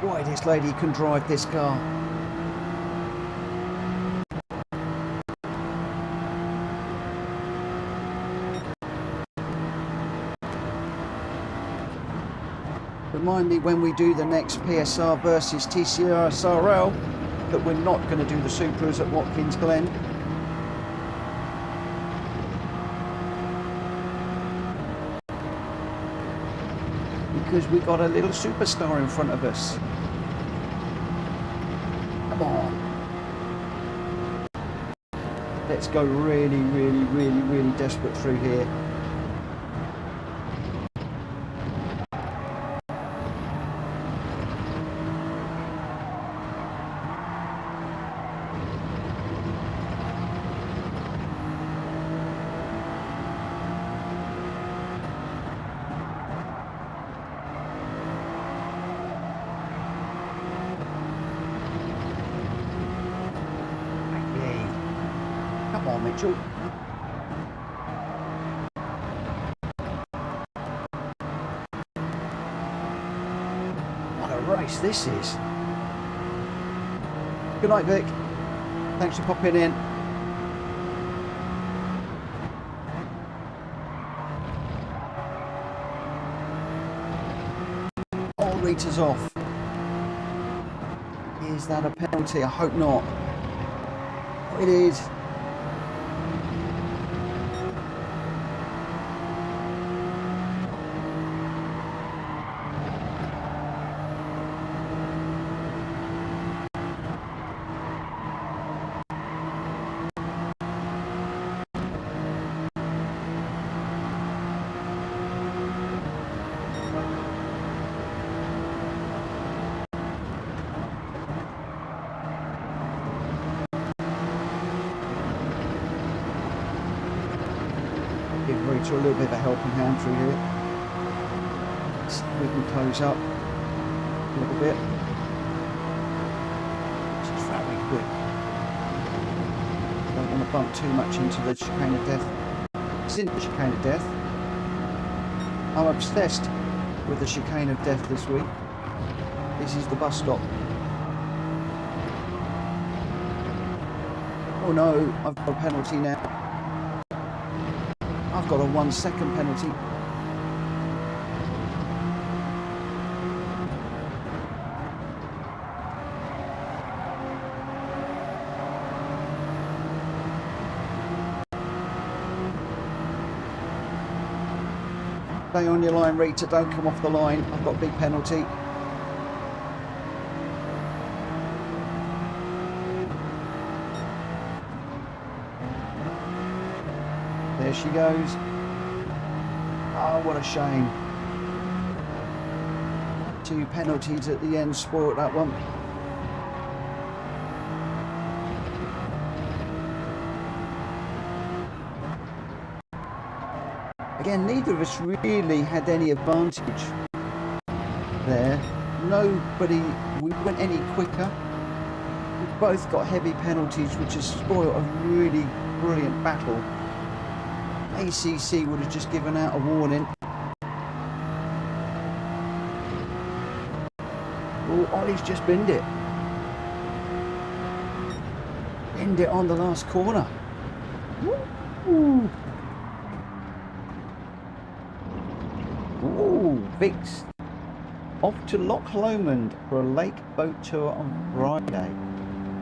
Why this lady can drive this car. Remind me when we do the next PSR versus TCR SRL that we're not going to do the Supras at Watkins Glen. Because we got a little superstar in front of us. Come on. Let's go really desperate through here. Come on, Mitchell. What a race this is. Good night, Vic. Thanks for popping in. All Rita's off. Is that a penalty? I hope not. Oh, it is. Give Rita a little bit of a helping hand through here. See if we can close up a little bit. She's very quick. Don't want to bump too much into the chicane of death. It's in the chicane of death. I'm obsessed with the chicane of death this week. This is the bus stop. Oh no, I've got a penalty now. I've got a 1 second penalty. Stay on your line, Rita, don't come off the line. I've got a big penalty. There she goes. Oh, what a shame. 2 penalties at the end, spoiled that one. again, neither of us really had any advantage there. Nobody, we went any quicker. We both got heavy penalties, which has spoiled a really brilliant battle. ACC would have just given out a warning. Oh, Ollie's just binned it. Binned it on the last corner. Woo! Ooh, Vic's off to Loch Lomond for a lake boat tour on Friday.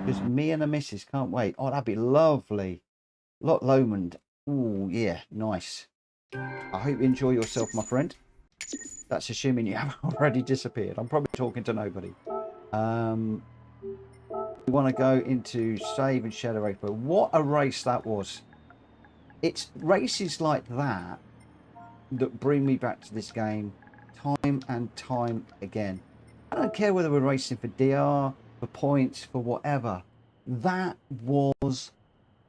Just me and the missus, can't wait. Oh, that'd be lovely. Loch Lomond. Ooh, yeah, nice. I hope you enjoy yourself, my friend. That's assuming you haven't already disappeared. I'm probably talking to nobody. We want to go into save and share the race. But what a race that was. It's races like that that bring me back to this game time and time again. I don't care whether we're racing for DR, for points, for whatever. That was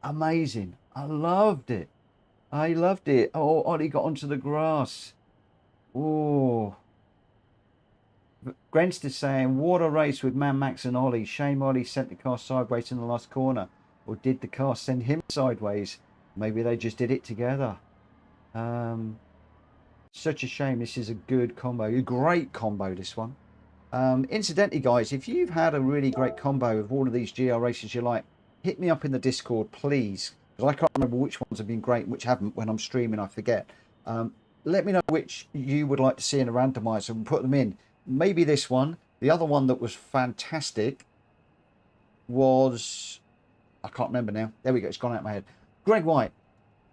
amazing. I loved it. I loved it. Oh, Ollie got onto the grass. Oh. Grenster's saying, what a race with Man Max and Ollie. Shame Ollie sent the car sideways in the last corner. Or did the car send him sideways? Maybe they just did it together. Such a shame. This is a good combo. A great combo, this one. Incidentally, guys, if you've had a really great combo of all of these GR races you like, hit me up in the Discord, please. Because I can't remember which ones have been great and which haven't. When I'm streaming, I forget. Let me know which you would like to see in a randomizer and put them in. Maybe this one. The other one that was fantastic was... I can't remember now. There we go. It's gone out of my head. Greg White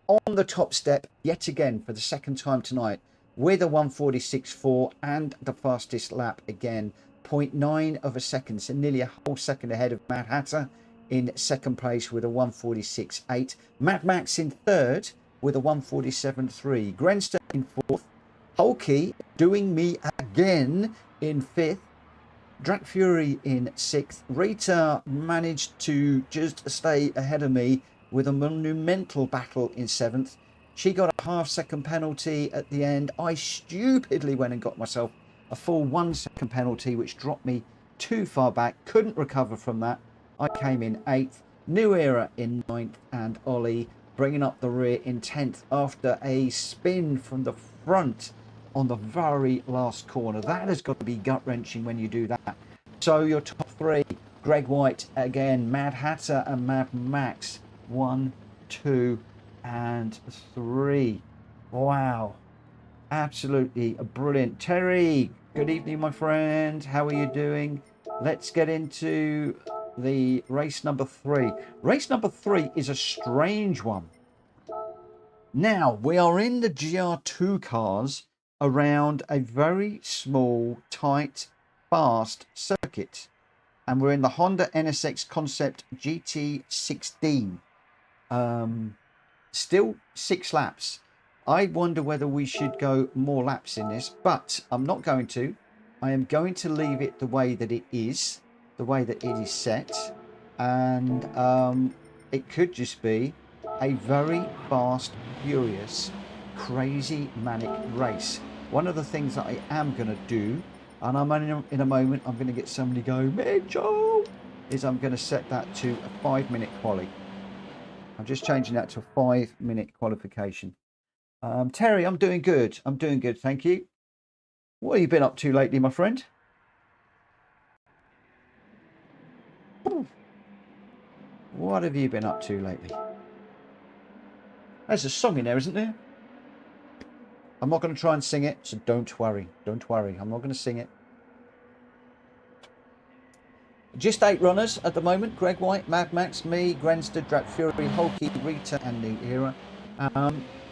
on the top step yet again for the second time tonight with a 146.4 and the fastest lap again. 0.9 of a second. So nearly a whole second ahead of Mad Hatter in second place with a 146.8. Mad Max in third with a 147.3. Grenster in fourth. Hulky doing me again in fifth. Drak Fury in sixth. Rita managed to just stay ahead of me with a monumental battle in seventh. She got a half-second penalty at the end. I stupidly went and got myself a full 1 second penalty, which dropped me too far back. Couldn't recover from that. I came in 8th. New Era in 9th. And Ollie bringing up the rear in 10th after a spin from the front on the very last corner. That has got to be gut-wrenching when you do that. So your top three, Greg White again, Mad Hatter and Mad Max. 1, 2 and 3. Wow, absolutely brilliant. Terry, good evening, my friend. How are you doing? Let's get into the race number 3. Race number 3 is a strange one. Now we are in the Gr.2 cars around a very small, tight, fast circuit, and we're in the Honda NSX Concept GT16. Still 6 laps. I wonder whether we should go more laps in this, but I'm not going to. I am going to leave it the way that it is, the way that it is set, and it could just be a very fast, furious, crazy, manic race. One of the things that I am going to do, and I'm in a moment, I'm going to get somebody go, Mitchell, is I'm going to set that to a 5-minute quali. I'm just changing that to a 5-minute qualification. Terry, I'm doing good. I'm doing good, thank you. What have you been up to lately, my friend? What have you been up to lately? There's a song in there, isn't there? I'm not going to try and sing it, so don't worry. Don't worry. I'm not going to sing it. Just 8 runners at the moment. Greg White, Mad Max, me, Grenster, Drak Fury, Hulky, Rita and New Era.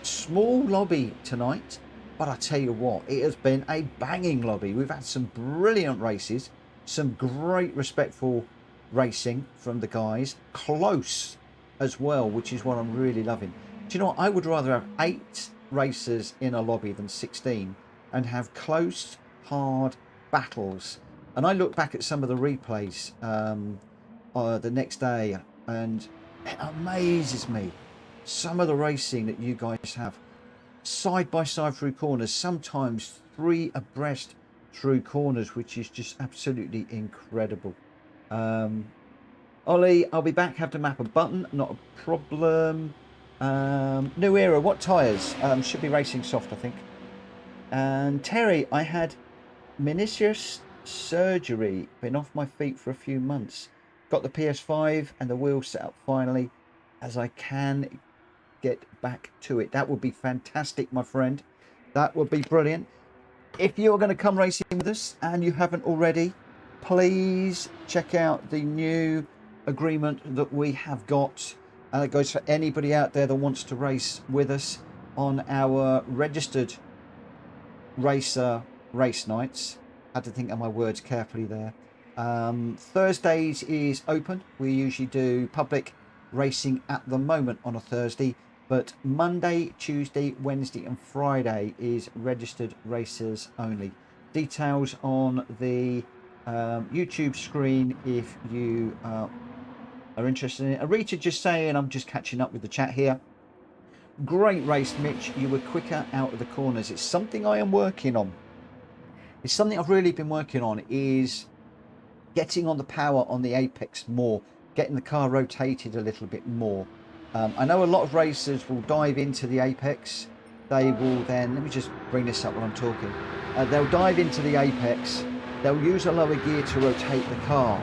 Small lobby tonight, but I tell you what, it has been a banging lobby. We've had some brilliant races, some great respectful racing from the guys. Close as well, which is what I'm really loving. Do you know what? I would rather have 8 racers in a lobby than 16 and have close, hard battles. And I look back at some of the replays the next day, and it amazes me some of the racing that you guys have. side by side through corners, sometimes 3 abreast through corners, which is just absolutely incredible. Ollie, I'll be back. Have to map a button, not a problem. New era, what tyres? Should be racing soft, I think. And Terry, I had meniscus surgery, been off my feet for a few months. Got the PS5 and the wheel set up finally, as I can get back to it. That would be fantastic, my friend. That would be brilliant. If you're going to come racing with us and you haven't already, please check out the new agreement that we have got. It goes for anybody out there that wants to race with us on our registered racer race nights. I had to think of my words carefully there. Thursdays is open. We usually do public racing at the moment on a Thursday, but Monday, Tuesday, Wednesday and Friday is registered racers only. Details on the YouTube screen if you are interested in it. Arita just saying, I'm just catching up with the chat here. Great race, Mitch. You were quicker out of the corners. It's something I am working on. It's something I've really been working on, is getting on the power on the apex more, getting the car rotated a little bit more. I know a lot of racers will dive into the apex. They will then, let me just bring this up while I'm talking. They'll dive into the apex. They'll use a lower gear to rotate the car,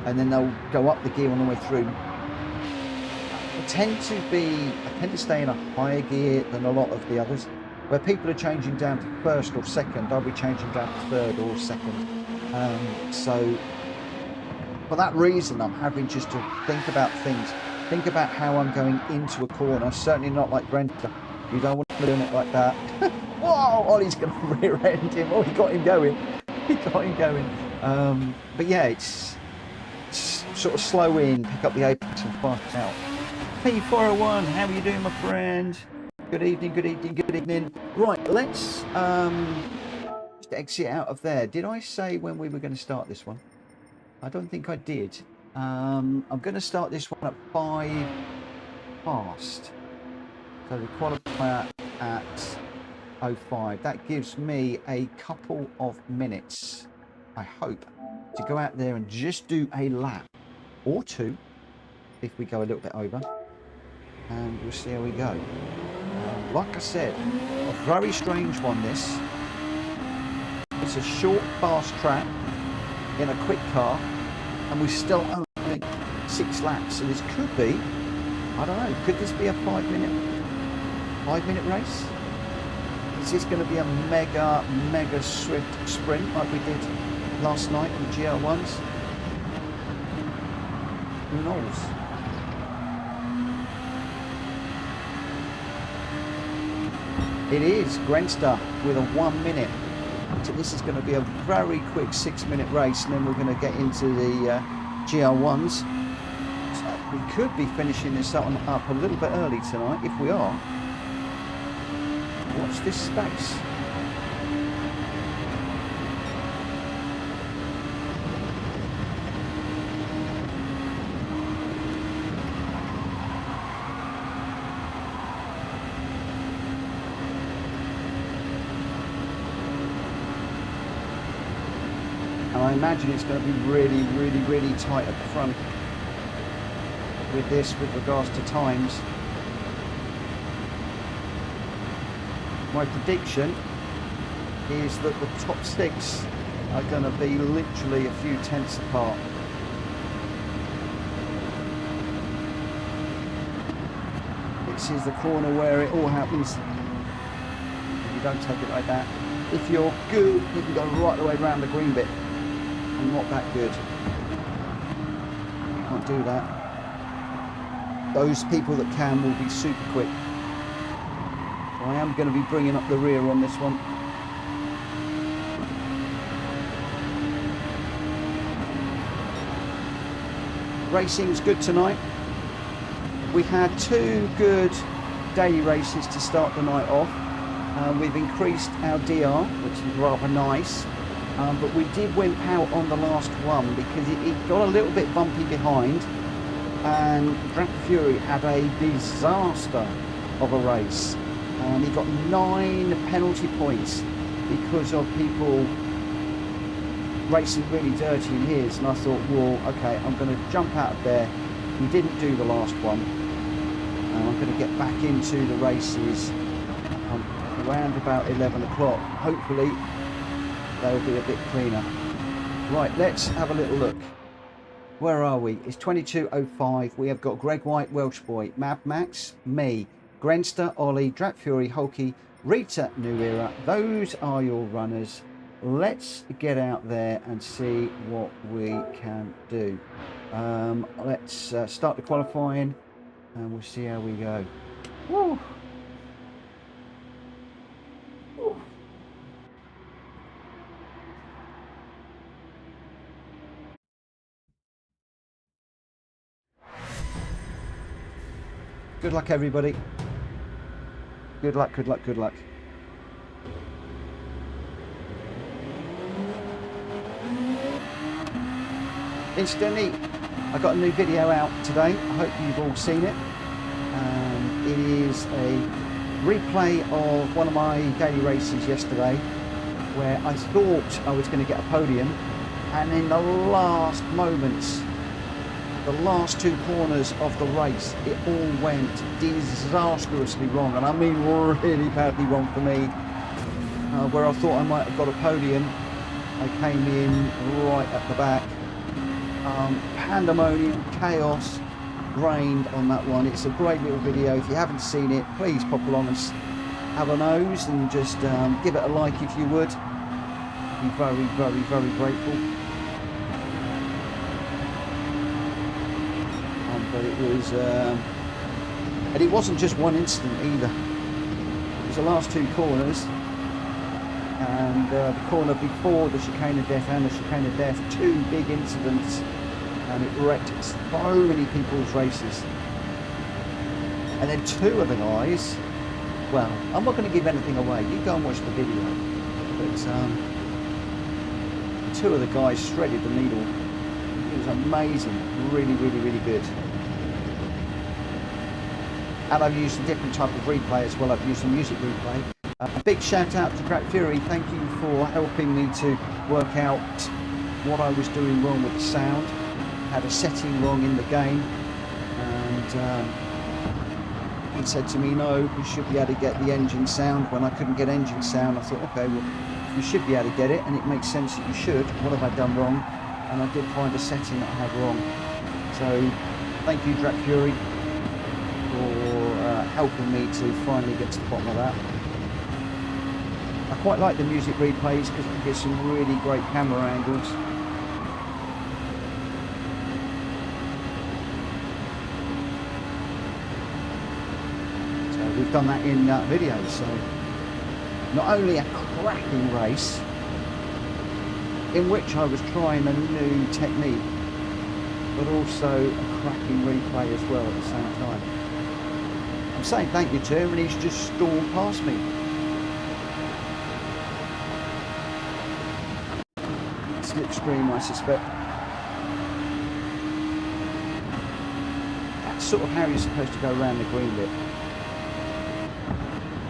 and then they'll go up the gear on the way through. I tend to stay in a higher gear than a lot of the others. Where people are changing down to first or second, I'll be changing down to third or second. So for that reason, I'm having just to think about things. Think about how I'm going into a corner. Certainly not like Brenta. You don't want to be doing it like that. Whoa, Ollie's going to rear end him. Oh, he got him going. He got him going. But yeah, it's sort of slow in, pick up the apex and fast out. P401, how are you doing, my friend? Good evening, good evening, good evening. Right, let's just exit out of there. Did I say when we were going to start this one? I don't think I did. I'm going to start this one at 5 past. So we qualify at 05. That gives me a couple of minutes, I hope, to go out there and just do a lap or two if we go a little bit over. And we'll see how we go. Like I said, a very strange one this. It's a short, fast track in a quick car, and we still only 6 laps. So this could be, I don't know, could this be a 5 minute race? Is this going to be a mega swift sprint like we did last night in the Gr.1s? Who knows? It is Grenster with a 1 minute. So this is going to be a very quick 6-minute race, and then we're going to get into the Gr.1s. So we could be finishing this up a little bit early tonight. If we are, watch this space. I imagine it's going to be really tight at the front with this, with regards to times. My prediction is that the top 6 are going to be literally a few tenths apart. This is the corner where it all happens. If you don't take it like that, if you're good, you can go right the way around the green bit. I'm not that good. Can't do that. Those people that can will be super quick. So I am going to be bringing up the rear on this one. Racing's good tonight. We had 2 good daily races to start the night off. We've increased our DR, which is rather nice. But we did wimp out on the last one because it got a little bit bumpy behind, and Grand Fury had a disaster of a race. He got 9 penalty points because of people racing really dirty in his, and I thought, well, okay, I'm going to jump out of there. He didn't do the last one, and I'm going to get back into the races around about 11 o'clock. Hopefully they'll be a bit cleaner. Right, let's have a little look. Where are we? It's 22:05. We have got Greg White, Welsh Boy, Mad Max, me, Grenster, Ollie, Drat Fury, Hulky, Rita, New Era. Those are your runners. Let's get out there and see what we can do. Let's start the qualifying and we'll see how we go. Woo. Woo. Good luck, everybody. Good luck, good luck, good luck. Incidentally, I got a new video out today. I hope you've all seen it. It is a replay of one of my daily races yesterday where I thought I was going to get a podium, and in the last moments, the last 2 corners of the race, it all went disastrously wrong, and I mean really badly wrong for me. Where I thought I might have got a podium, I came in right at the back. Pandemonium, chaos reigned on that one. It's a great little video. If you haven't seen it, please pop along and have a nose and just give it a like if you would. I'd be very, very, very grateful. But it was, and it wasn't just one incident either. It was the last 2 corners, and the corner before the chicane of death and the chicane of death, 2 big incidents, and it wrecked so many people's races. And then 2 of the guys, well, I'm not going to give anything away, you go and watch the video, but 2 of the guys shredded the needle. It was amazing, really, really, really good. And I've used a different type of replay as well. I've used a music replay. A big shout out to Drat Fury. Thank you for helping me to work out what I was doing wrong with the sound. Had a setting wrong in the game, and he said to me, no, we should be able to get the engine sound. When I couldn't get engine sound, I thought, okay, well, you should be able to get it, and it makes sense that you should. What have I done wrong? And I did find a setting that I had wrong. So thank you, Drat Fury, for helping me to finally get to the bottom of that. I quite like the music replays because you get some really great camera angles. So we've done that in videos. So not only a cracking race in which I was trying a new technique, but also a cracking replay as well at the same time. I'm saying thank you to him, and he's just stormed past me. Slipstream, I suspect. That's sort of how you're supposed to go around the green bit.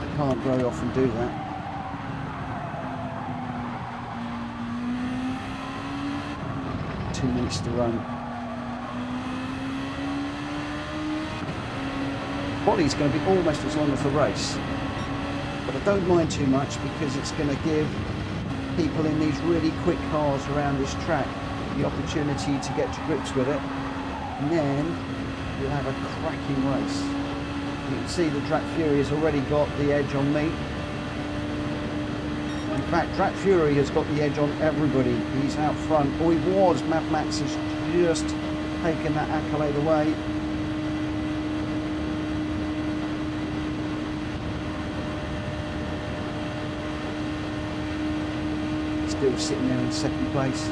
I can't very often do that. Two minutes to run. Body's going to be almost as long as the race, but I don't mind too much because it's going to give people in these really quick cars around this track the opportunity to get to grips with it, and then you'll have a cracking race. You can see the Drat Fury has already got the edge on me. In fact, Drat Fury has got the edge on everybody. He's out front, or he was. Mad Max has just taken that accolade away. Still sitting there in 2nd place.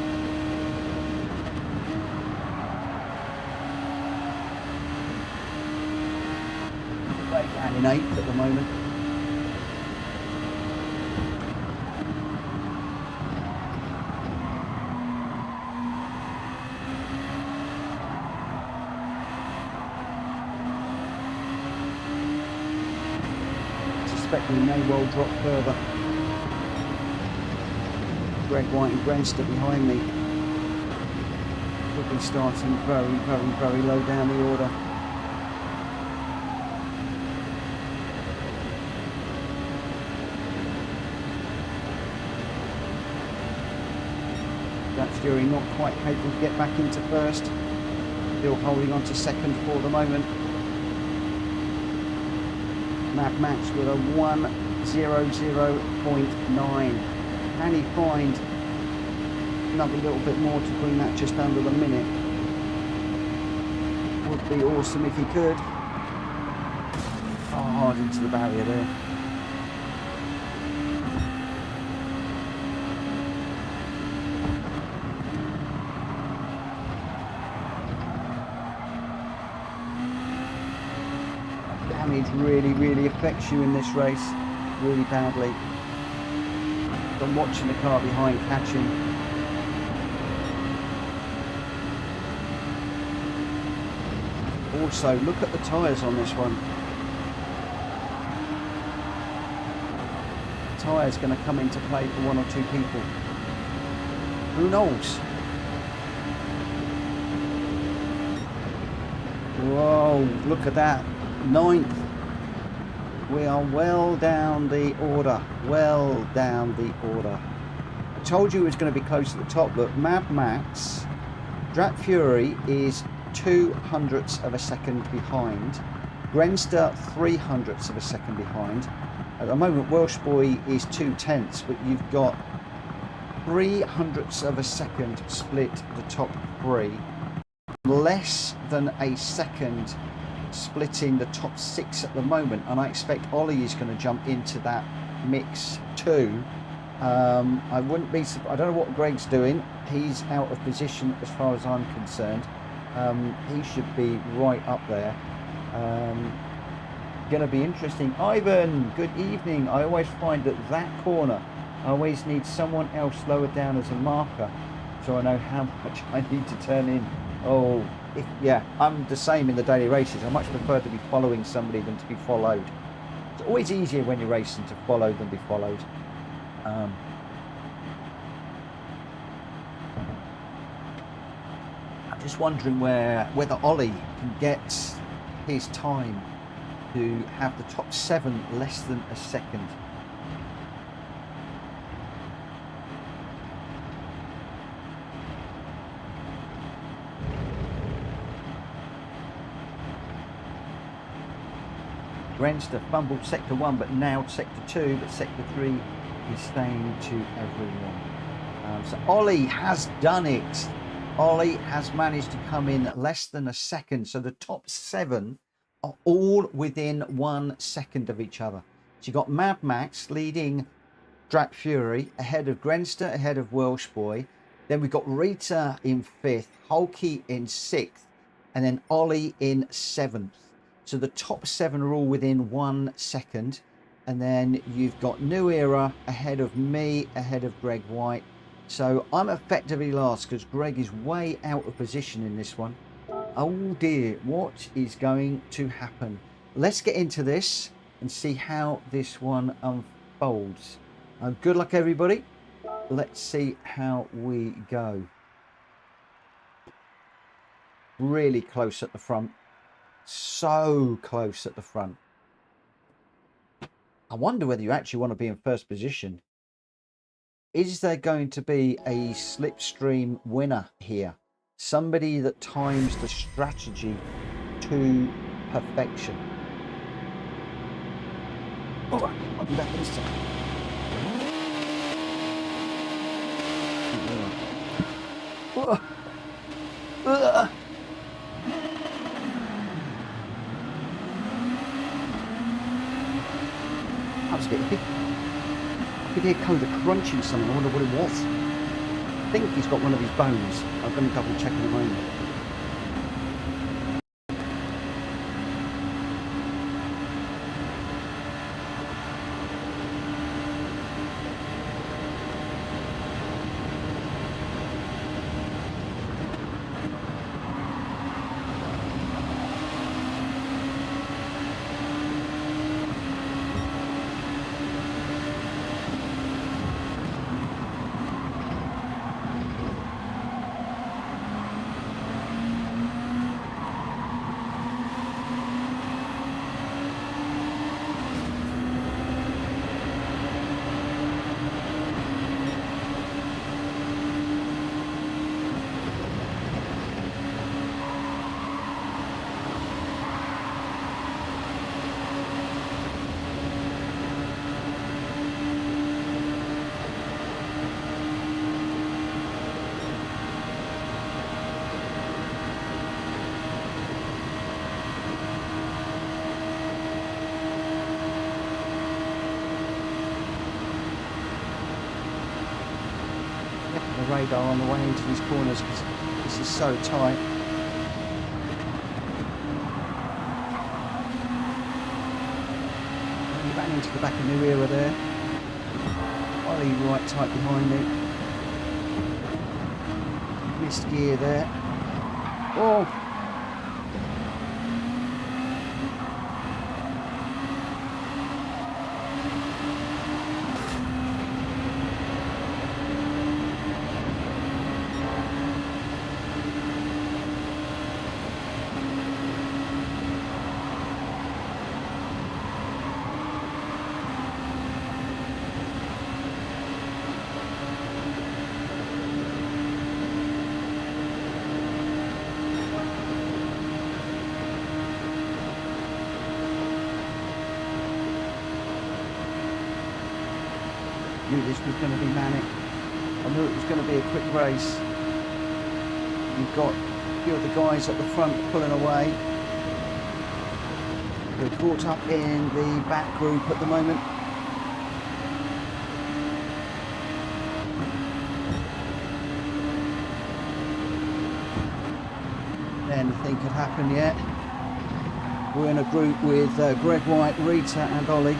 Right down in 8th at the moment. suspect we may well drop further. Gr.1 and Gr.2 behind me. Could be starting very low down the order. That's Fury not quite capable to get back into first. Still holding on to second for the moment. Mad Max with a 1:00.9. Can he find another little bit more to bring that just under the minute? Would be awesome if he could. Oh, hard into the barrier there. Damage really affects you in this race, really badly. I'm watching the car behind catching. Also, look at the tyres on this one. The tyre's going to come into play for one or two people. Who knows? Whoa, look at that. 9th. We are well down the order. Well down the order. I told you it was going to be close to the top. Look, Mad Max, Drat Fury is 0.02 of a second behind. Gr.2 0.03 of a second behind. At the moment, Welsh Boy is 0.2, but you've got 0.03 of a second split the top three. Less than a second splitting the top 6 at the moment, and I expect Ollie is going to jump into that mix too. I wouldn't be. I don't know what Greg's doing. He's out of position as far as I'm concerned. He should be right up there. Going to be interesting. Ivan, good evening. I always find that corner, I always need someone else lower down as a marker, so I know how much I need to turn in. Oh, yeah, I'm the same in the daily races. I much prefer to be following somebody than to be followed. It's always easier when you're racing to follow than be followed. I'm just wondering whether Ollie can get his time to have the top 7 less than a second. Gr.2 fumbled sector 1, but now sector 2, but sector 3 is staying to everyone. So Ollie has done it. Ollie has managed to come in less than a second. So the top 7 are all within 1 second of each other. So you've got Mad Max leading Drat Fury, ahead of Gr.2, ahead of Welsh Boy. Then we've got Rita in 5th, Hulky in 6th, and then Ollie in 7th. So the top 7 are all within 1 second. And then you've got New Era ahead of me, ahead of Greg White. So I'm effectively last because Greg is way out of position in this one. Oh dear, what is going to happen? Let's get into this and see how this one unfolds. Good luck, everybody. Let's see how we go. Really close at the front. So close at the front. I wonder whether you actually want to be in first position. Is there going to be a slipstream winner here? Somebody that times the strategy to perfection. Oh, I'll be back in a second. I was getting I could hear Coda crunching something. I wonder what it was. I think he's got one of his bones. I'm going to double check in a moment. radar on the way into these corners because this is so tight. Back into the back of New Era there. Ollie right tight behind me. Missed gear there. Oh! Knew this was going to be manic. I knew it was going to be a quick race. You've got a few of the guys at the front pulling away. We're caught up in the back group at the moment. Anything could happen yet. We're in a group with Greg White, Rita and Ollie.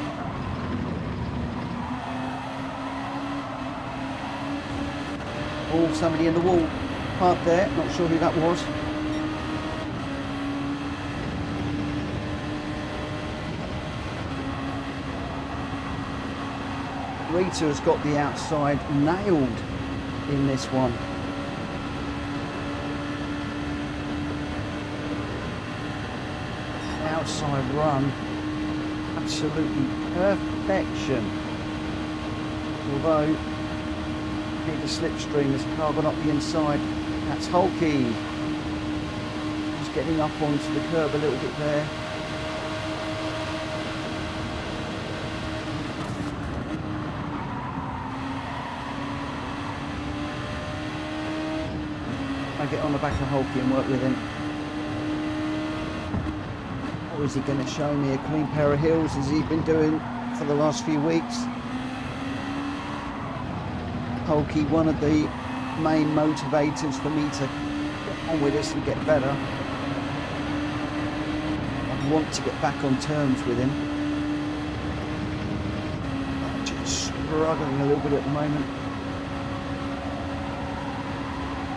Oh, somebody in the wall up there, not sure who that was. Rita has got the outside nailed in this one. Outside run, absolutely perfection. Although need the slipstream, there's a car gone up the inside. That's Hulky. Just getting up onto the curb a little bit there. I get on the back of Hulky and work with him. Or is he going to show me a clean pair of heels as he's been doing for the last few weeks? Hulky, one of the main motivators for me to get on with this and get better. I want to get back on terms with him. I'm just struggling a little bit at the moment.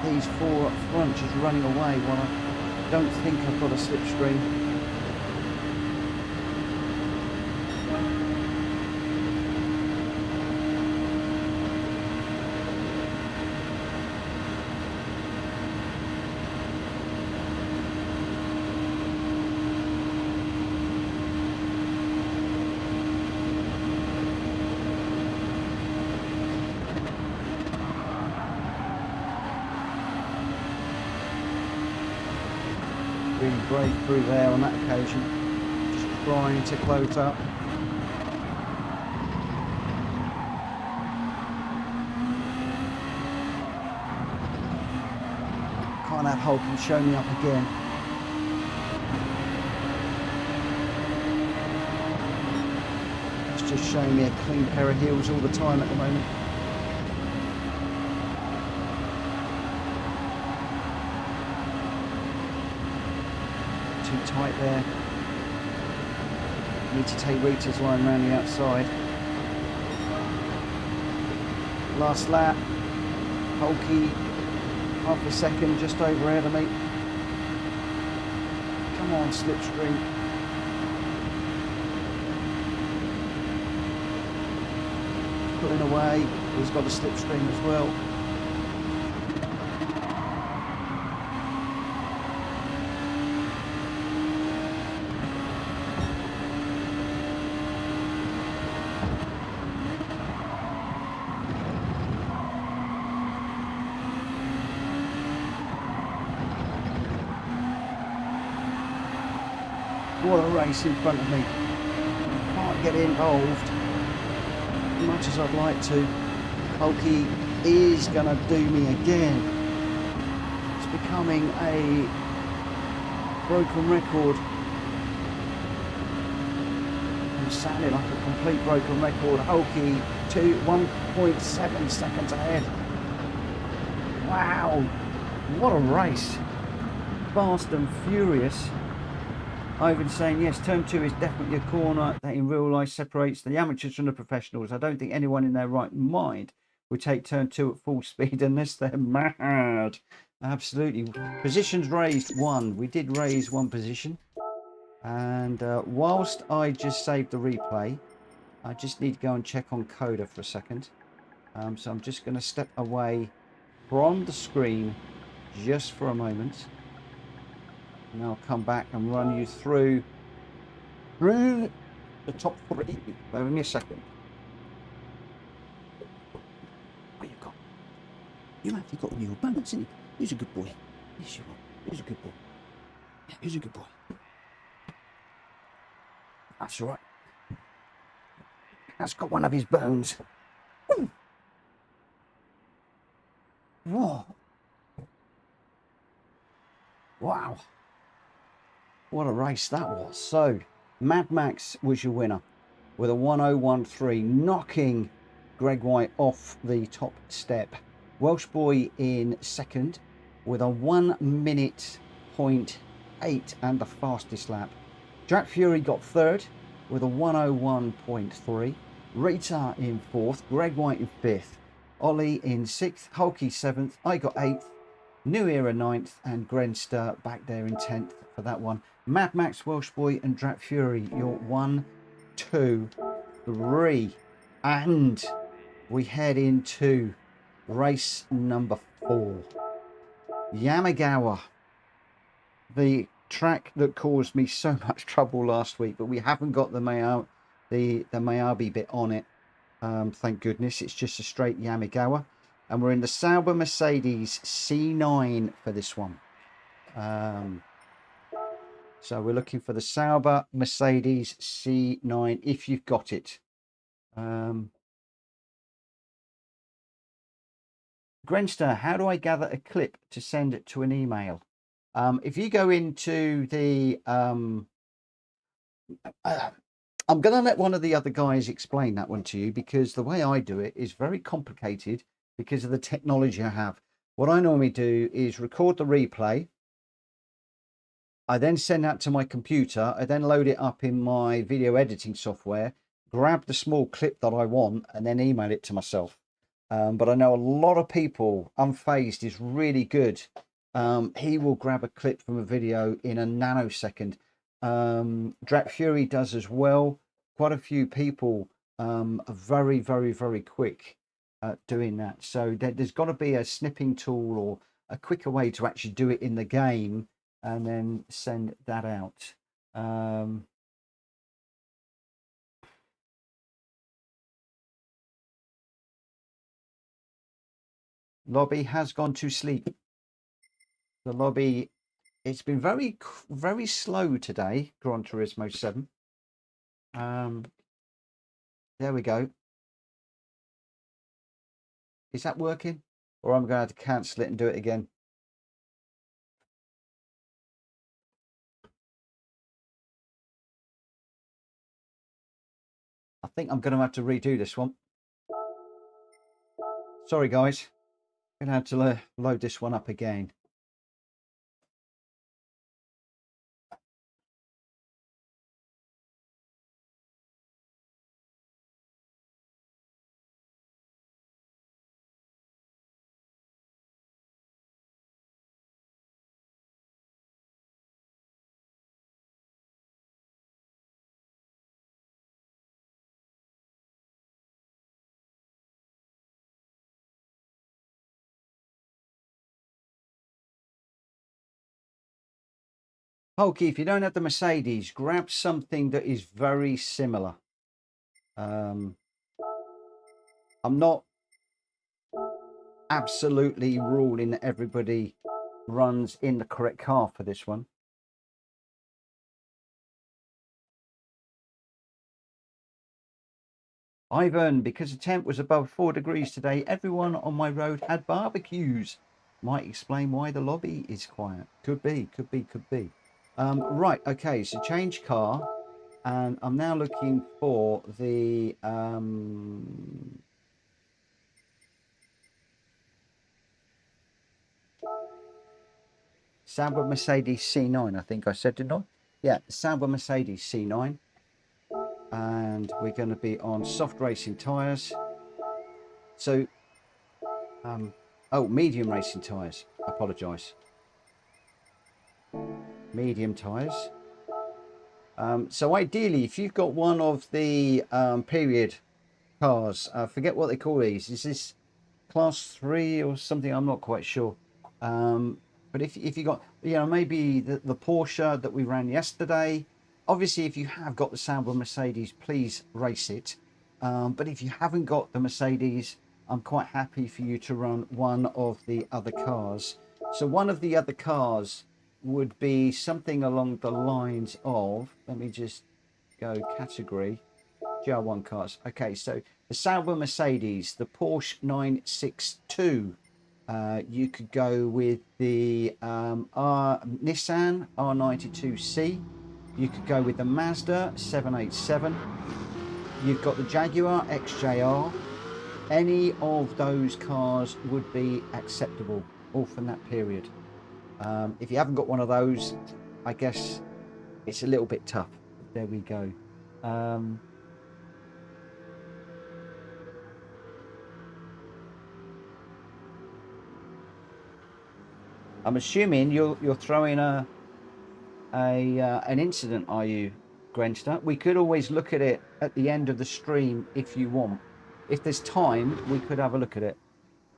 These four up front just running away while I don't think I've got a slipstream. Really break through there on that occasion, just trying to close up. Can't have Hulk show me up again. It's just showing me a clean pair of heels all the time at the moment. Tight there. Need to take Rita's line around the outside. Last lap. Hulky, half a second just over ahead of me. Come on, slipstream. Pulling away. He's got a slipstream as well. What a race in front of me. Can't get involved as much as I'd like to. Hulky is going to do me again. It's becoming a broken record. I'm sounding like a complete broken record. Hulky 1.7 seconds ahead. Wow, what a race. Fast and furious. Ivan saying, yes, turn 2 is definitely a corner that in real life separates the amateurs from the professionals. I don't think anyone in their right mind would take turn 2 at full speed unless they're mad. Absolutely. Positions raised 1. We did raise 1 position. And whilst I just saved the replay, I just need to go and check on Coda for a second. So I'm just going to step away from the screen just for a moment. And I'll come back and run you through the top 3. Bear with me a second. What you got? You actually got new balance, isn't he? He's a good boy. Yes, you are. He's a good boy. Yeah, he's a good boy. That's all right. That's got one of his bones. Whoa. Wow. What a race that was. So, Mad Max was your winner with a 1:01.3, knocking Greg White off the top step. Welsh Boy in second with a 1:08 and the fastest lap. Jack Fury got third with a 1:01.3. Rita in fourth, Greg White in fifth, Ollie in sixth, Hulky seventh, I got eighth, New Era ninth, and Grenster back there in 10th for that one. Mad Max, Welsh Boy, and Drat Fury, your 1, 2, 3. And we head into race number 4. Yamagiwa, the track that caused me so much trouble last week, but we haven't got the Mayabi bit on it. Thank goodness. It's just a straight Yamagiwa. And we're in the Sauber Mercedes C9 for this one. So we're looking for the Sauber Mercedes C9 if you've got it. Grenster, how do I gather a clip to send it to an email? If you go into the... I'm going to let one of the other guys explain that one to you, because the way I do it is very complicated because of the technology I have. What I normally do is record the replay. I then send that to my computer. I then load it up in my video editing software, grab the small clip that I want, and then email it to myself. But I know a lot of people, Unfazed is really good. He will grab a clip from a video in a nanosecond. Drat Fury does as well. Quite a few people are very, very, very quick at doing that. So there's got to be a snipping tool or a quicker way to actually do it in the game and then send that out. Lobby has gone to sleep. The lobby, it's been very, very slow today, Gran Turismo 7. There we go. Is that working? Or I'm going to have to cancel it and do it again. I think I'm going to have to redo this one. Sorry, guys. I'm going to have to load this one up again. Hulky, if you don't have the Mercedes, grab something that is very similar. I'm not absolutely ruling that everybody runs in the correct car for this one. Ivan, because the temp was above 4 degrees today, everyone on my road had barbecues. Might explain why the lobby is quiet. Could be, could be, could be. Right, okay, so change car. And I'm now looking for the... Sauber Mercedes C9, I think I said, didn't I? Yeah, Sauber Mercedes C9. And we're going to be on soft racing tyres. So, oh, medium racing tyres. I apologise. Medium tyres. So ideally, if you've got one of the period cars, I forget what they call these. Is this class 3 or something? I'm not quite sure. But if you got, you know, maybe the Porsche that we ran yesterday, obviously if you have got the Sauber Mercedes, please race it. But if you haven't got the Mercedes, I'm quite happy for you to run one of the other cars. So one of the other cars would be something along the lines of, let me just go category, Gr.1 cars. Okay, so the Sauber Mercedes, the Porsche 962. You could go with the Nissan R92C. You could go with the Mazda 787. You've got the Jaguar XJR. Any of those cars would be acceptable, all from that period. If you haven't got one of those, I guess it's a little bit tough. There we go. I'm assuming you're throwing an incident, are you, Grenster? We could always look at it at the end of the stream if you want. If there's time, we could have a look at it.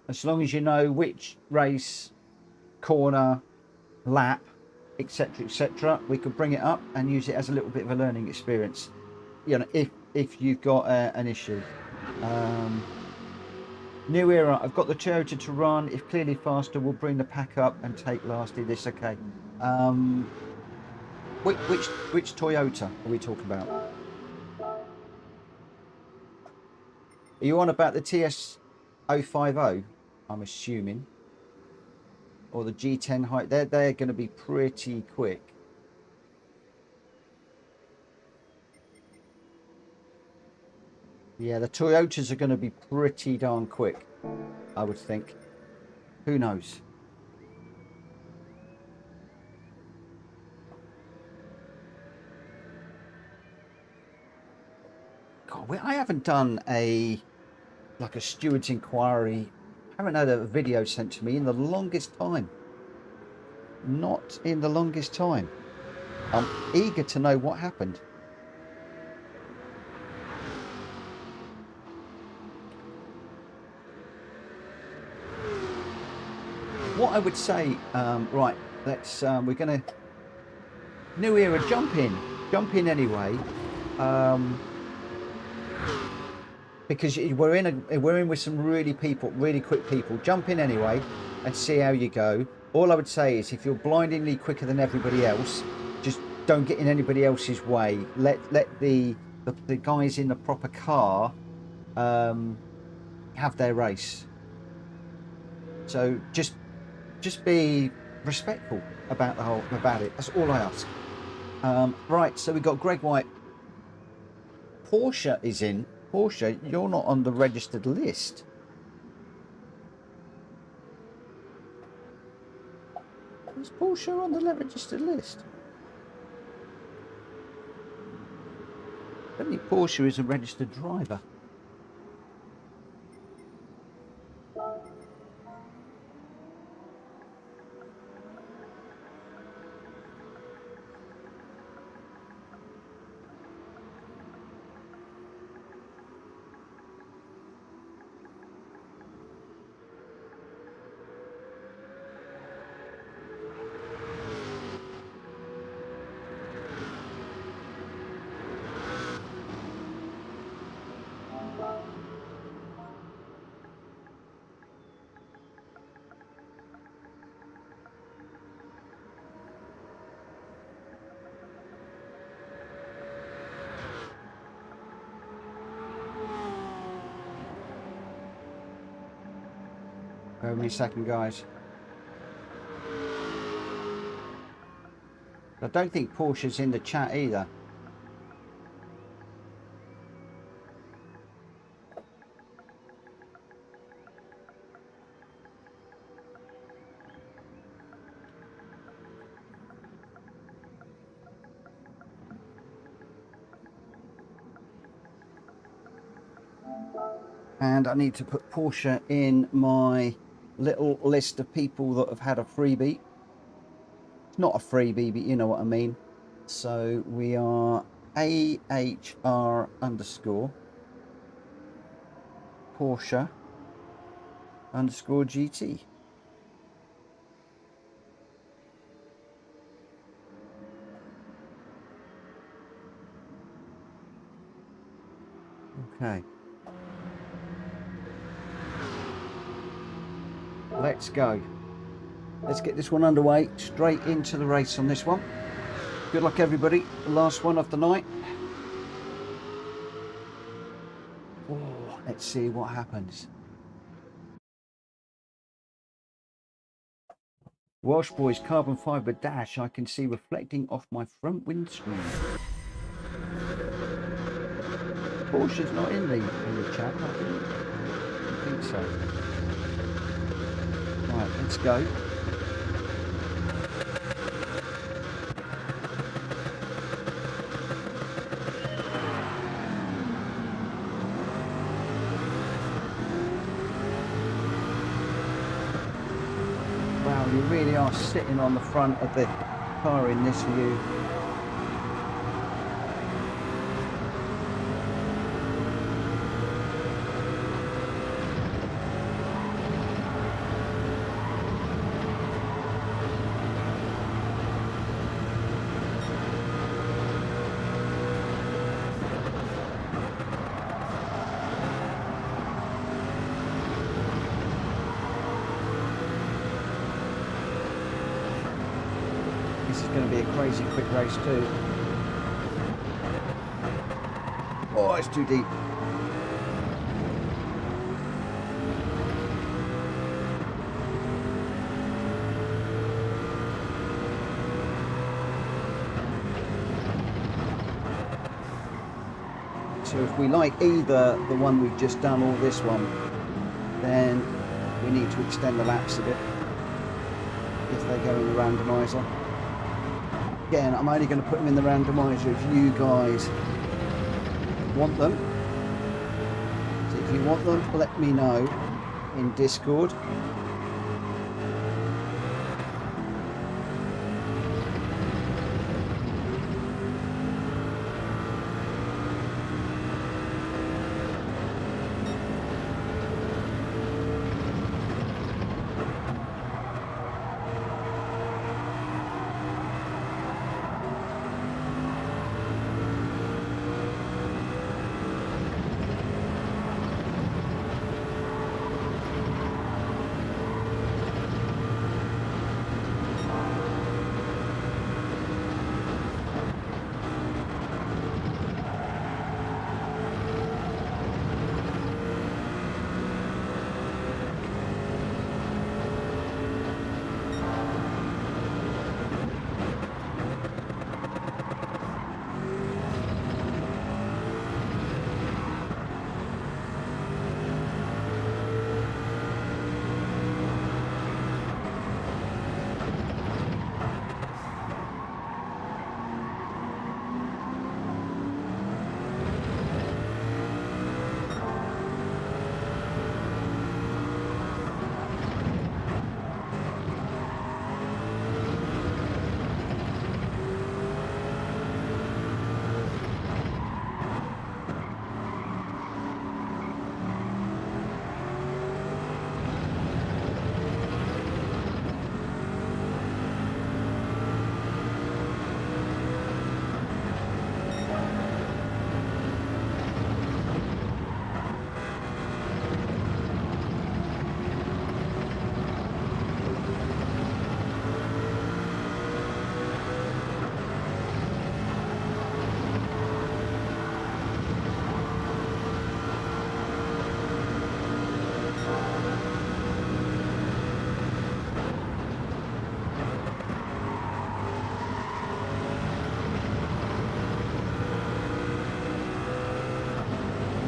As long as you know which race, corner, lap, etc., we could bring it up and use it as a little bit of a learning experience. You know, if you've got an issue. New era. I've got the Toyota to run. If clearly faster, we'll bring the pack up and take last. Is this okay? Which Toyota are we talking about? Are you on about the TS 050? I'm assuming, or the G10 height. They're going to be pretty quick. Yeah, the Toyotas are going to be pretty darn quick, I would think. Who knows? God, I haven't done a steward's inquiry. I haven't had a video sent to me in the longest time. Not in the longest time. I'm eager to know what happened. What I would say, right, let's, we're going to, new era, jump in anyway, because we're in with some really quick people. Jump in anyway and see how you go. All I would say is if you're blindingly quicker than everybody else, just don't get in anybody else's way. Let the guys in the proper car have their race. So just be respectful about it. That's all I ask. Right, so we've got Greg White. Porsche is in. Porsche, you're not on the registered list. Is Porsche on the registered list? I don't think Porsche is a registered driver. Bear with me a second, guys. I don't think Porsche's in the chat either. And I need to put Porsche in my little list of people that have had a freebie. It's not a freebie, but you know what I mean. So we are AHR underscore Porsche underscore GT. Okay. Let's go. Let's get this one underway. Straight into the race on this one. Good luck, everybody. The last one of the night. Oh, let's see what happens. Welsh Boys carbon fibre dash I can see reflecting off my front windscreen. Porsche's not in the chat, I think so. Right, let's go. Wow, you really are sitting on the front of the car in this view. This is going to be a crazy quick race too. Oh, it's too deep. So if we like either the one we've just done or this one, then we need to extend the laps a bit if they go in the randomizer. Again, I'm only going to put them in the randomizer if you guys want them. So if you want them, let me know in Discord.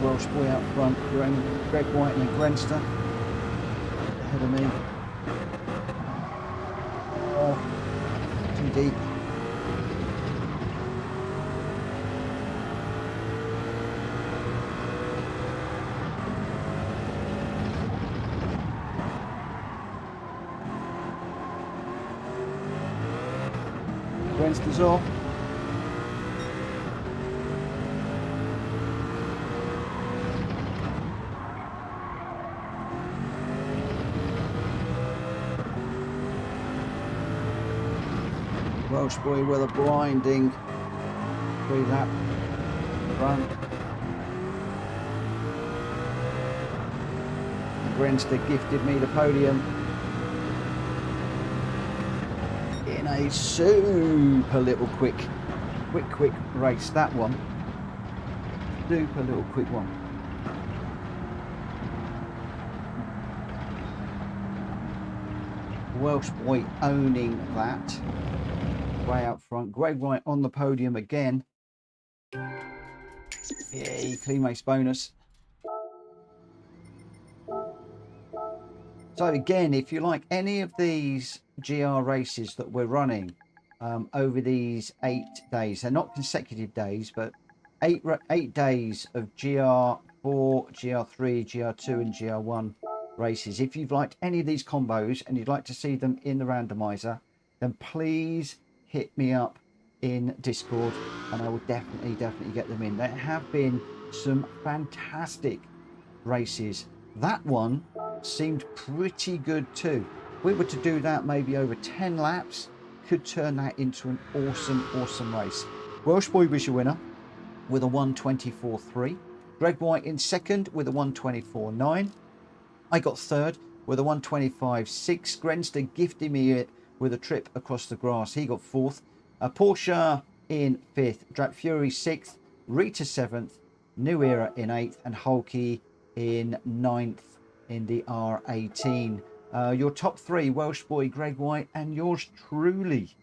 Welsh boy out front, Gr.2 and Gr.1 ahead of me. Oh, too deep. Grenster's off. Welsh boy with a blinding 3-lap run. Grenster gifted me the podium in a super little quick race. That one, super little quick one. Welsh boy owning that. Way out front. Gr.2 on the podium again. Yay, clean race bonus. So again, if you like any of these GR races that we're running over these 8 days, they're not consecutive days, but 8 days of GR4, GR3, GR2 and GR1 races. If you've liked any of these combos and you'd like to see them in the randomizer, then please hit me up in Discord and I will definitely get them in. There have been some fantastic races. That one seemed pretty good too. If we were to do that maybe over 10 laps, could turn that into an awesome race. Welsh boy was your winner with a 1:24.3. Gr.2 in second with a 1:24.9. I got third with a 1:25.6. Grenster gifted me it with a trip across the grass. He got fourth. Porsche in fifth. Drat Fury sixth. Rita seventh. New Era in eighth. And Hulky in ninth in the R18. Your top three, Welsh boy, Gr.2, and yours truly.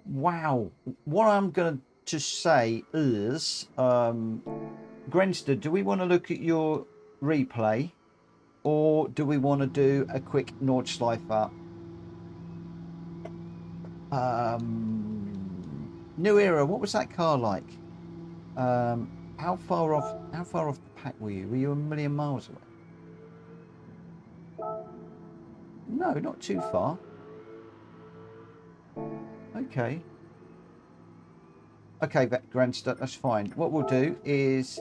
Wow. What I'm going to say is, Grenster, do we want to look at your replay? Or do we want to do a quick Nordschleifer? New Era, what was that car like? How far off the pack were you? Were you a million miles away? No, not too far. Okay. Okay, Grenster, that's fine. What we'll do is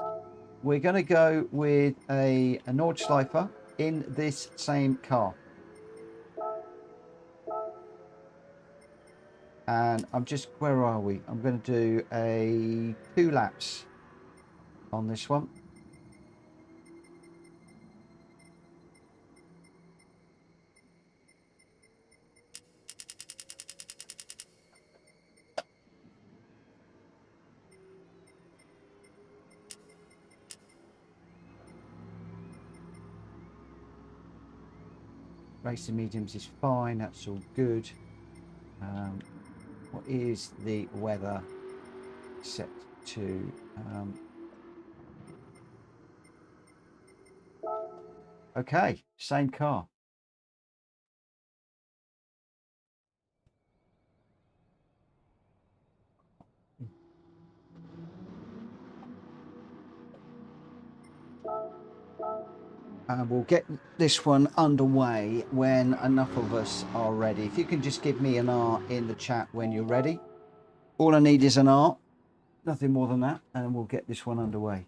we're going to go with a Nordschleifer in this same car. And I'm just, where are we? I'm going to do a 2 laps on this one. Racing mediums is fine, that's all good. What is the weather set to? Okay, same car. And we'll get this one underway when enough of us are ready. If you can just give me an R in the chat when you're ready. All I need is an R, nothing more than that, and we'll get this one underway.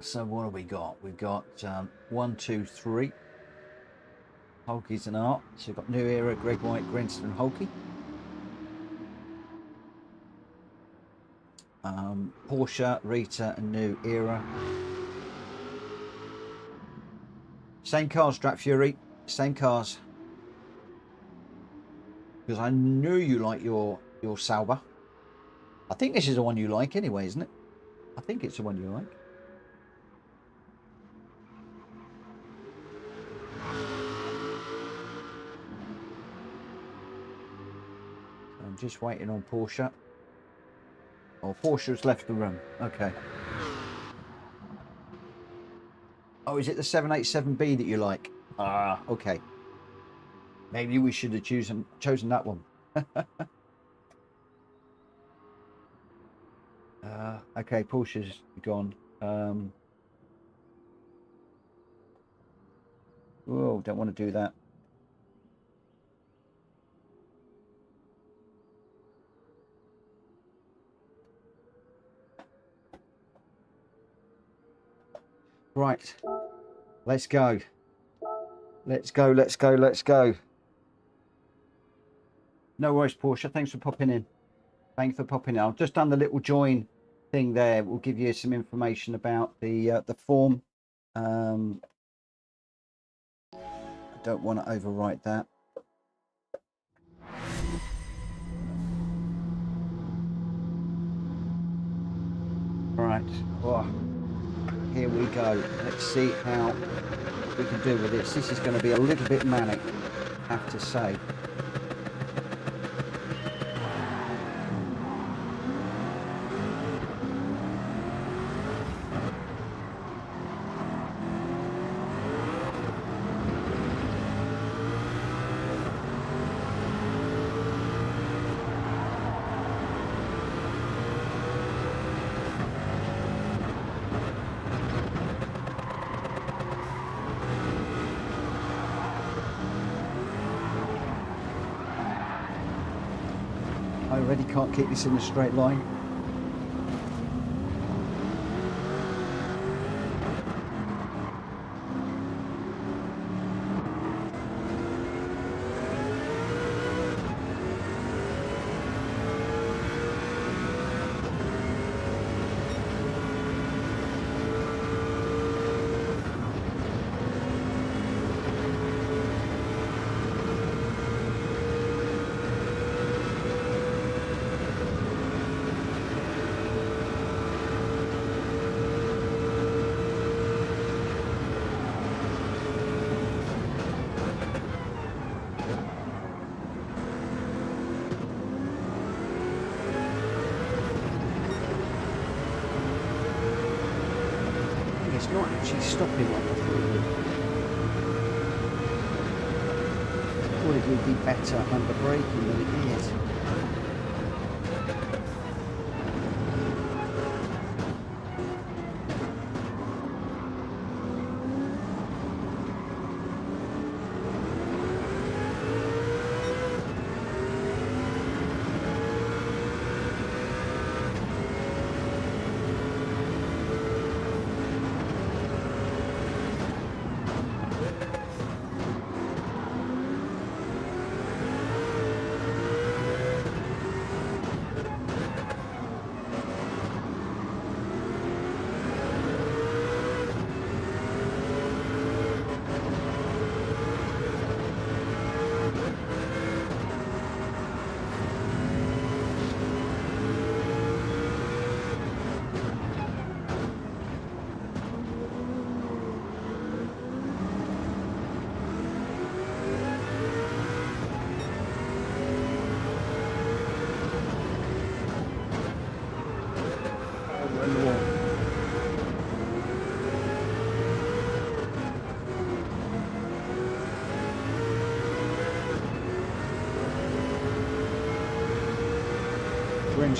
So what have we got? We've got 1, 2, 3. Hulky's an R. So we've got New Era, Gr.2, Grenster and Hulky. Porsche, Rita and New Era. Same cars, Drat Fury. Same cars. Because I knew you like your Sauber. I think this is the one you like anyway, isn't it? I think it's the one you like. I'm just waiting on Porsche. Oh, Porsche's left the room. Okay. Oh, is it the 787B that you like? Ah, okay. Maybe we should have chosen that one. Okay, Porsche's gone. Oh, don't want to do that. Right, let's go. Let's go, let's go, let's go. No worries, Porsche. Thanks for popping in. Thanks for popping in. I've just done the little join thing there. We'll give you some information about the form. I don't want to overwrite that. Right. Oh, here we go. Let's see how we can do with this. This is going to be a little bit manic, I have to say. I already can't keep this in a straight line. It's not actually stopping like I thought it would. I thought it would be better under braking than it is.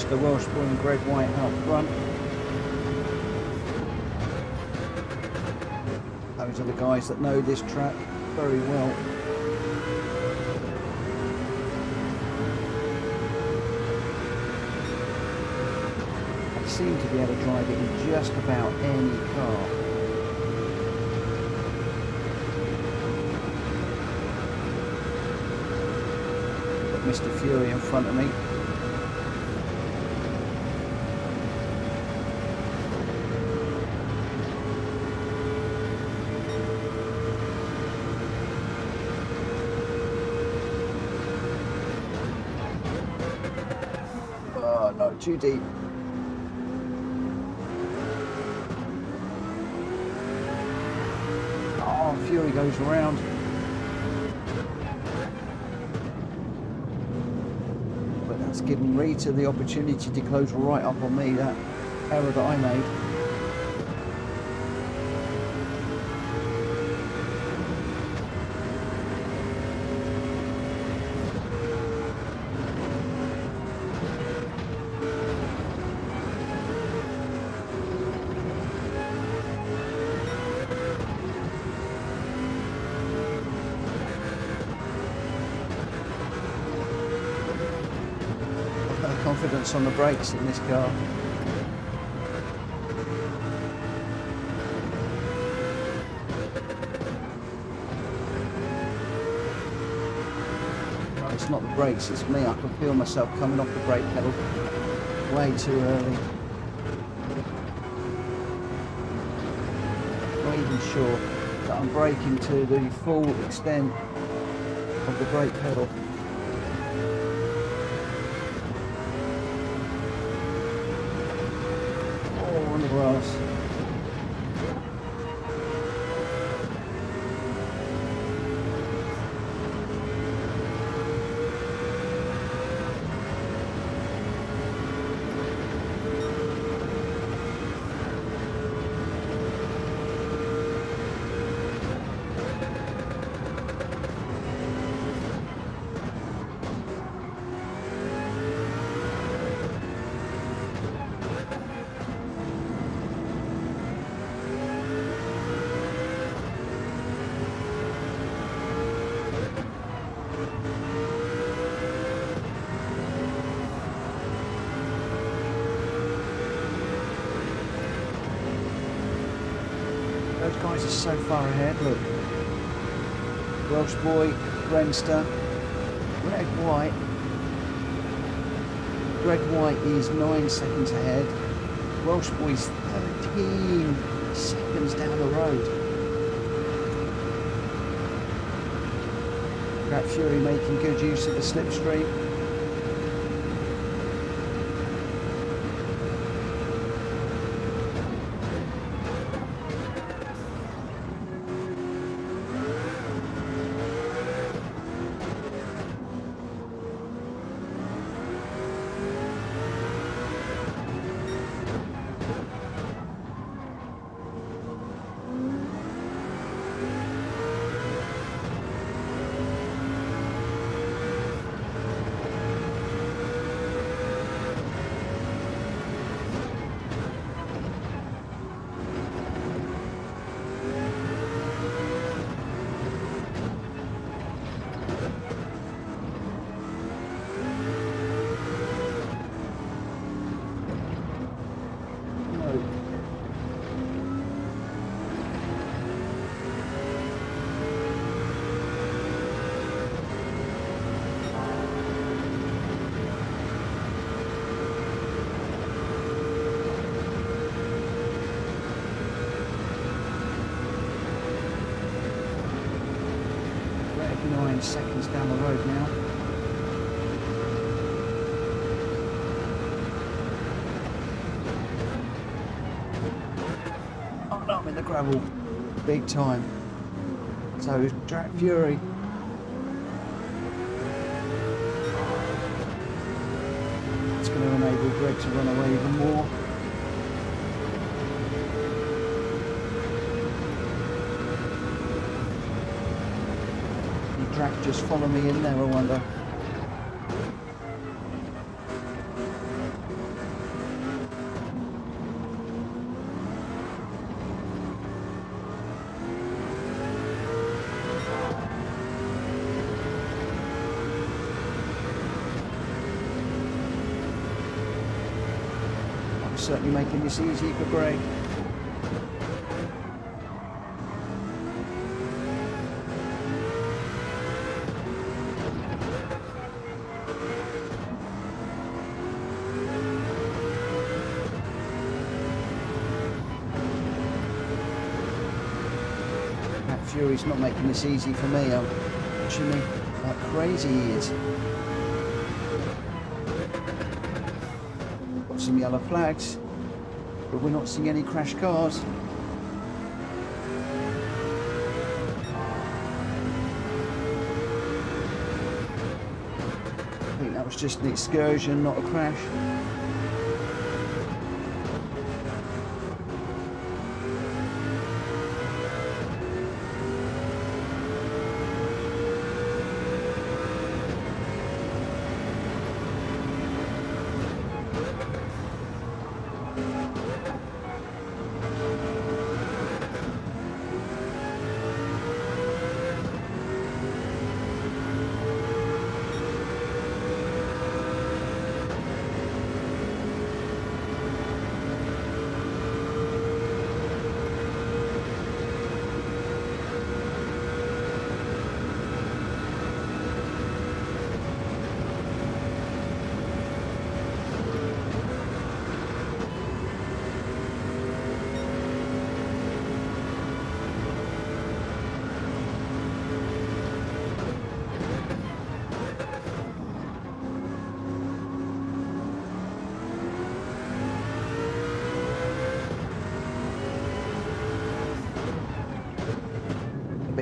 The Welsh-born and Greg White out front. Those are the guys that know this track very well. They seem to be able to drive it in just about any car. Got Mr. Fury in front of me. Too deep. Oh, Fury goes around. But that's given Rita the opportunity to close right up on me, that error that I made. confidence on the brakes in this car. Oh, it's not the brakes, it's me. I can feel myself coming off the brake pedal way too early. Not even sure that I'm braking to the full extent of the brake pedal. Oh, on the grass. Those guys are so far ahead, look. Welsh boy, Renster, Red White. Red White is 9 seconds ahead. Welsh boy's 13 seconds down the road. Rat Fury making good use of the slipstream. Seconds down the road now. Oh no, I'm in the gravel. Big time. So is Rat Fury. It's going to enable Greg to run away even more. Track just follow me in there, I wonder. I'm certainly making this easy for Greg. Fury's not making this easy for me. I'm watching me like crazy he is. Got some yellow flags, but we're not seeing any crash cars. I think that was just an excursion, not a crash.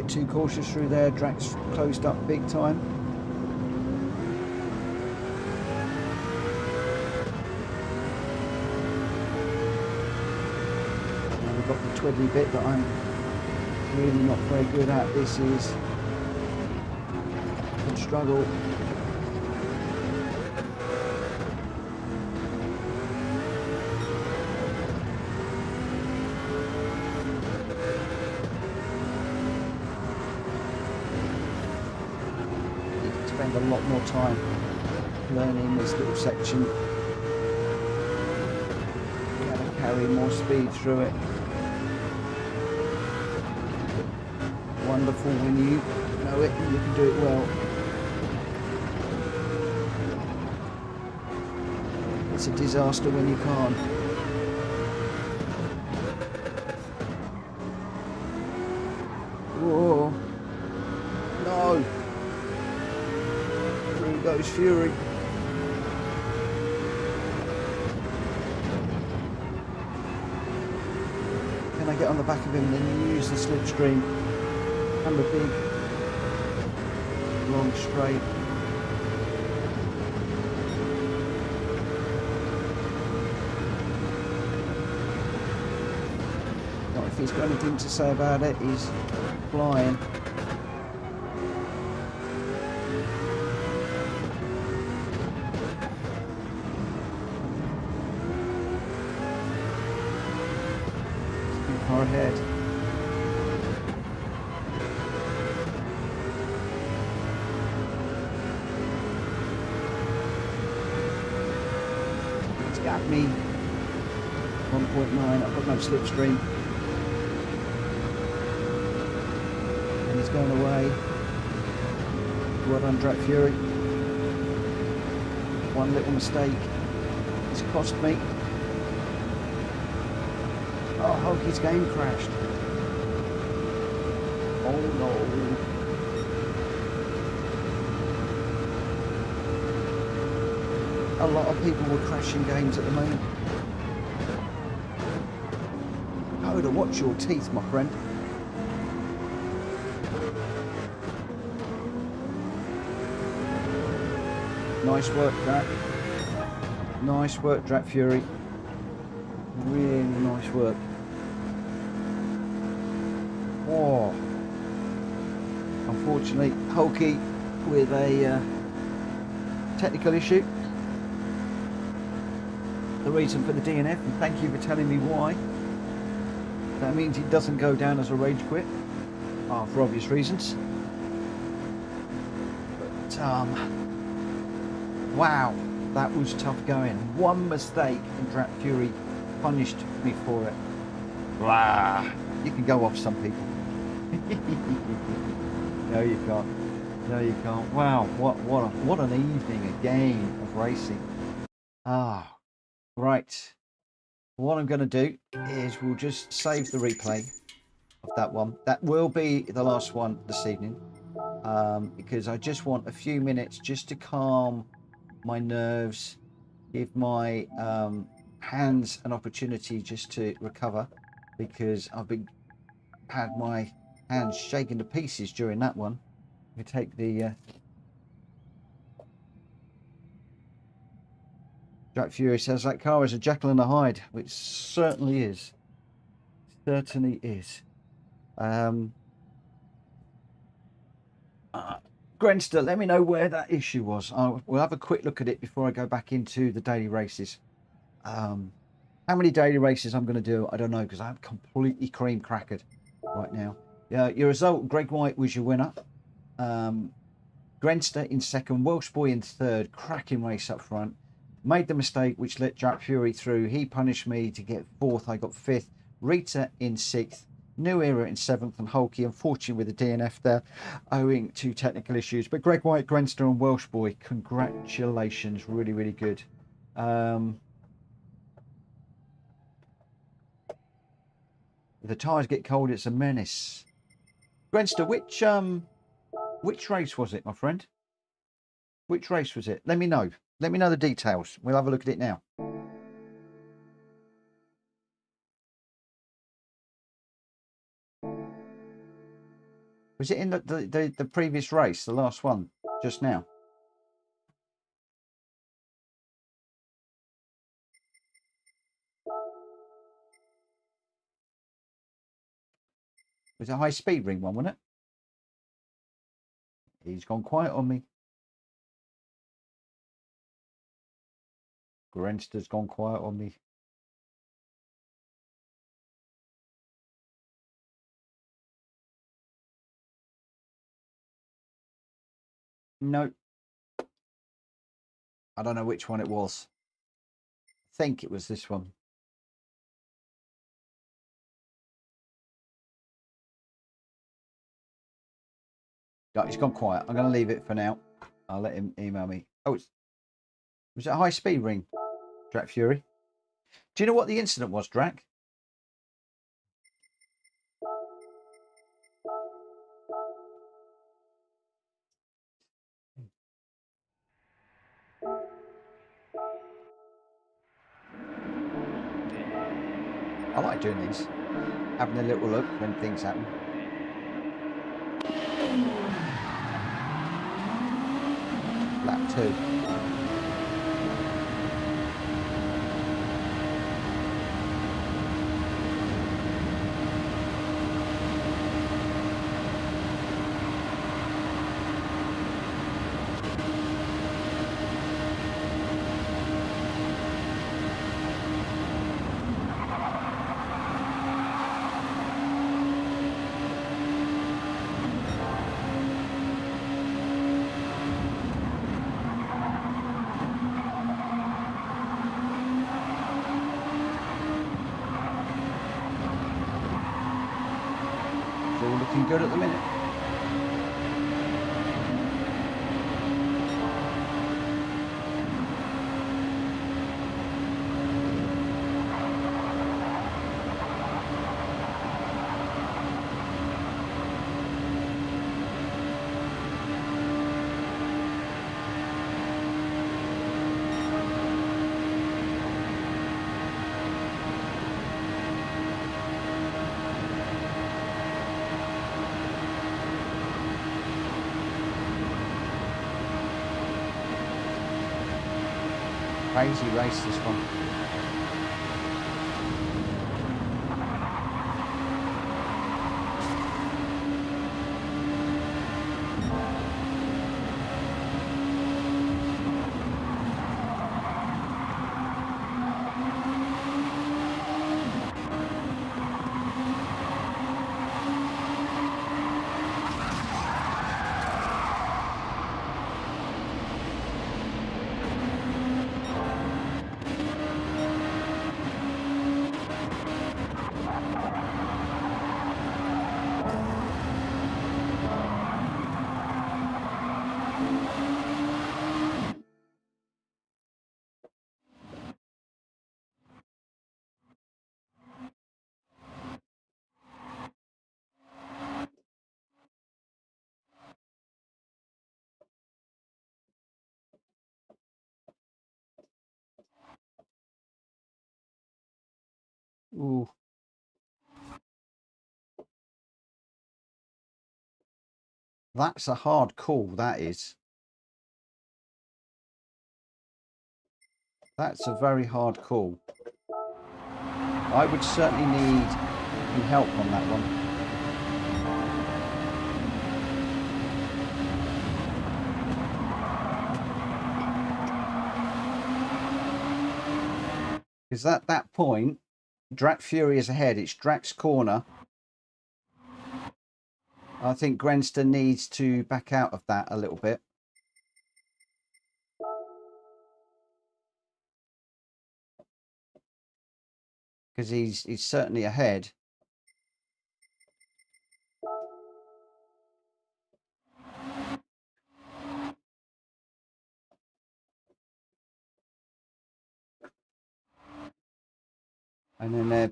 bit too cautious through there. Drax closed up big time. Now we've got the twiddly bit that I'm really not very good at. This is a struggle. Spend a lot more time learning this little section. Gotta carry more speed through it. Wonderful when you know it and you can do it well. It's a disaster when you can't. Whoa! No! Goes Fury. Can I get on the back of him and then use the slipstream and the big long straight? Well, if he's got anything to say about it, he's flying. Far ahead. It's got me 1.9. I've got no slipstream. And he's going away. Well done, Drac Fury. One little mistake. It's cost me. Oh, Hulky's game crashed. Oh no. A lot of people were crashing games at the moment. Coda, watch your teeth, my friend. Nice work, Drac. Nice work, Drac Fury. Really nice work. Oh, unfortunately, Hulky with a technical issue. The reason for the DNF, and thank you for telling me why. That means he doesn't go down as a rage quit, for obvious reasons. But wow, that was tough going. One mistake and Drac Fury punished me for it. Blah. You can go off some people. No, you can't. No, you can't. Wow, what an evening again of racing. Right. What I'm going to do is we'll just save the replay of that one. That will be the last one this evening, because I just want a few minutes just to calm my nerves, give my hands an opportunity just to recover, because I've had my hands shaken to pieces during that one. We take the Jack Fury says that car is a Jekyll and a Hyde, which certainly is. Certainly is. Grenster, let me know where that issue was. We'll have a quick look at it before I go back into the daily races. How many daily races I'm going to do, I don't know, because I'm completely cream crackered right now. Your result, Greg White was your winner. Grenster in second, Welsh Boy in third, cracking race up front. Made the mistake which let Jack Fury through. He punished me to get fourth. I got fifth. Rita in sixth. New Era in seventh, and Hulky unfortunately with a DNF there owing to technical issues. But Greg White, Grenster and Welsh Boy, congratulations. Really, really good. The tyres get cold, it's a menace. Grenster, which race was it, my friend? Which race was it? Let me know. Let me know the details. We'll have a look at it now. Was it in the previous race, the last one, just now? It was a high speed ring one, wasn't it? He's gone quiet on me. Grenster's gone quiet on me. No. I don't know which one it was. I think it was this one. No, it's gone quiet. I'm going to leave it for now. I'll let him email me. Oh, was it a high speed ring, Drac Fury? Do you know what the incident was, Drac? I like doing these, having a little look when things happen. Lap 2. Looking good at the minute. Crazy race, this one. Ooh. That's a hard call, that is. That's a very hard call. I would certainly need some help on that one. Because at that point, Drac Fury is ahead. It's Drac's corner. I think Grenster needs to back out of that a little bit. Because he's certainly ahead. And then they're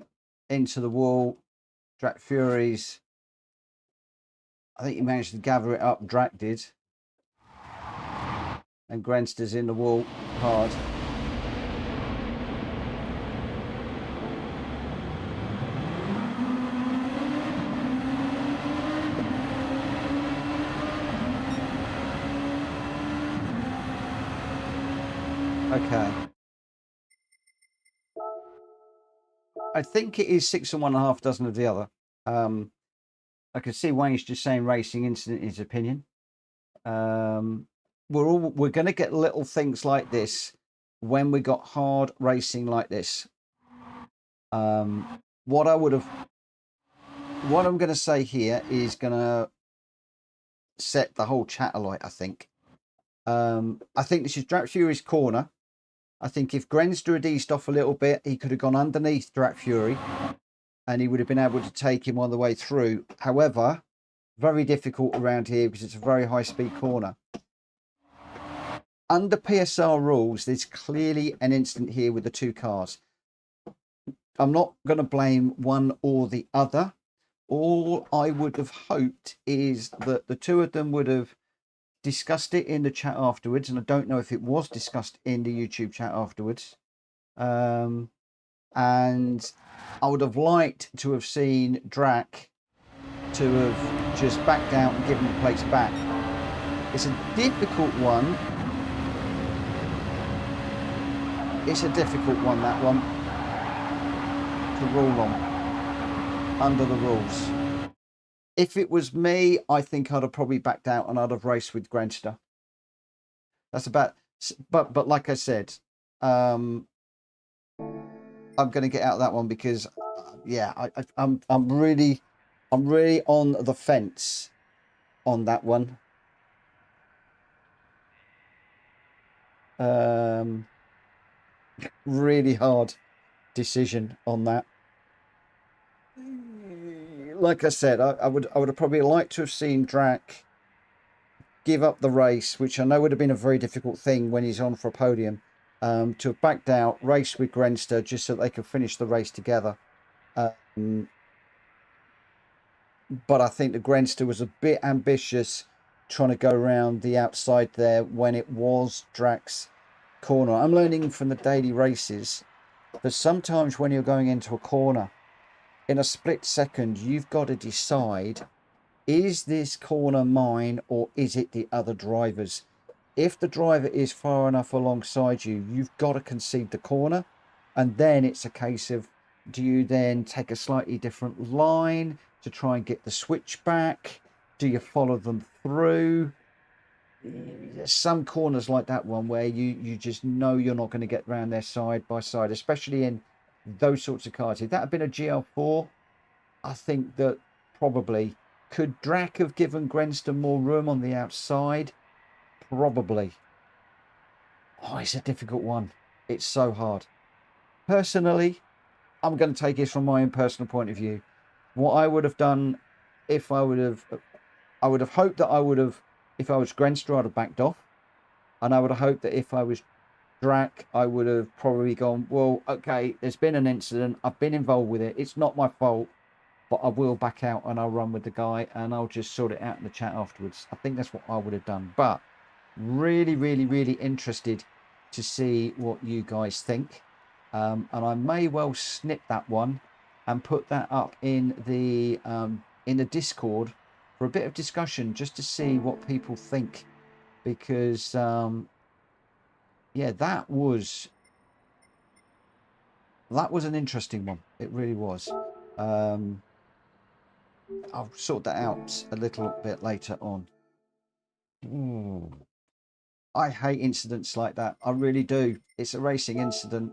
into the wall. Drac Fury's, I think he managed to gather it up, Drac did. And Grenster's in the wall hard. Okay. I think it is 6 and 1.5 dozen of the other. I can see Wayne's just saying racing incident in his opinion. We're going to get little things like this when we got hard racing like this. What I'm going to say here is going to set the whole chat alight. I think this is Drat Fury's corner. I think if Grenster had eased off a little bit, he could have gone underneath Drat Fury and he would have been able to take him on the way through. However, very difficult around here because it's a very high speed corner. Under PSR rules, there's clearly an incident here with the two cars. I'm not going to blame one or the other. All I would have hoped is that the two of them would have discussed it in the chat afterwards, and I don't know if it was discussed in the YouTube chat afterwards. And I would have liked to have seen Drac to have just backed out and given the place back. It's a difficult one. It's a difficult one, that one, to rule on under the rules. If it was me, I think I'd have probably backed out and I'd have raced with Grenster. That's about, but like I said, I'm going to get out of that one because, yeah, I'm really on the fence on that one. Really hard decision on that. Like I said, I would have probably liked to have seen Drac give up the race, which I know would have been a very difficult thing when he's on for a podium, to have backed out, raced with Grenster just so they could finish the race together. But I think the Grenster was a bit ambitious trying to go around the outside there when it was Drac's corner. I'm learning from the daily races that sometimes when you're going into a corner, in a split second, you've got to decide, is this corner mine or is it the other driver's? If the driver is far enough alongside you, you've got to concede the corner. And then it's a case of, do you then take a slightly different line to try and get the switch back? Do you follow them through? There's some corners like that one where you just know you're not going to get round there side by side, especially in those sorts of cars. If that had been a GL4, I think that probably, could Drac have given Grenster more room on the outside? Probably. Oh, it's a difficult one. It's so hard. Personally, I'm going to take this from my own personal point of view. What I would have done if I would have hoped that if I was Grenster, I'd have backed off. And I would have hoped that if I was Drac, I would have probably gone, well, okay, there's been an incident. I've been involved with it. It's not my fault, but I will back out and I'll run with the guy and I'll just sort it out in the chat afterwards. I think that's what I would have done. But really, really, really interested to see what you guys think. And I may well snip that one and put that up in the Discord for a bit of discussion, just to see what people think, because yeah, that was an interesting one. It really was. I'll sort that out a little bit later on. Ooh. I hate incidents like that. I really do. It's a racing incident.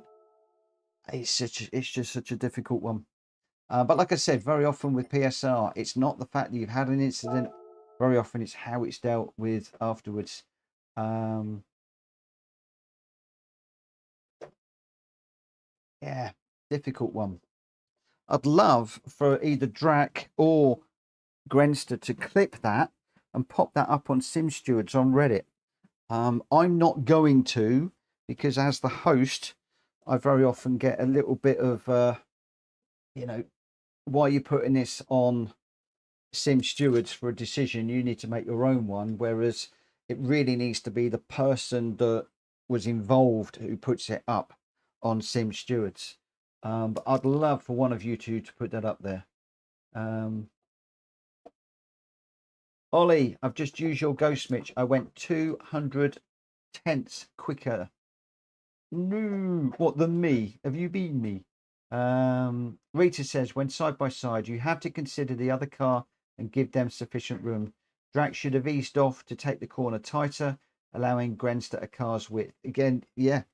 It's just such a difficult one. But like I said, very often with PSR, it's not the fact that you've had an incident. Very often it's how it's dealt with afterwards. Yeah, difficult one. I'd love for either Drac or Grenster to clip that and pop that up on Sim Stewards on Reddit. I'm not going to, because as the host, I very often get a little bit of, you know, why are you putting this on Sim Stewards for a decision? You need to make your own one. Whereas it really needs to be the person that was involved who puts it up on Sim Stewards. But I'd love for one of you two to put that up there. Ollie, I've just used your ghost Mitch. I went 200 tenths quicker No, what the me? Have you been me? Rita says, when side by side, you have to consider the other car and give them sufficient room. Drax should have eased off to take the corner tighter, allowing Grenster a car's width. Again, yeah.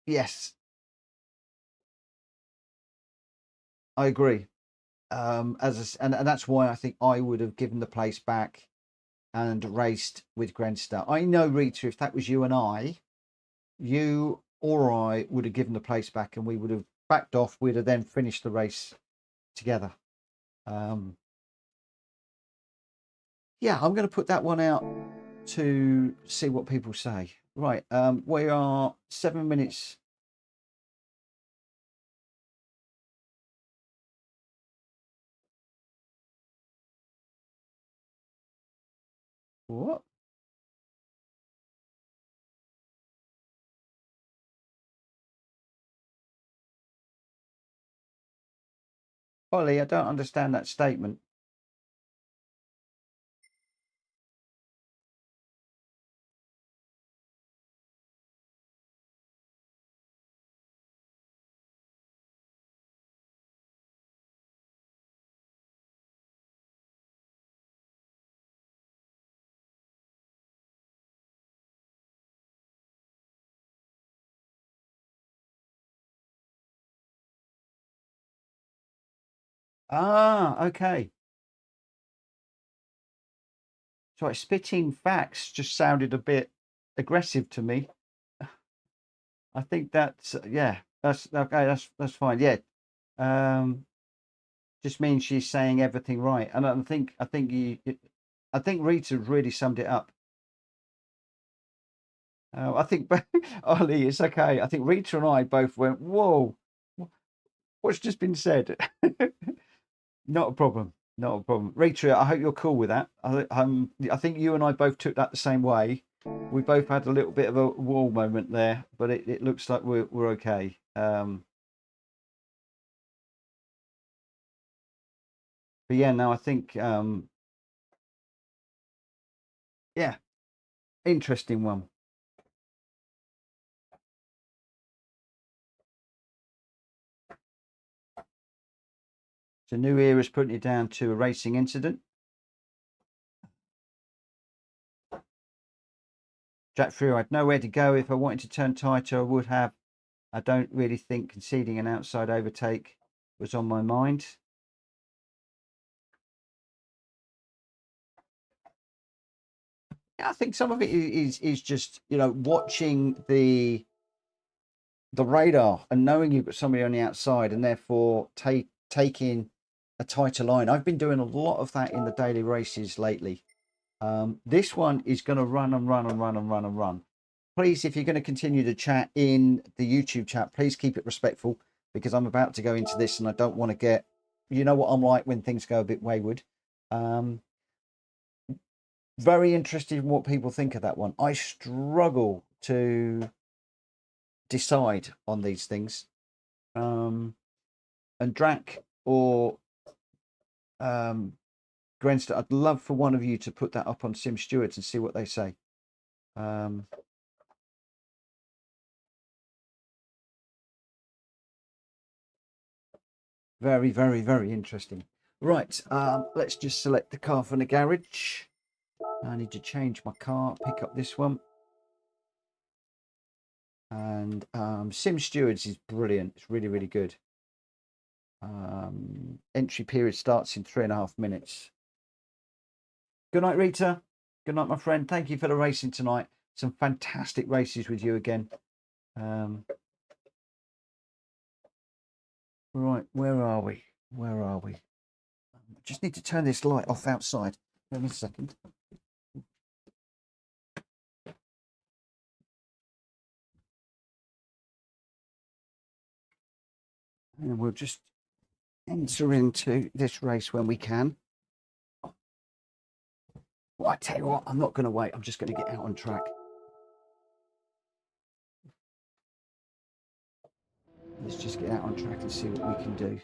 Yes, I agree. And that's why I think I would have given the place back and raced with Grenster. I know, Rita, if that was you and I, you or I would have given the place back and we would have backed off. We'd have then finished the race together. Yeah, I'm going to put that one out to see what people say. Right, we are 7 minutes. What? Ollie, I don't understand that statement. Ah, okay. So spitting facts just sounded a bit aggressive to me. I think that's yeah, that's okay. That's fine. Yeah, just means she's saying everything right, and I think Rita really summed it up. I think Ollie, it's okay. I think Rita and I both went, "Whoa, what's just been said?" Not a problem. Not a problem. Rita, I hope you're cool with that. I think you and I both took that the same way. We both had a little bit of a wall moment there, but it looks like we're okay. But yeah, no, I think yeah, interesting one. So New Era's putting it down to a racing incident. Jack Frew had nowhere to go. If I wanted to turn tighter, I would have. I don't really think conceding an outside overtake was on my mind. I think some of it is just, you know, watching the radar and knowing you've got somebody on the outside and therefore taking a tighter line. I've been doing a lot of that in the daily races lately. This one is going to run and run and run and run and run. Please, if you're going to continue to chat in the YouTube chat, please keep it respectful, because I'm about to go into this and I don't want to get, you know what I'm like when things go a bit wayward. Very interested in what people think of that one. I struggle to decide on these things. And Drac or Grenster, I'd love for one of you to put that up on Sim Stewards and see what they say. Very, very, very interesting. Right, let's just select the car from the garage. I need to change my car, pick up this one. And Sim Stewards is brilliant. It's really, really good. Entry period starts in 3.5 minutes. Good night, Rita. Good night, my friend. Thank you for the racing tonight. Some fantastic races with you again. Right, where are we? Where are we? Just need to turn this light off outside. Wait a second. And we'll just enter into this race when we can. Well, I tell you what, I'm not going to wait. I'm just going to get out on track. Let's just get out on track and see what we can do.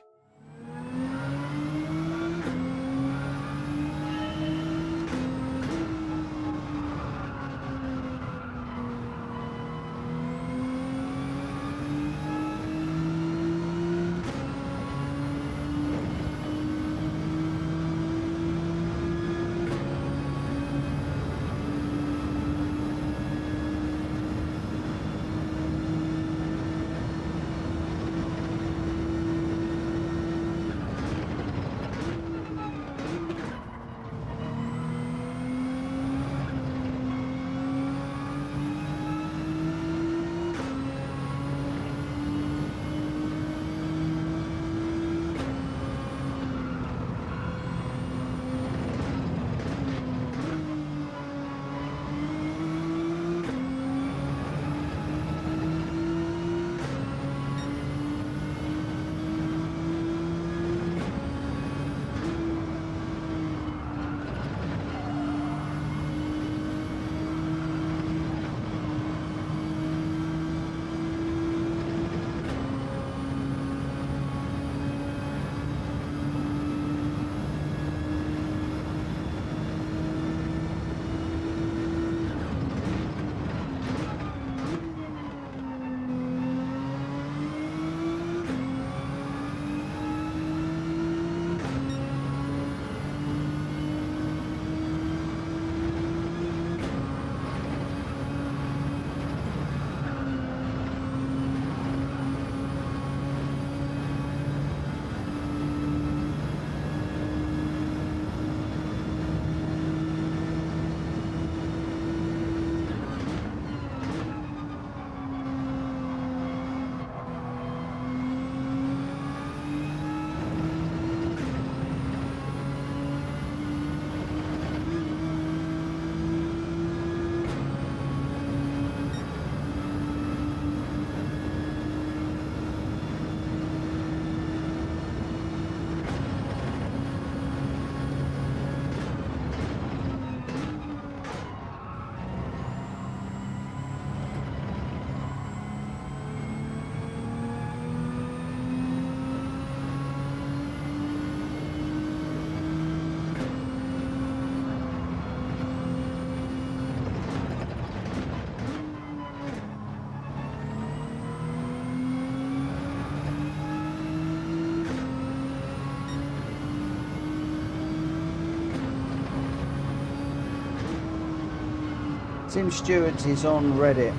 Sim Stewards is on Reddit.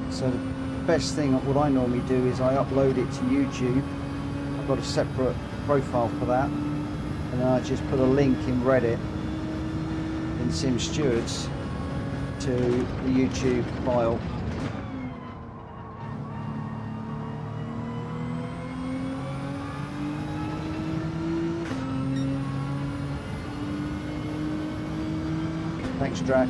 So the best thing, what I normally do is I upload it to YouTube. I've got a separate profile for that. And then I just put a link in Reddit in Sim Stewards to the YouTube file. Thanks, Drac.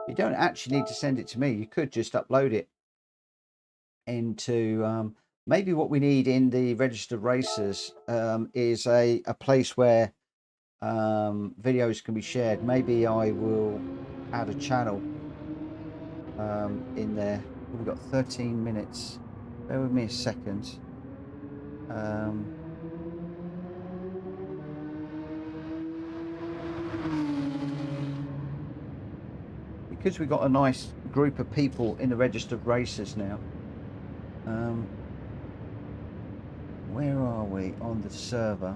You don't actually need to send it to me. You could just upload it into maybe what we need in the registered racers is a place where videos can be shared. Maybe I will add a channel in there. We've got 13 minutes. Bear with me a second. Because we've got a nice group of people in the registered racers now. Where are we on the server?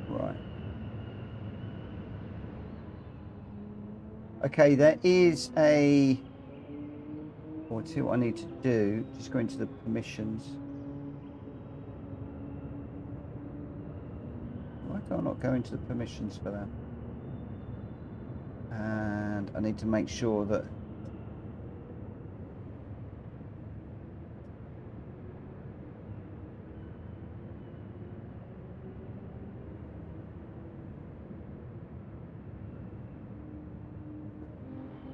Right. Okay, there is a... Let's see what I need to do. Just go into the permissions. Why can I not go into the permissions for that? And I need to make sure that...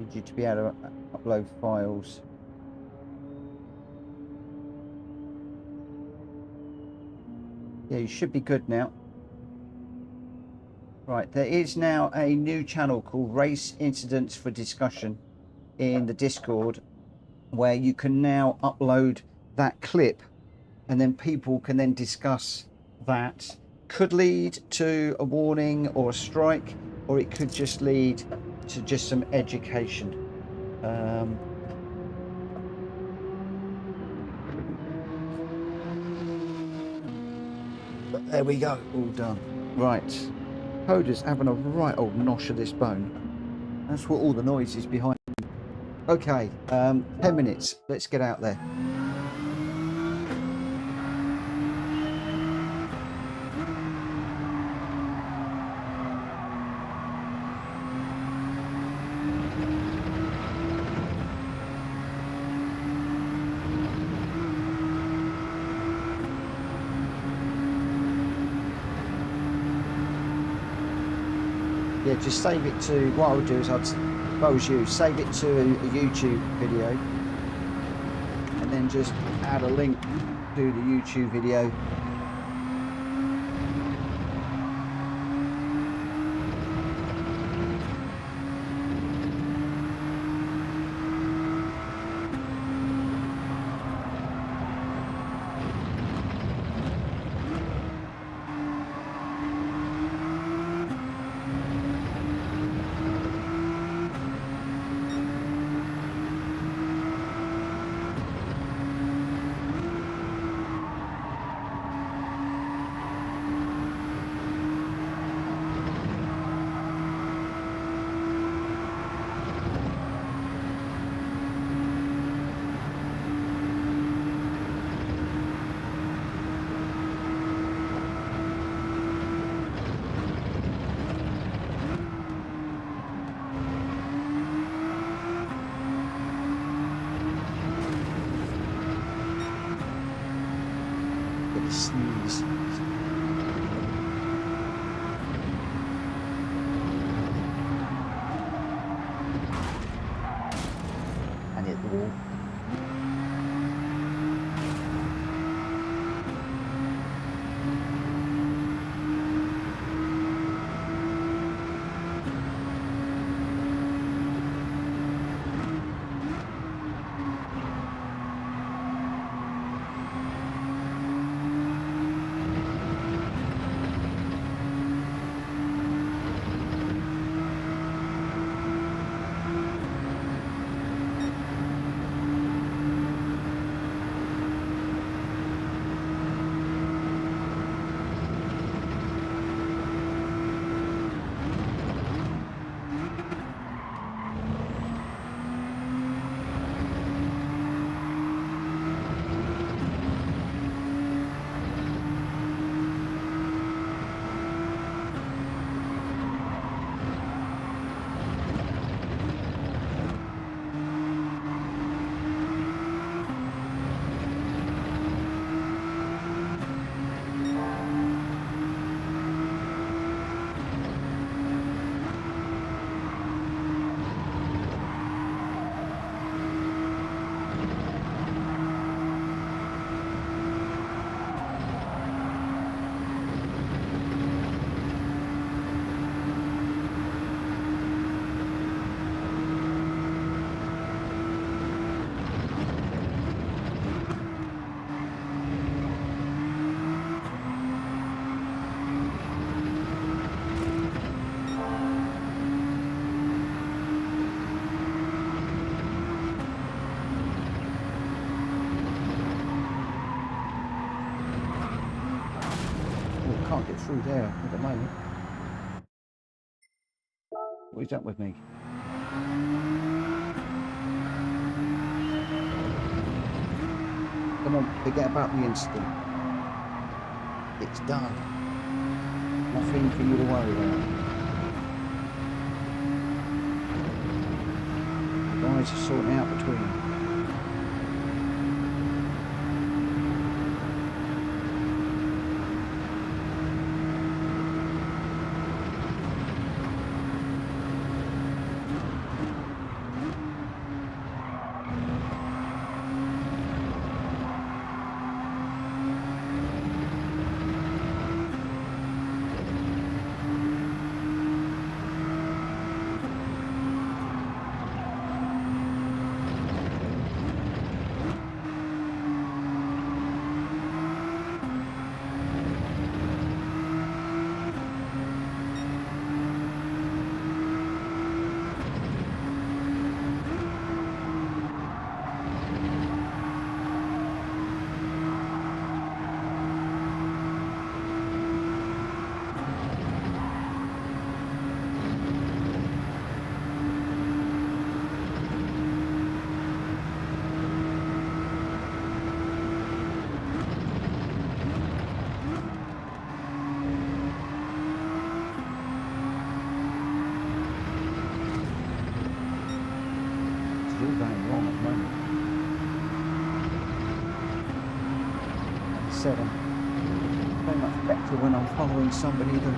Need you to be able to upload files. Yeah, you should be good now. Right, there is now a new channel called Race Incidents for Discussion in the Discord, where you can now upload that clip and then people can then discuss that. Could lead to a warning or a strike, or it could just lead to just some education. There we go, all done. Right, Coda's having a right old nosh of this bone. That's what all the noise is behind. Okay, 10 minutes. Let's get out there. Yeah, just save it to, what I would do is if I was you, save it to a YouTube video and then just add a link to the YouTube video. Sneeze. And hit the wall. Can't get through there at the moment. What is that with me? Come on, forget about the incident. It's done. Nothing for you to worry about. The guys are sorting out between them. 147. So much better when I'm following somebody than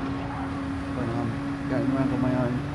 when I'm going around on my own.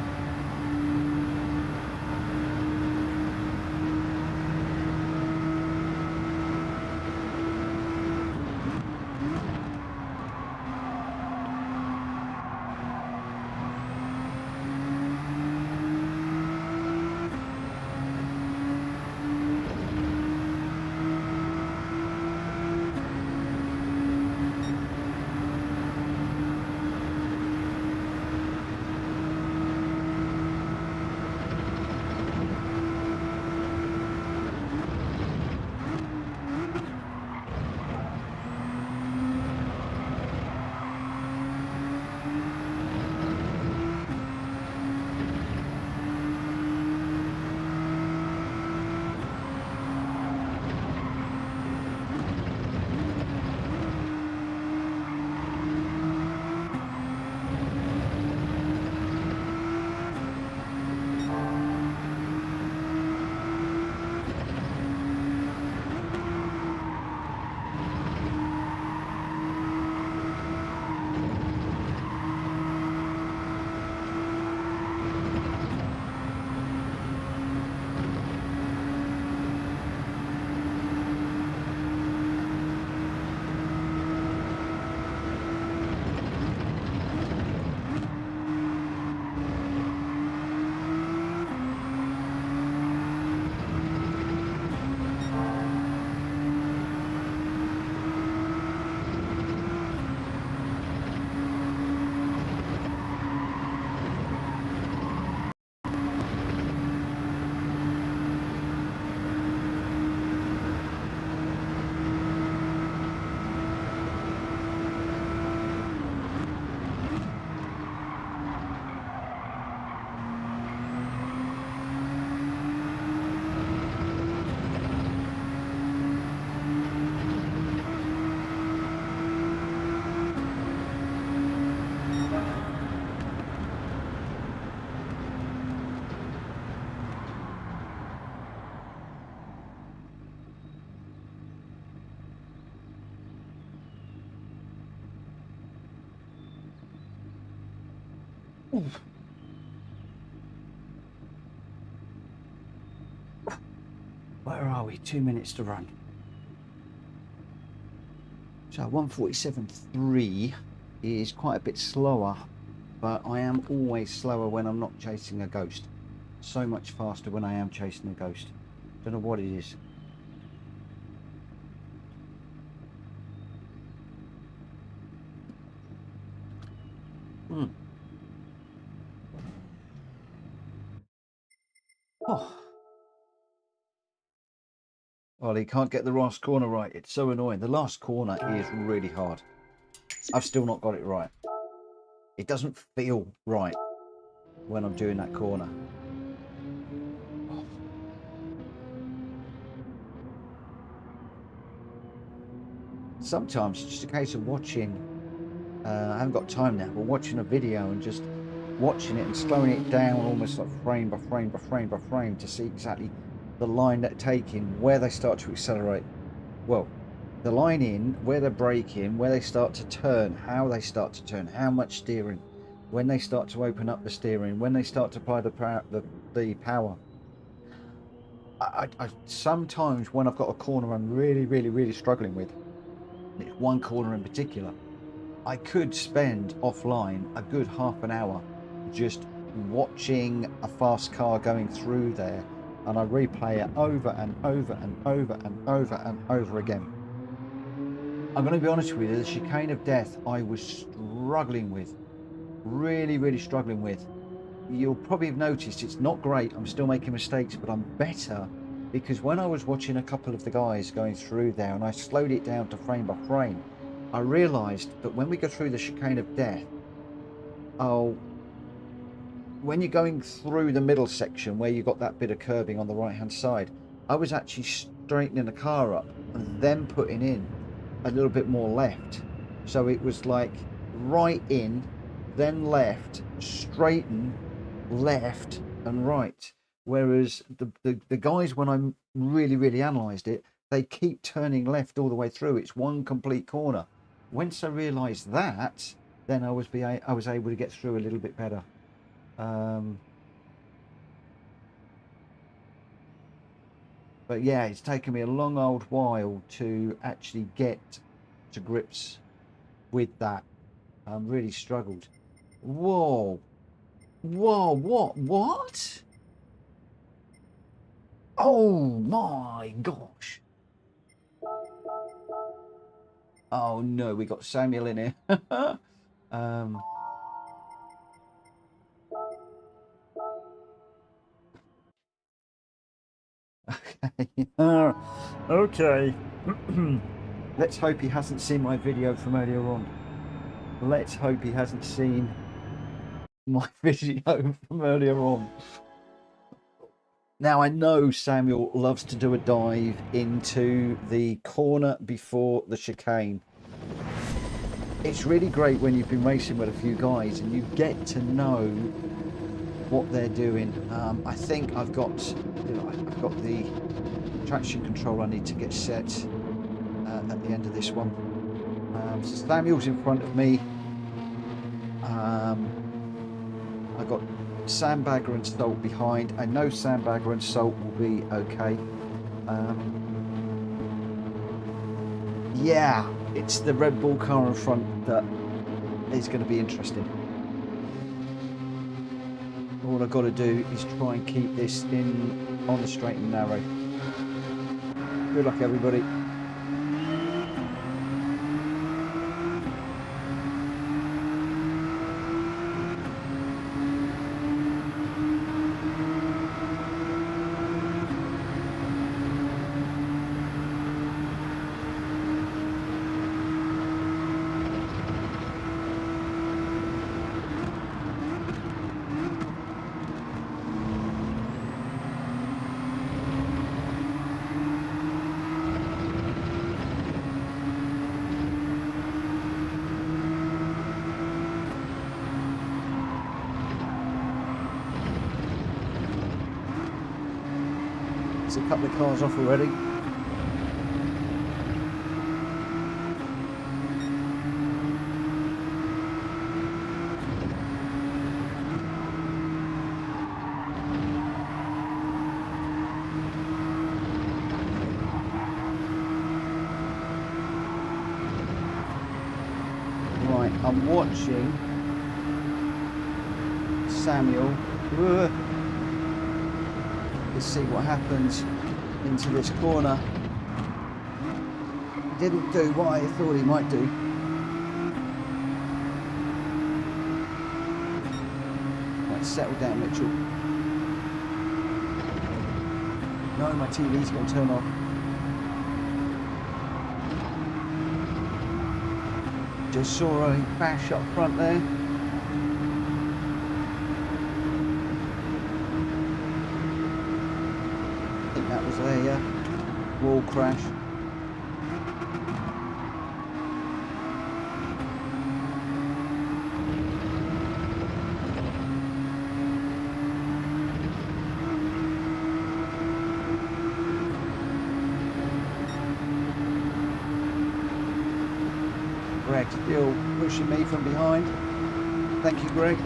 Where are we? 2 minutes to run. So 147.3 is quite a bit slower, but I am always slower when I'm not chasing a ghost. So much faster when I am chasing a ghost. Don't know what it is. Oh. Well, he can't get the last corner right. It's so annoying. The last corner is really hard. I've still not got it right. It doesn't feel right when I'm doing that corner. Oh. Sometimes it's just a case of watching. I haven't got time now, but watching a video and just watching it and slowing it down almost like frame by frame by frame by frame to see exactly the line they're taking, where they start to accelerate. Well, the line in, where they're braking, where they start to turn, how they start to turn, how much steering, when they start to open up the steering, when they start to apply the power. I sometimes when I've got a corner I'm really struggling with, it's one corner in particular, I could spend offline a good half an hour just watching a fast car going through there, and I replay it over and over and over and over and over again. I'm going to be honest with you, the chicane of death I was struggling with, really struggling with. You'll probably have noticed it's not great, I'm still making mistakes, but I'm better because when I was watching a couple of the guys going through there and I slowed it down to frame by frame, I realised that when we go through the chicane of death, when you're going through the middle section where you've got that bit of curbing on the right hand side, I was actually straightening the car up and then putting in a little bit more left. So it was like right in, then left, straighten, left and right. Whereas the guys, when I really analysed it, they keep turning left all the way through. It's one complete corner. Once I realised that, then I was able to get through a little bit better. But yeah, it's taken me a long old while to actually get to grips with that. Really struggled. Whoa. Whoa, what? Oh my gosh. Oh no, we got Samuel in here. Okay. Okay. Let's hope he hasn't seen my video from earlier on. Let's hope he hasn't seen my video from earlier on. Now, I know Samuel loves to do a dive into the corner before the chicane. It's really great when you've been racing with a few guys and you get to know what they're doing. I think I've got the traction control I need to get set at the end of this one. So Samuel's in front of me. I got Sandbagger and Salt behind. I know Sandbagger and Salt will be okay. Yeah, it's the Red Bull car in front that is going to be interesting. All I've got to do is try and keep this on the straight and narrow. Good luck, everybody. A couple of cars off already. Right, I'm watching Samuel. Let's see what happens into this corner. He didn't do what I thought he might do. Right, settle down, Mitchell. No, my TV's going to turn off. Just saw a bash up front there. That was a wall crash. Greg still pushing me from behind. Thank you, Greg.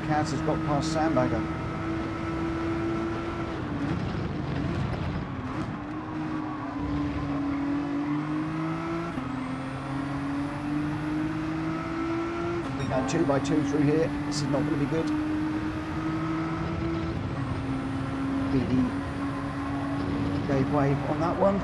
Kaz has got past Sandbagger. We got 2x2 through here. This is not going to be good. he gave way on that one.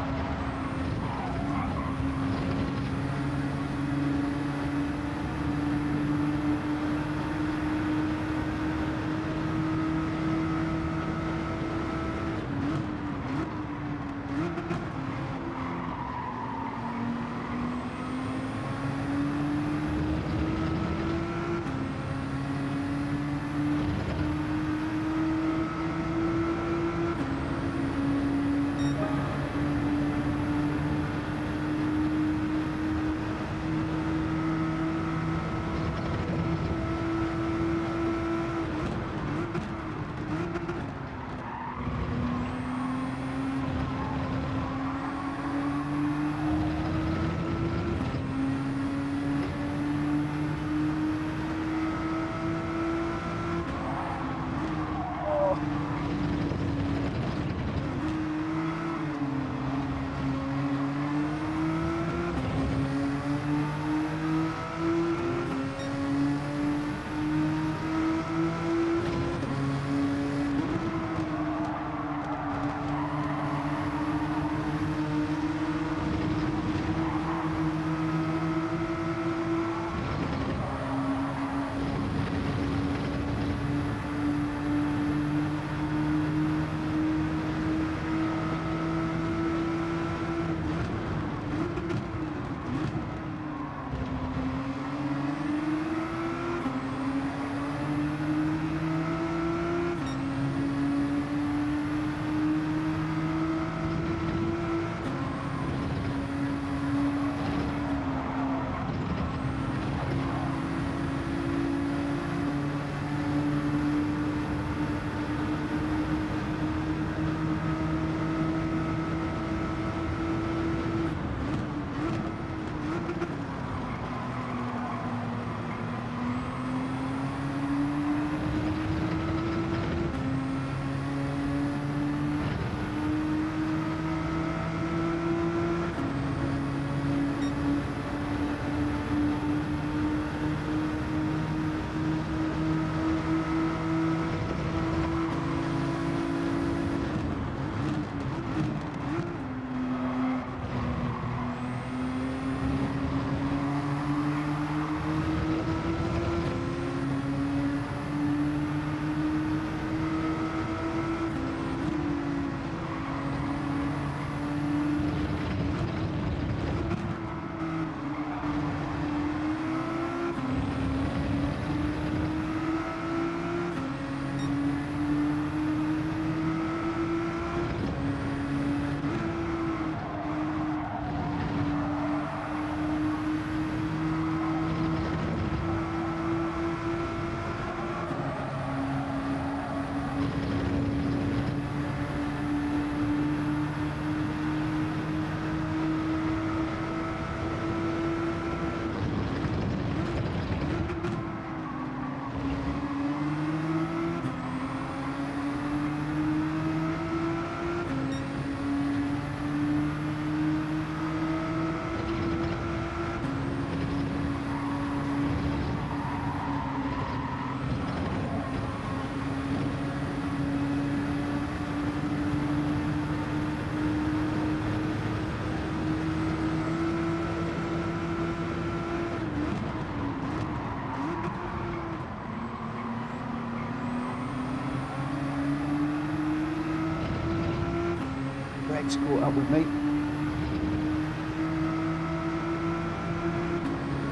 Greg's caught up with me.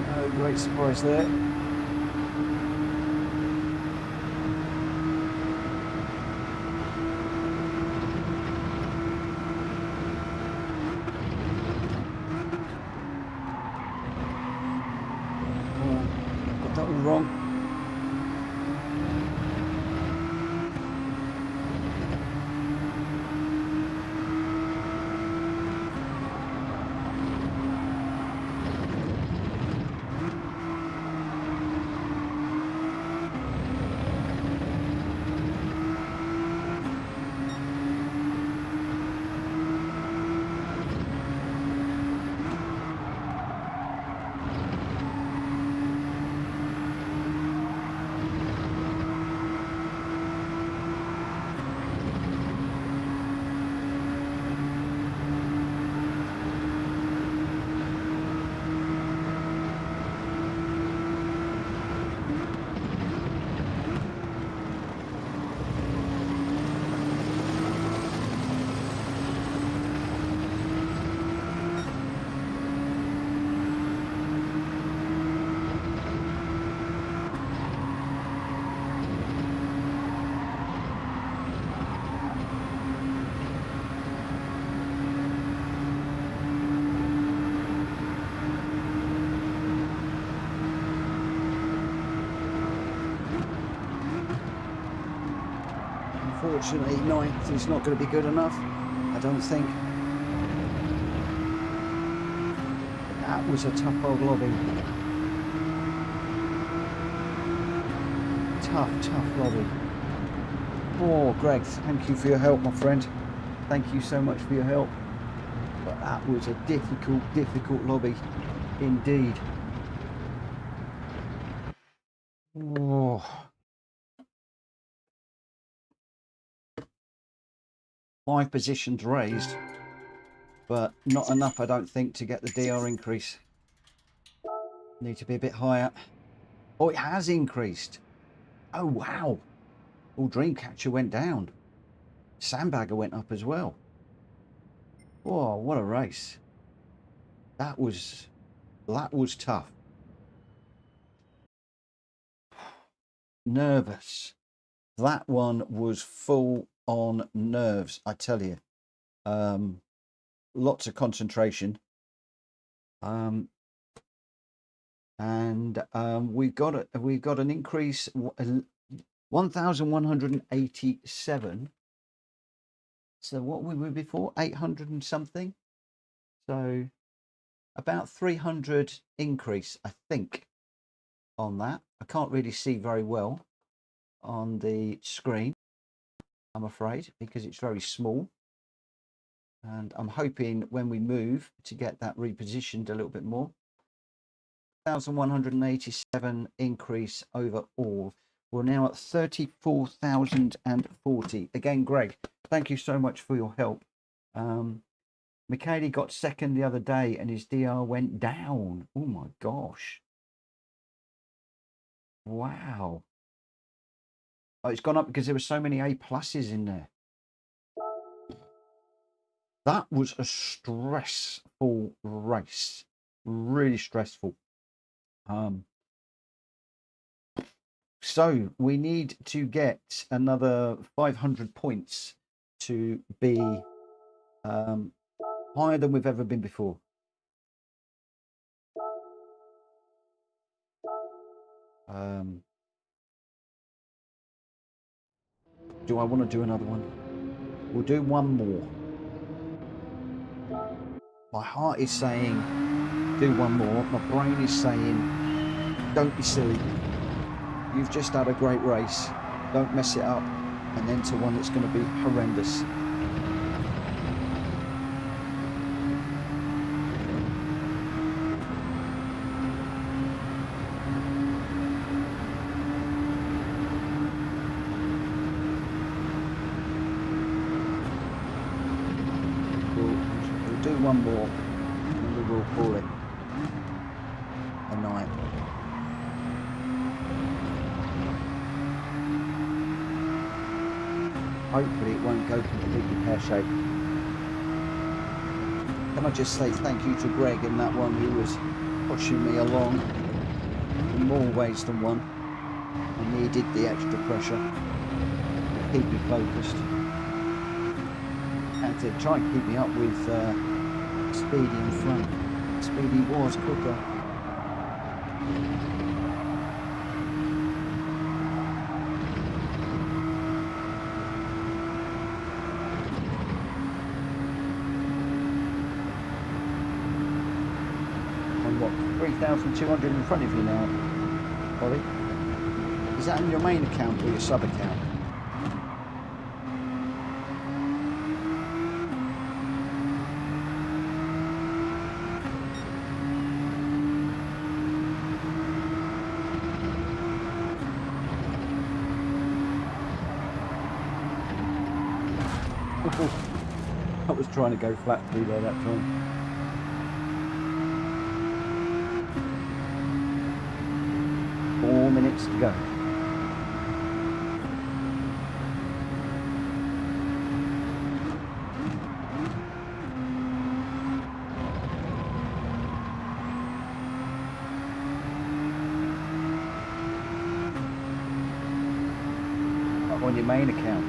No great surprise there. Oh, got that one wrong. Unfortunately, 9th is not going to be good enough, I don't think. That was a tough old lobby. Tough lobby. Oh, Greg, thank you for your help, my friend. Thank you so much for your help. But that was a difficult lobby indeed. Oh. 5 positions raised, but not enough, I don't think, to get the DR increase. Need to be a bit higher. Oh, it has increased. Oh, wow. Oh, Dreamcatcher went down. Sandbagger went up as well. Oh, what a race. That was tough. Nervous. That one was full on nerves, I tell you. Lots of concentration. We've got an increase 1,187. So what were we before? 800 and something. So about 300 increase, I think, on that. I can't really see very well on the screen, I'm afraid, because it's very small. And I'm hoping when we move to get that repositioned a little bit more. 1,187 increase overall. We're now at 34,040. Again, Greg, thank you so much for your help. Michele got second the other day and his DR went down. Oh my gosh. Wow. Oh, it's gone up because there were so many A pluses in there. That was a stressful race. Really stressful. So we need to get another 500 points to be higher than we've ever been before. Do I want to do another one? We'll do one more. My heart is saying do one more. My brain is saying don't be silly. You've just had a great race. Don't mess it up and enter one that's going to be horrendous. We'll do one more and we will call it a night. Hopefully it won't go completely pear-shaped. Can I just say thank you to Greg in that one, who was pushing me along in more ways than one. I needed the extra pressure to keep me focused and to try and keep me up with Speedy in front. Speedy was quicker. And what, 3,200 in front of you now, Ollie? Is that in your main account or your sub account? I was trying to go flat through there that time. Four minutes to go. On your main account.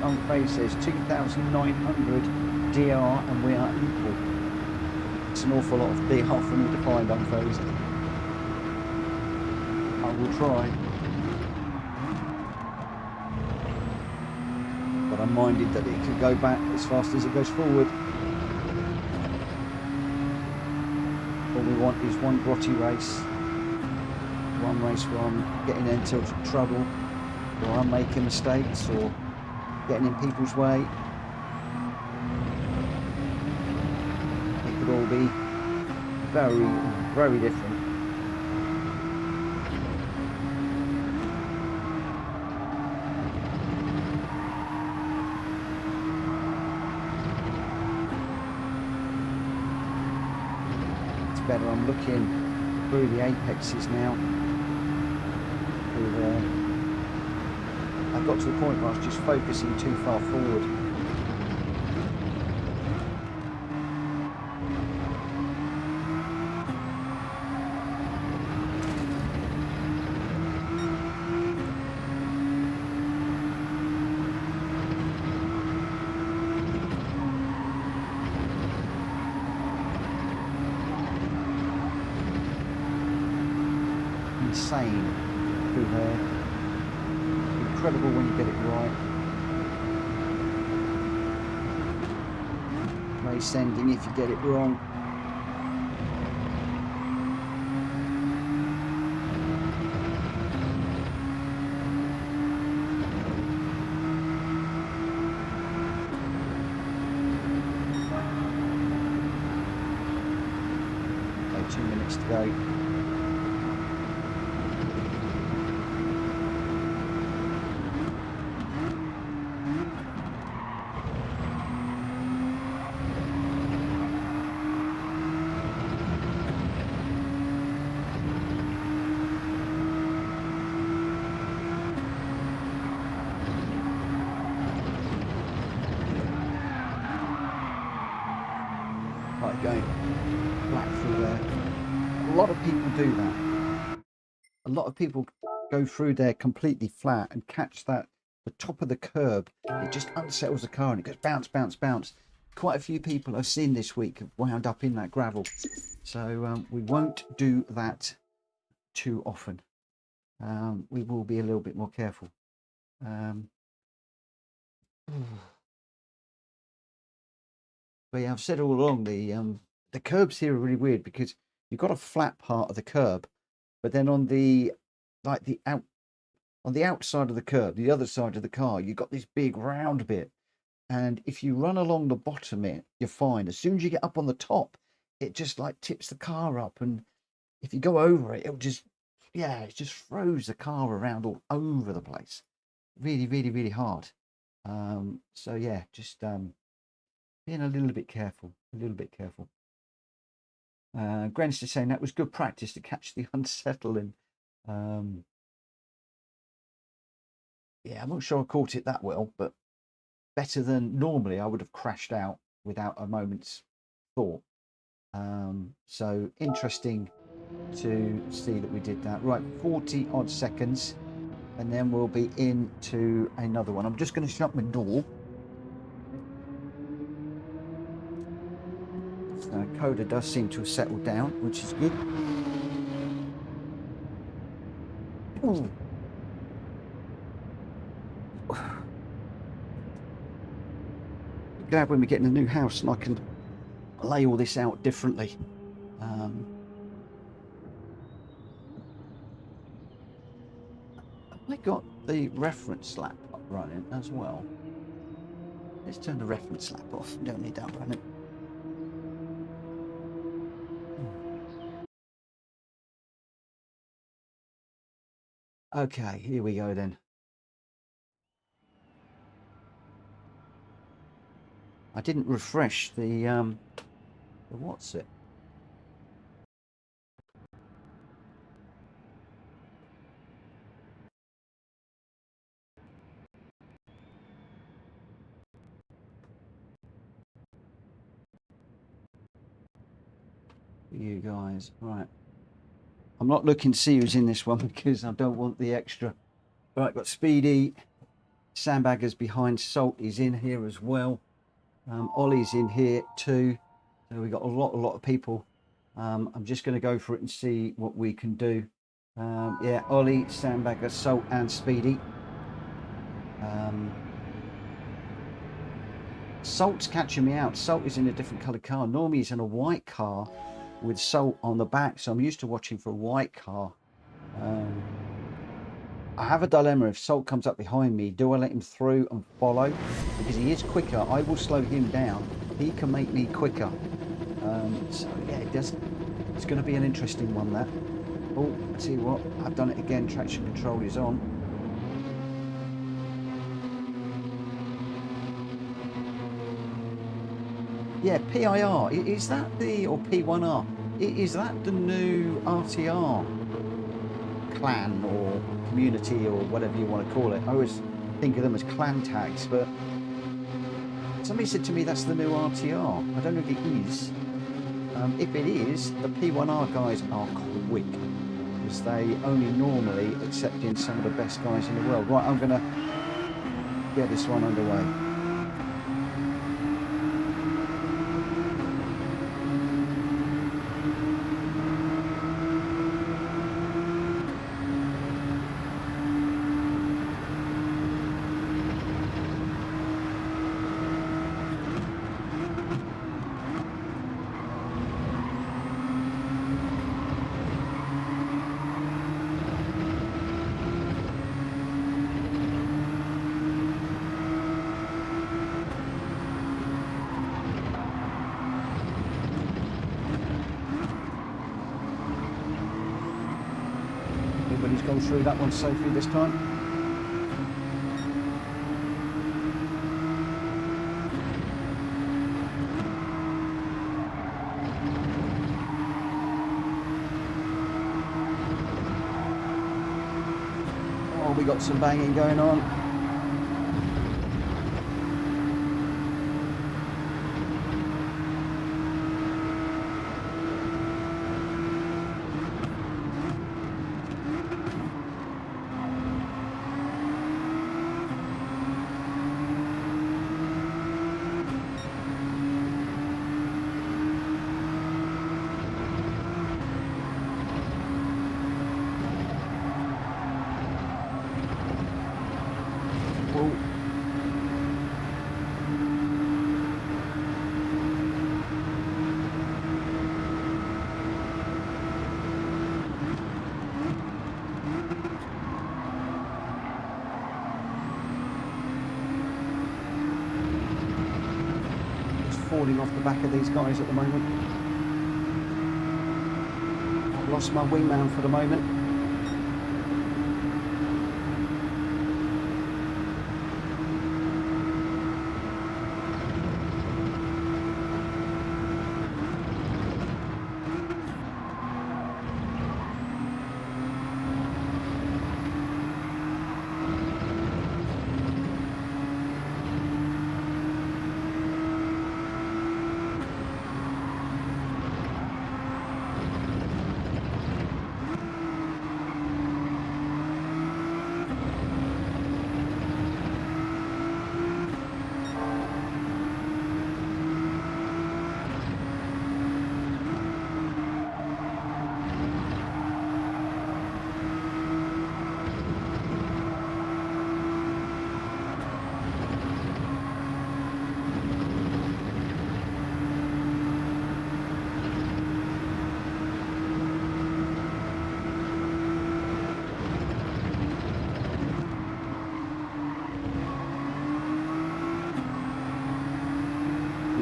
Unfazed says 2,900 DR and we are equal. It's an awful lot of DR for me to find, Unfazed. I will try. but I'm minded that it could go back as fast as it goes forward. All we want is one grotty race, one race where I'm getting into trouble, or I'm making mistakes, or getting in people's way. It could all be very, very different. Better. I'm looking through the apexes now. I got to the point where I was just focusing too far forward. Insane through there. Incredible when you get it right. Race ending if you get it wrong. Okay, 2 minutes to go. Going flat through there. A lot of people do that. A lot of people go through there completely flat and catch that the top of the curb. It just unsettles the car and it goes bounce, bounce, bounce. Quite a few people I've seen this week have wound up in that gravel. So we won't do that too often. We will be a little bit more careful. But yeah, I've said all along the curbs here are really weird because you've got a flat part of the curb, but then on the outside of the curb, the other side of the car, you've got this big round bit. And if you run along the bottom it, you're fine. As soon as you get up on the top, it just like tips the car up, and if you go over it, it'll just it just throws the car around all over the place. Really, really, really hard. So yeah, just being a little bit careful, Gren's just saying that was good practice to catch the unsettling. Yeah, I'm not sure I caught it that well, but better than normally. I would have crashed out without a moment's thought. So interesting to see that we did that. Right, 40 odd seconds, and then we'll be into another one. I'm just going to shut my door. Coda does seem to have settled down, which is good. Ooh. Glad when we get in a new house and I can lay all this out differently. I got the reference lap up running as well. Let's turn the reference lap off. Don't need that running. Okay, here we go then. I didn't refresh the what's it? You guys, right. I'm not looking to see who's in this one because I don't want the extra. Right, got Speedy, Sandbaggers behind, Salt is in here as well. Ollie's in here too. So we got a lot of people. I'm just going to go for it and see what we can do. Yeah, Ollie, Sandbagger, Salt and Speedy. Salt's catching me out. Salt is in a different coloured car. Normally he's in a white car with Salt on the back, so I'm used to watching for a white car. I have a dilemma. If Salt comes up behind me, do I let him through and follow? Because he is quicker. I will slow him down. He can make me quicker. So yeah, it's going to be an interesting one, that. Oh, I tell you what, I've done it again. Traction control is on. Yeah, PIR, is that the, or P1R, is that the new RTR clan or community or whatever you want to call it? I always think of them as clan tags, but somebody said to me that's the new RTR. I don't know if it is. If it is, the P1R guys are quick, because they only normally accept in some of the best guys in the world. Right, I'm going to get this one underway. Everybody's gone through that one safely this time. Oh, we got some banging going on. Falling off the back of these guys at the moment. I've lost my wingman for the moment.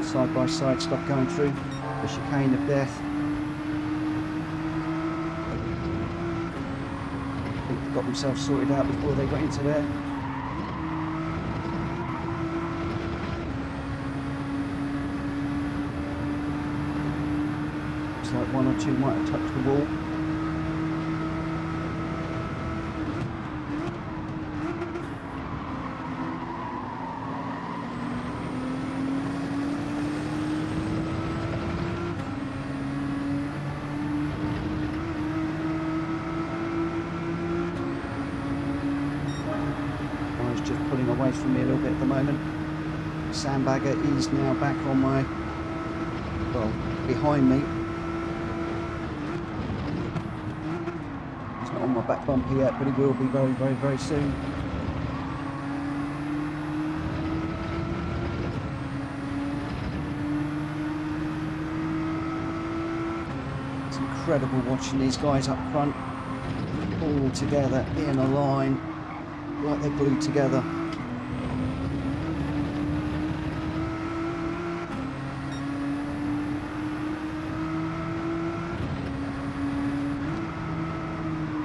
Side by side stuff going through the chicane of death. I think they got themselves sorted out before they got into there. Looks like one or two might have touched the wall. Away from me a little bit at the moment. Sandbagger is now back on my, well, behind me. He's not on my back bumper yet, but he will be very, very, very soon. incredible watching these guys up front all together in a line like they're glued together.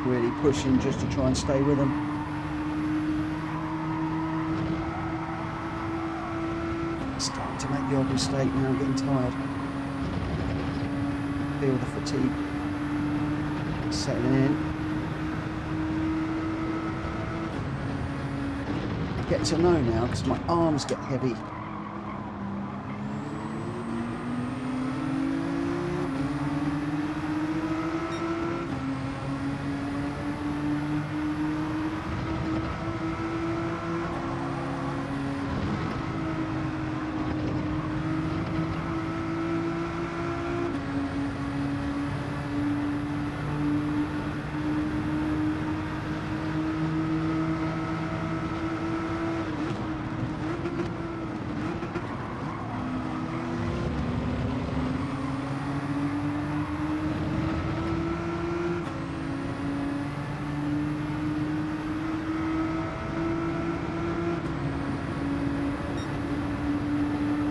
Really pushing just to try and stay with them. Starting to make the odd mistake now, getting tired. Feel the fatigue settling in. Get to know now because my arms get heavy.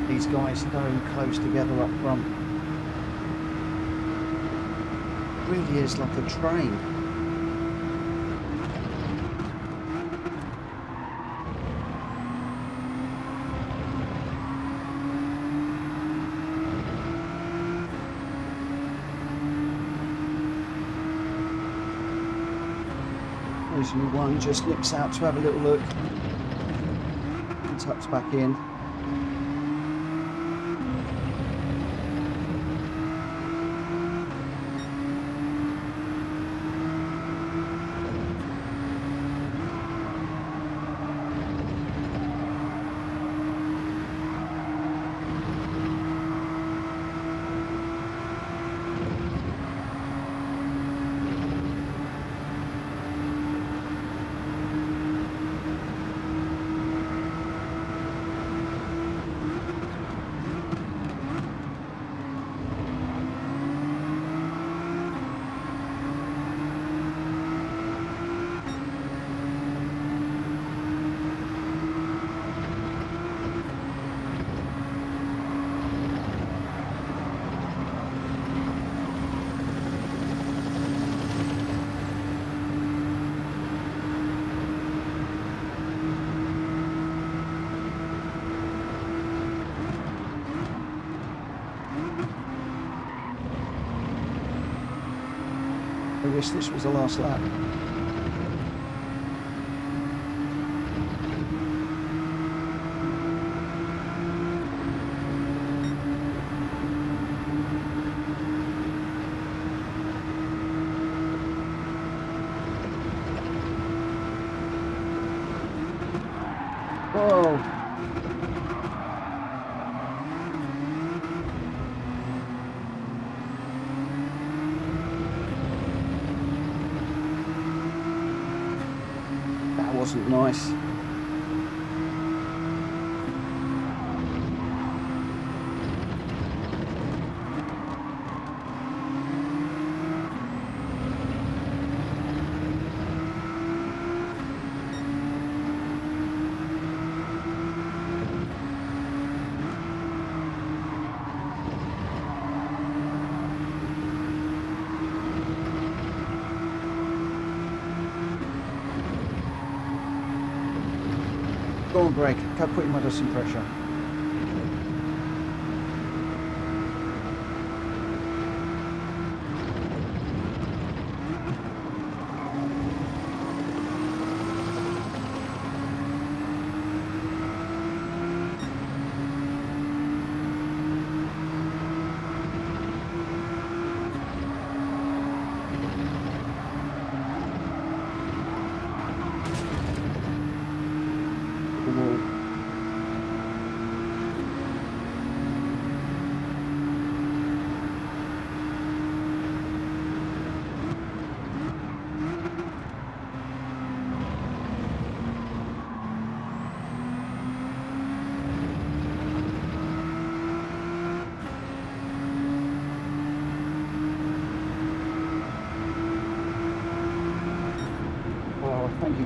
These guys going close together up front. Really is like a train. Occasionally one just nips out to have a little look and tucks back in. I wish this was the last lap. Whoa. That wasn't nice. Go on, brake. Can't put him under some pressure.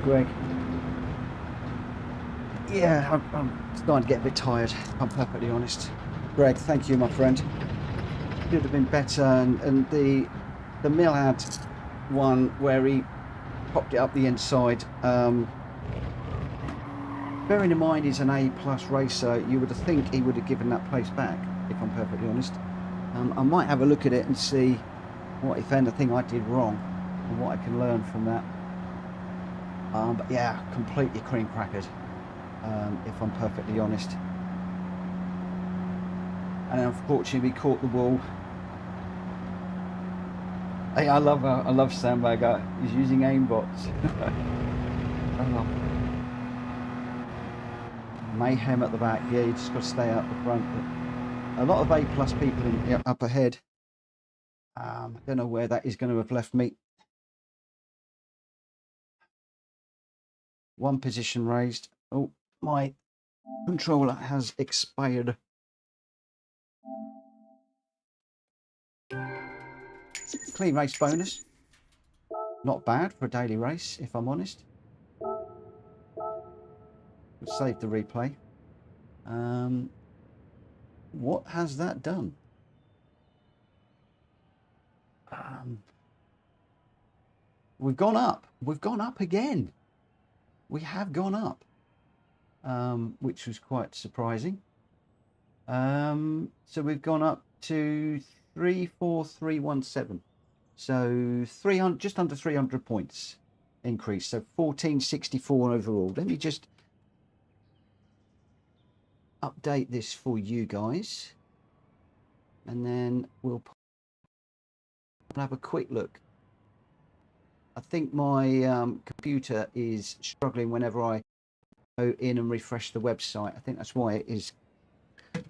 Greg. Yeah, I'm starting to get a bit tired, if I'm perfectly honest. Greg, thank you, my friend. Could have been better, and the mill had one where he popped it up the inside. Bearing in mind he's an A+ racer, you would think he would have given that place back, if I'm perfectly honest. I might have a look at it and see what, if anything, I did wrong and what I can learn from that. But yeah, completely cream crackered, if I'm perfectly honest. And unfortunately, we caught the wall. Hey, I love Sandbagger. He's using aimbots. Oh. Mayhem at the back. Yeah, you just got to stay out the front. But a lot of A+ people in up ahead. I don't know where that is going to have left me. One position raised. Oh, my controller has expired. Clean race bonus. Not bad for a daily race, if I'm honest. We'll save the replay. What has that done? We've gone up. We've gone up again. We have gone up, which was quite surprising. So we've gone up to 34317. So 300, just under 300 points increase. So 1464 overall. Let me just update this for you guys, and then we'll have a quick look. I think my computer is struggling whenever I go in and refresh the website. I think that's why it is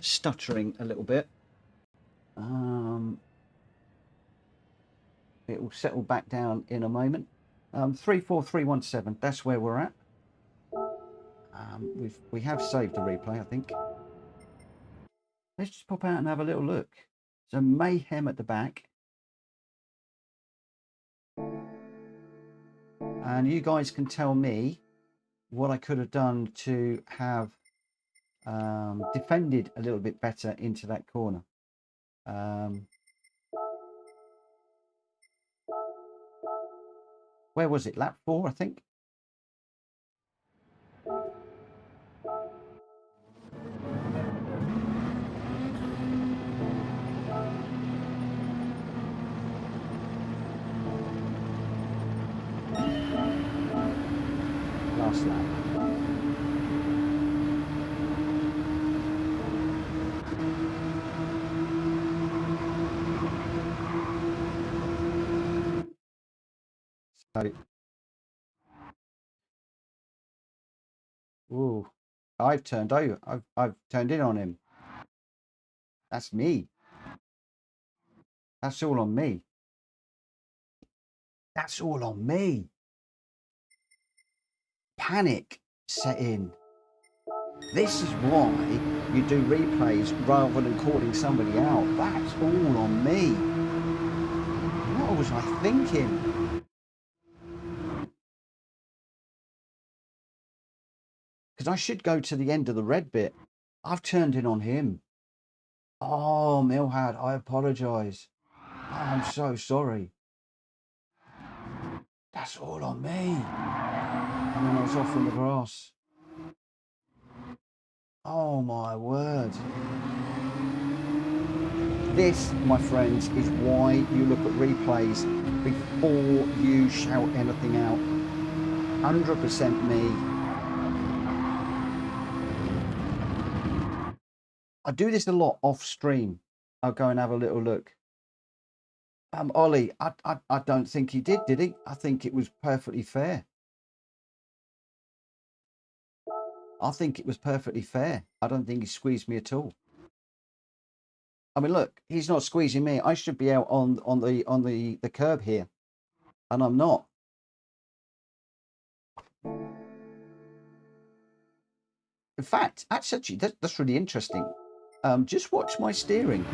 stuttering a little bit. It will settle back down in a moment. 34317, that's where we're at. We have saved the replay, I think. Let's just pop out and have a little look. So Mayhem at the back. And you guys can tell me what I could have done to have defended a little bit better into that corner. Where was it? Lap 4, I think. Last lap. So, ooh, I've turned over. I've turned in on him. That's me. That's all on me. That's all on me. Panic set in. This is why you do replays rather than calling somebody out. That's all on me. What was I thinking? Because I should go to the end of the red bit. I've turned in on him. Oh, Milhad, I apologise. I'm so sorry. That's all on me. And then I was off in the grass. Oh my word. This, my friends, is why you look at replays before you shout anything out. 100% me. I do this a lot off stream. I'll go and have a little look. Ollie, I don't think he did he? I think it was perfectly fair. I think it was perfectly fair. I don't think he squeezed me at all. I mean, look, he's not squeezing me. I should be out on the curb here, and I'm not. In fact, actually, that's really interesting. Just watch my steering.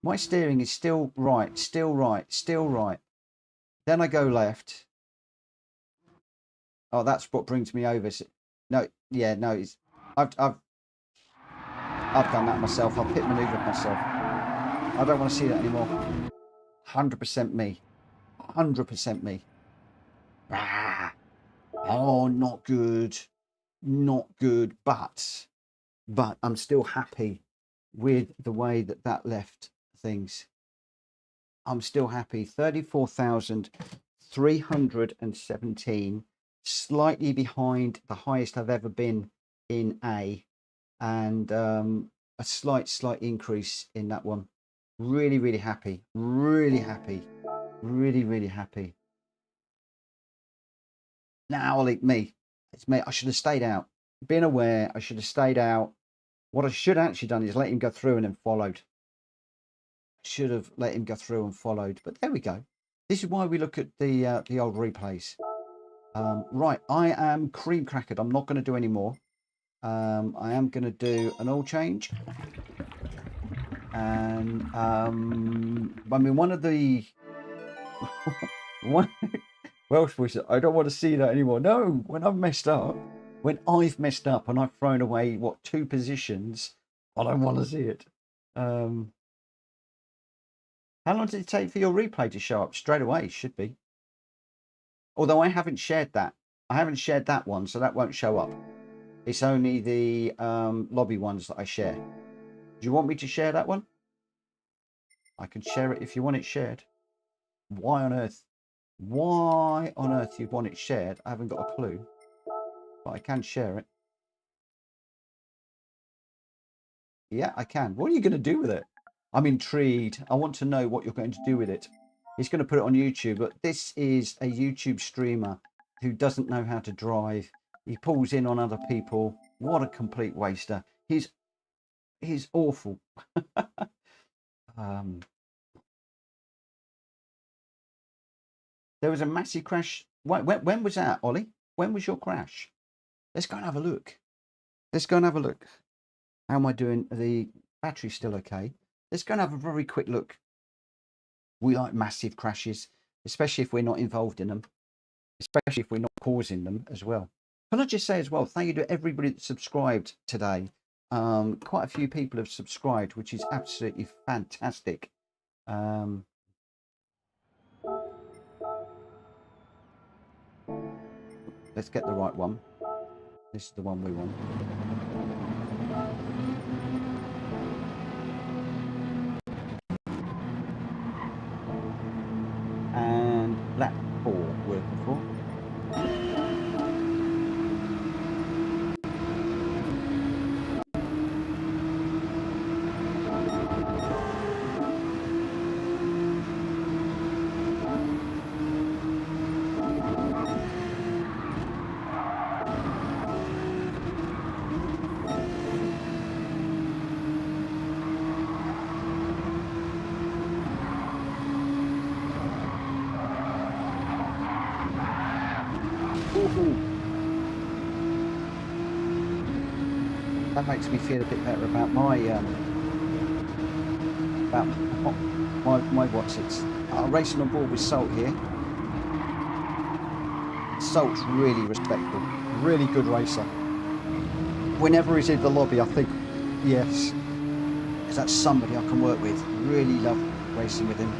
My steering is still right, still right, still right. Then I go left. Oh, that's what brings me over. No, yeah, no, it's I've done that myself. I've pit maneuvered myself. I don't want to see that anymore. 100% me. 100% me. Ah. Oh, not good. Not good. But I'm still happy with the way that left things. I'm still happy. 34,317, slightly behind the highest I've ever been in A, and a slight increase in that one. Really, really happy. Really happy. Really happy. Now, Ollie, it's me. I should have stayed out. Been aware, I should have stayed out. What I should have actually done is let him go through and then followed. Should have let him go through and followed, but there we go. This is why we look at the old replays. Right, I am cream crackered. I'm not going to do any more. I am going to do an oil change, and I mean one of the one Welsh voice. I don't want to see that anymore. No, when I've messed up and I've thrown away 2 positions, I don't want to see it. How long did it take for your replay to show up? Straight away, should be. Although I haven't shared that. I haven't shared that one, so that won't show up. It's only the lobby ones that I share. Do you want me to share that one? I can share it if you want it shared. Why on earth you'd want it shared? I haven't got a clue. But I can share it. Yeah, I can. What are you going to do with it? I'm intrigued. I want to know what you're going to do with it. He's going to put it on YouTube, but this is a YouTube streamer who doesn't know how to drive. He pulls in on other people. What a complete waster. He's awful. There was a massive crash. When was that, Ollie? When was your crash? Let's go and have a look. How am I doing? The battery's still okay. Let's go and have a very quick look. We like massive crashes, especially if we're not involved in them, especially if we're not causing them as well. Can I just say as well, thank you to everybody that subscribed today. Quite a few people have subscribed, which is absolutely fantastic. Let's get the right one. This is the one we want. And lap 4 working for. That makes me feel a bit better about my what's it? Racing on board with Salt here. Salt's really respectful, really good racer. Whenever he's in the lobby, I think yes, because that's somebody I can work with. Really love racing with him.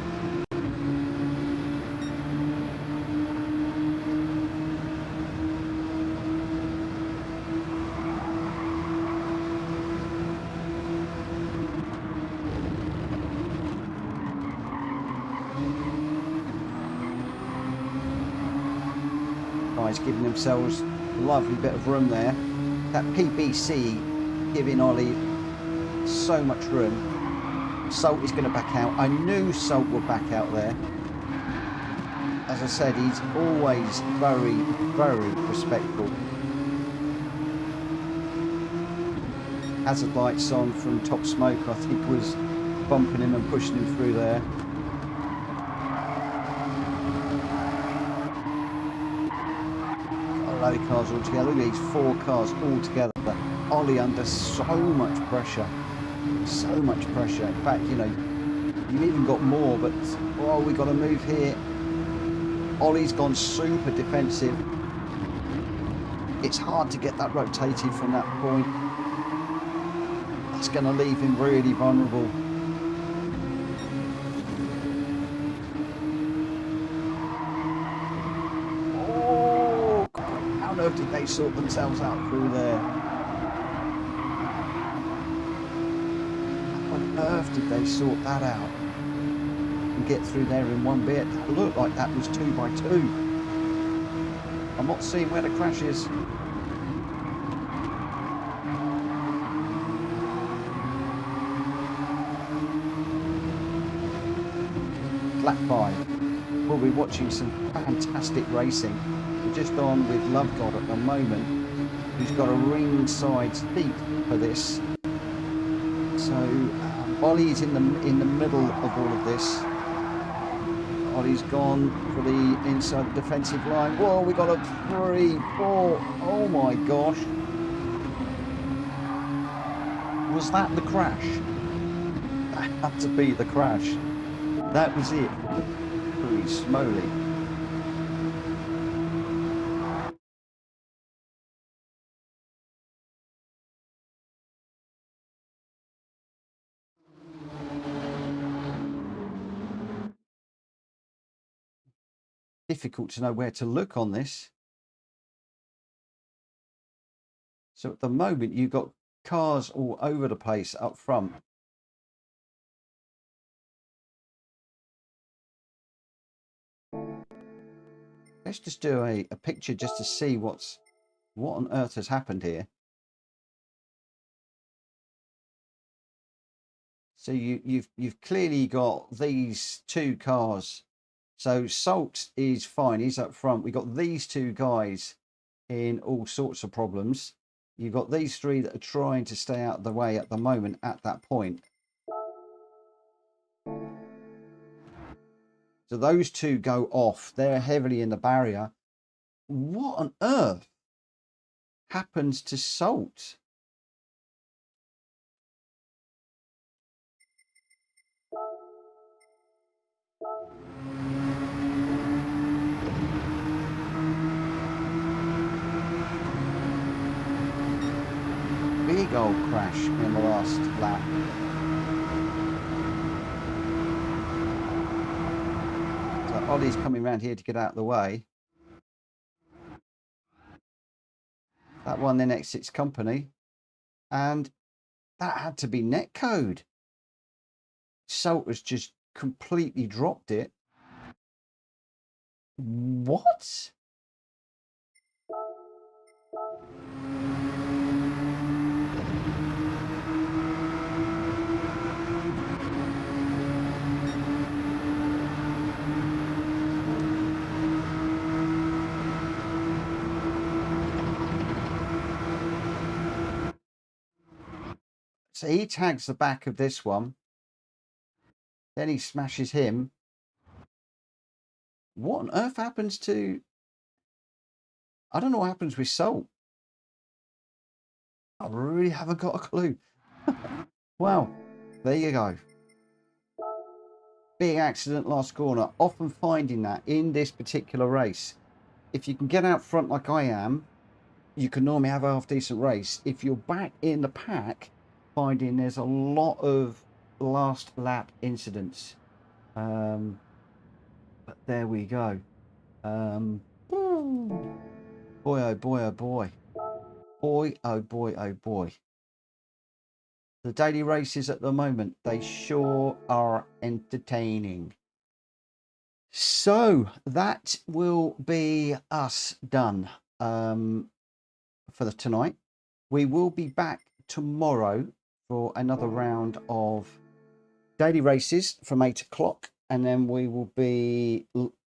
Giving themselves a lovely bit of room there. That PBC giving Ollie so much room. Salt is going to back out. I knew Salt would back out there. As I said, he's always very, very respectful. Hazard lights on from Top Smoke, I think, was bumping him and pushing him through there. Cars all together. Look at these 4 cars all together. Ollie under so much pressure. In fact, you know, You've even got more, but oh, we got to move here. Ollie's gone super defensive. It's hard to get that rotated from that point. That's going to leave him really vulnerable. Oh, God. How on earth did they sort themselves out through there? How on earth did they sort that out and get through there in one bit? It looked like that was 2 by 2. I'm not seeing where the crash is. Lap 5. We'll be watching some fantastic racing. We're just on with Love God at the moment, who's got a ringside seat for this. So Ollie's in the middle of all of this. Ollie's gone for the inside defensive line. Whoa, we got a 3, 4. Oh my gosh. Was that the crash? That had to be the crash. That was it. Holy smoly. Difficult to know where to look on this. So at the moment you've got cars all over the place up front. Let's just do a picture just to see what on earth has happened here. So you've clearly got these two cars. So Salt is fine, he's up front. We've got these two guys in all sorts of problems. You've got these three that are trying to stay out of the way at the moment at that point. So those two go off. They're heavily in the barrier. What on earth happens to Salt? Big old crash in the last lap. So Ollie's coming around here to get out of the way. That one then exits company. And that had to be netcode. Salt has just completely dropped it. What? So he tags the back of this one. Then he smashes him. What on earth happens to... I don't know what happens with Salt. I really haven't got a clue. Well, there you go. Big accident last corner. Often finding that in this particular race. If you can get out front like I am, you can normally have a half-decent race. If you're back in the pack, finding there's a lot of last lap incidents. But there we go. Boy, oh boy, oh boy. Boy, oh boy, oh boy. The daily races at the moment, they sure are entertaining. So that will be us done for tonight. We will be back tomorrow for another round of daily races from 8 o'clock, and then we will be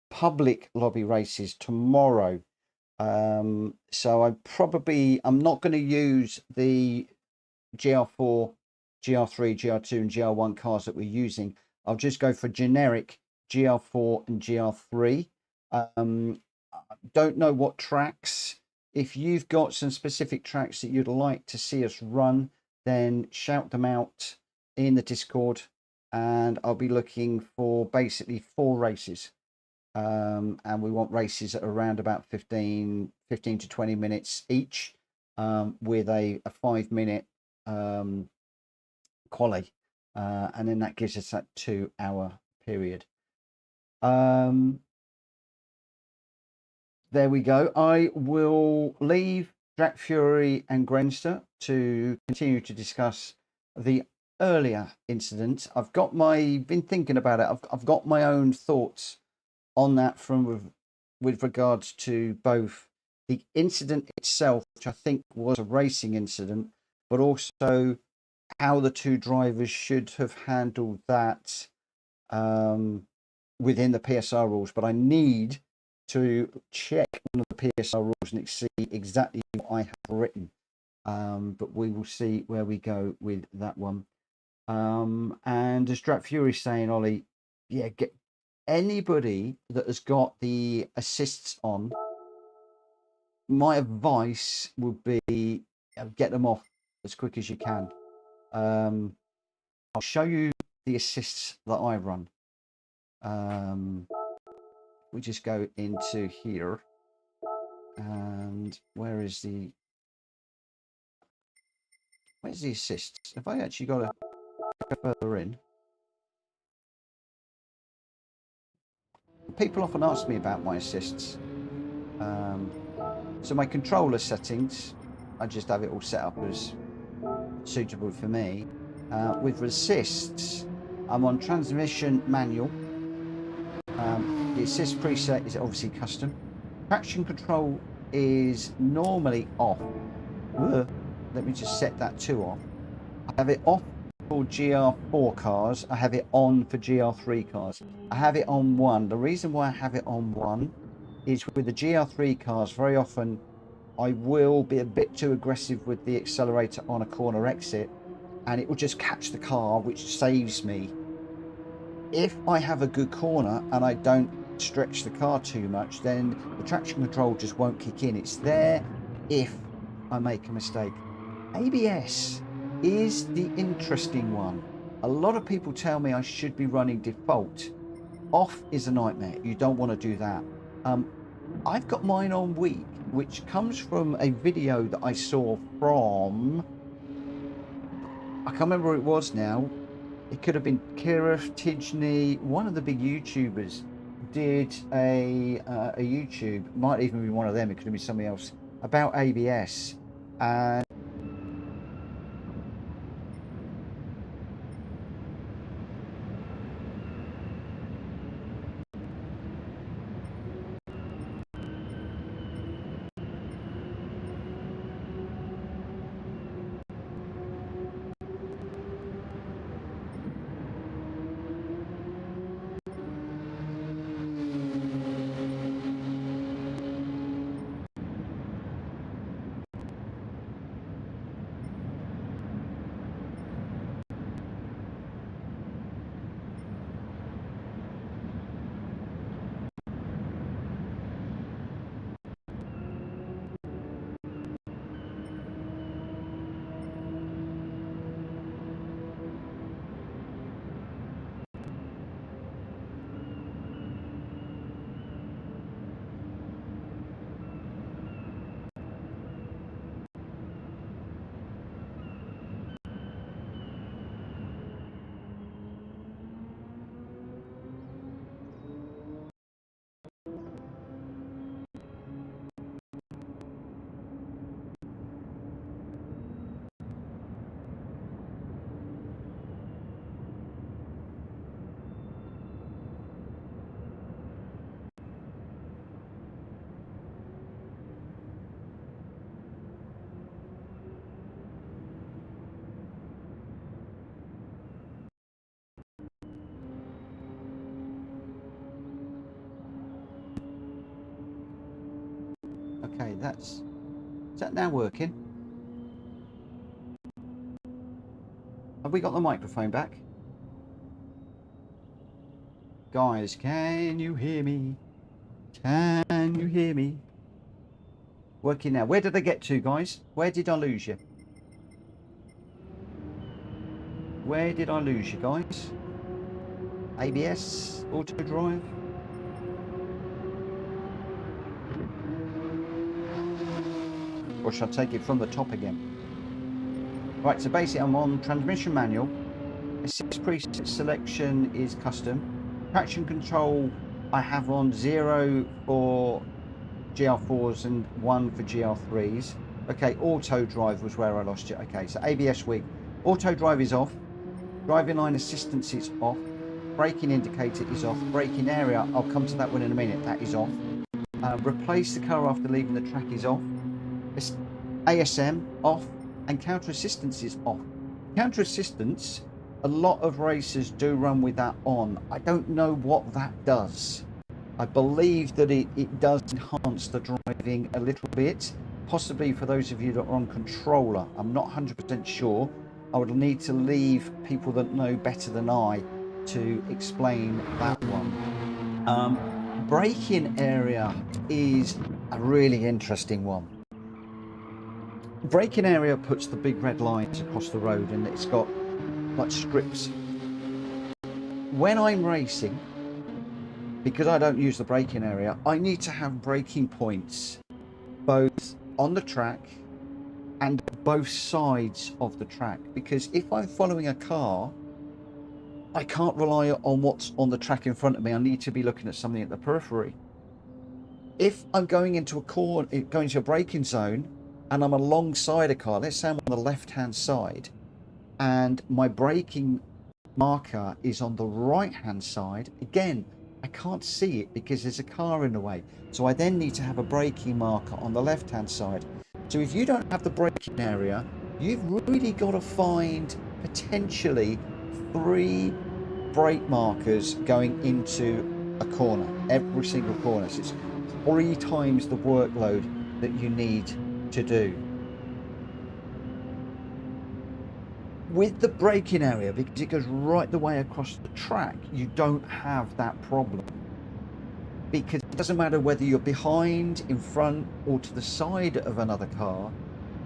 public lobby races tomorrow. So I'm not going to use the GR4, GR3, GR2 and GR1 cars that we're using. I'll just go for generic GR4 and GR3. Don't know what tracks. If you've got some specific tracks that you'd like to see us run, then shout them out in the Discord and I'll be looking for basically 4 races. And we want races at around about 15 to 20 minutes each, with a 5-minute quali, and then that gives us that 2-hour period. There we go. I will leave Jack Fury and Grenster to continue to discuss the earlier incident. Been thinking about it. I've got my own thoughts on that with regards to both the incident itself, which I think was a racing incident, but also how the 2 drivers should have handled that within the PSR rules. But I need to check one of the PSR rules and see exactly what I have written. But we will see where we go with that one. And as Drat Fury saying, Ollie, yeah, get anybody that has got the assists on. My advice would be get them off as quick as you can. I'll show you the assists that I run. We just go into here, and where's the assists? Have I actually got to go further in? People often ask me about my assists. So my controller settings, I just have it all set up as suitable for me. With assists, I'm on transmission manual. The assist preset is obviously custom. Traction control is normally off. Let me just set that to off. I have it off for GR4 cars. I have it on for GR3 cars. I have it on 1. The reason why I have it on 1 is with the GR3 cars, very often I will be a bit too aggressive with the accelerator on a corner exit, and it will just catch the car, which saves me. If I have a good corner and I don't stretch the car too much, then the traction control just won't kick in. It's there if I make a mistake. ABS is the interesting one. A lot of people tell me I should be running default. Off is a nightmare. You don't want to do that. I've got mine on weak, which comes from a video that I saw from, I can't remember who it was now. It could have been Kira, Tijni, one of the big YouTubers did a YouTube, might even be one of them, it could have been somebody else, about ABS. And okay, is that now working? Have we got the microphone back? Guys, can you hear me? Can you hear me? Working now. Where did I get to, guys? Where did I lose you? Where did I lose you, guys? ABS, auto drive. Or should I take it from the top again? Right, so basically I'm on transmission manual. Assist preset selection is custom. Traction control I have on 0 for GR4s and 1 for GR3s. Okay, auto drive was where I lost you. Okay, so ABS weak. Auto drive is off. Driving line assistance is off. Braking indicator is off. Braking area, I'll come to that one in a minute, that is off. Replace the car after leaving the track is off. ASM off, and counter assistance is off. Counter assistance, a lot of racers do run with that on. I don't know what that does. I believe that it does enhance the driving a little bit, possibly for those of you that are on controller. I'm not 100% sure. I would need to leave people that know better than I to explain that one. Braking area is a really interesting one. Braking area puts the big red lines across the road, and it's got like strips. When I'm racing, because I don't use the braking area, I need to have braking points both on the track and both sides of the track, because if I'm following a car, I can't rely on what's on the track in front of me. I need to be looking at something at the periphery. If I'm going into a corner, going to a braking zone, and I'm alongside a car, let's say I'm on the left-hand side, and my braking marker is on the right-hand side, again, I can't see it because there's a car in the way. So I then need to have a braking marker on the left-hand side. So if you don't have the braking area, you've really got to find potentially 3 brake markers going into a corner, every single corner. So it's 3 times the workload that you need to do. With the braking area, because it goes right the way across the track, you don't have that problem, because it doesn't matter whether you're behind, in front, or to the side of another car.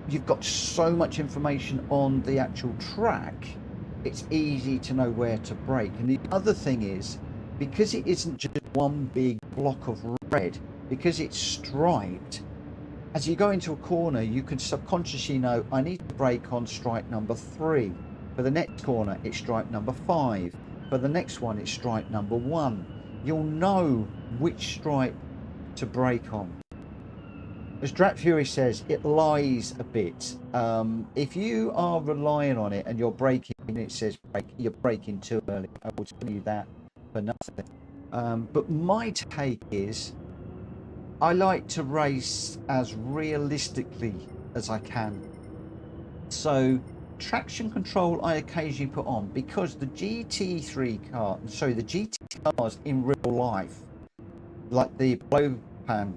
You've got so much information on the actual track, it's easy to know where to brake. And the other thing is, because it isn't just one big block of red, because it's striped, as you go into a corner, you can subconsciously know, I need to brake on stripe number 3. For the next corner, it's stripe number 5. For the next one, it's stripe number 1. You'll know which stripe to brake on. As Drat Fury says, it lies a bit. If you are relying on it and you're braking and it says brake, you're braking too early. I will tell you that for nothing. But my take is, I like to race as realistically as I can. So traction control I occasionally put on, because the GT3 car, sorry, the GT cars in real life, like the blow pan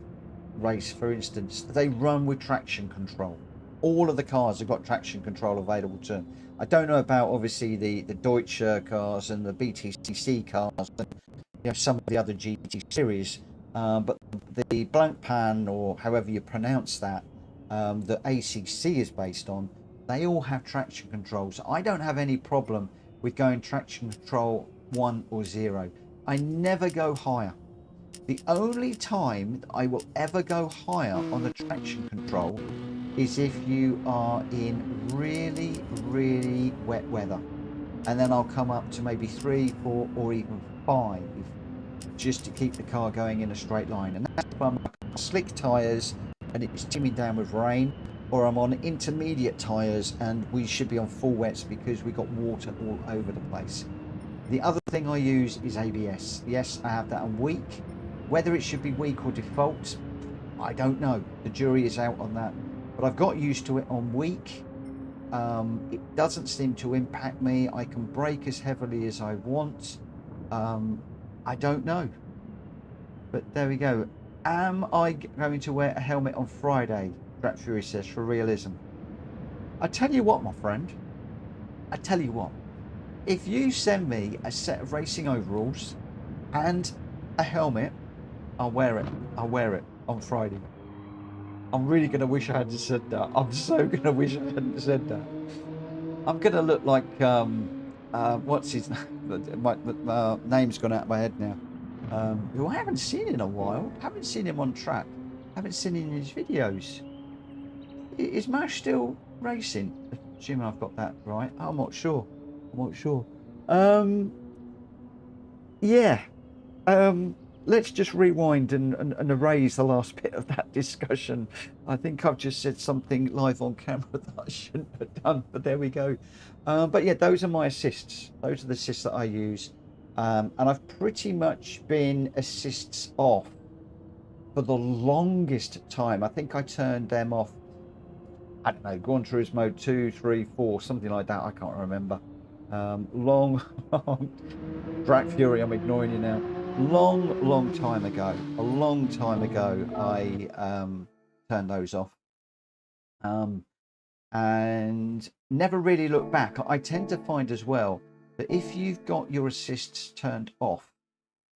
race for instance, they run with traction control. All of the cars have got traction control available to them. I don't know about obviously the Deutsche cars and the BTCC cars and, you know, some of the other GT series. But the blank pan, or however you pronounce that, that ACC is based on, they all have traction control. So I don't have any problem with going traction control 1 or 0. I never go higher. The only time I will ever go higher on the traction control is if you are in really, really wet weather. And then I'll come up to maybe 3, 4 or even 5. Just to keep the car going in a straight line. And that's if I'm on slick tyres and it's teeming down with rain, or I'm on intermediate tyres and we should be on full wets because we got water all over the place. The other thing I use is ABS. Yes, I have that on weak. Whether it should be weak or default, I don't know. The jury is out on that. But I've got used to it on weak. It doesn't seem to impact me. I can brake as heavily as I want. I don't know, but there we go. Am I going to wear a helmet on Friday? Drat Fury says, for realism. I tell you what, my friend, I tell you what, if you send me a set of racing overalls and a helmet, I'll wear it. I'll wear it on Friday. I'm really going to wish I hadn't said that. I'm so going to wish I hadn't said that. I'm going to look like, what's his name? My name's gone out of my head now. Who I haven't seen in a while. Haven't seen him on track. Haven't seen him in his videos. Is Mash still racing? Assuming I've got that right. I'm not sure. I'm not sure. Yeah. Let's just rewind and erase the last bit of that discussion. I think I've just said something live on camera that I shouldn't have done, but there we go. But yeah, those are my assists. Those are the assists that I use. And I've pretty much been assists off for the longest time. I think I turned them off, I don't know, Gran Turismo 2, 3, 4, something like that. I can't remember. Long Drag Fury, I'm ignoring you now. Long time ago, a long time ago, I turned those off, and never really looked back. I tend to find as well that if you've got your assists turned off,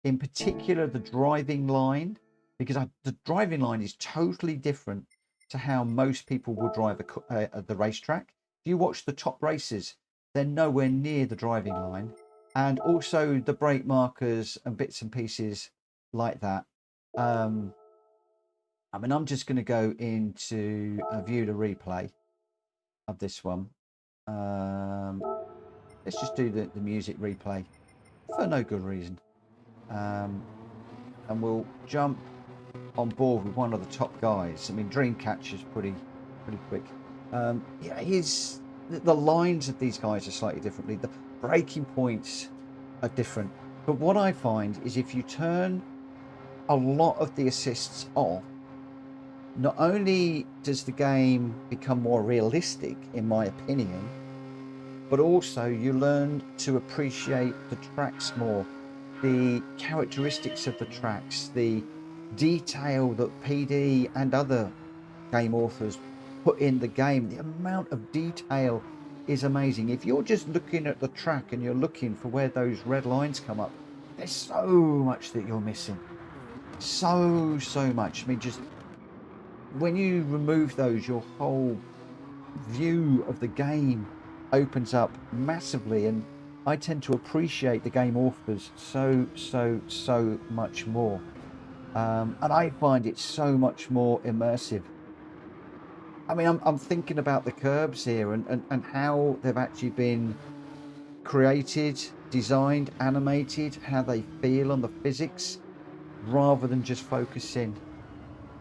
in particular the driving line, because the driving line is totally different to how most people will drive the racetrack. If you watch the top races, they're nowhere near the driving line. And also the brake markers and bits and pieces like that. I mean, I'm just going to go into view the replay of this one. Let's just do the music replay for no good reason. And we'll jump on board with one of the top guys. I mean, Dreamcatcher's pretty quick. Yeah, the lines of these guys are slightly differently. The braking points are different. But what I find is if you turn a lot of the assists off, not only does the game become more realistic, in my opinion, but also you learn to appreciate the tracks more, the characteristics of the tracks, the detail that PD and other game authors put in the game. The amount of detail is amazing. If you're just looking at the track and you're looking for where those red lines come up, there's so much that you're missing. So much. I mean, just when you remove those, your whole view of the game opens up massively, and I tend to appreciate the game authors so much more. And I find it so much more immersive. I mean, I'm thinking about the curbs here and how they've actually been created, designed, animated, how they feel on the physics, rather than just focusing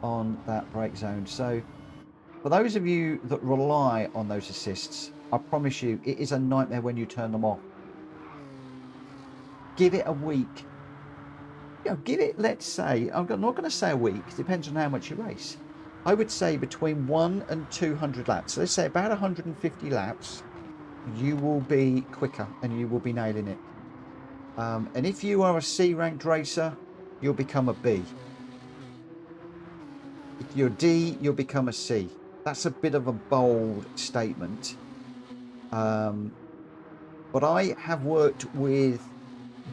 on that brake zone. So for those of you that rely on those assists, I promise you, it is a nightmare when you turn them off. Give it a week. You know, give it, let's say, I'm not going to say a week, it depends on how much you race. I would say between 100 and 200 laps. So let's say about 150 laps, you will be quicker and you will be nailing it. And if you are a C ranked racer, you'll become a B. If you're D, you'll become a C. That's a bit of a bold statement. But I have worked with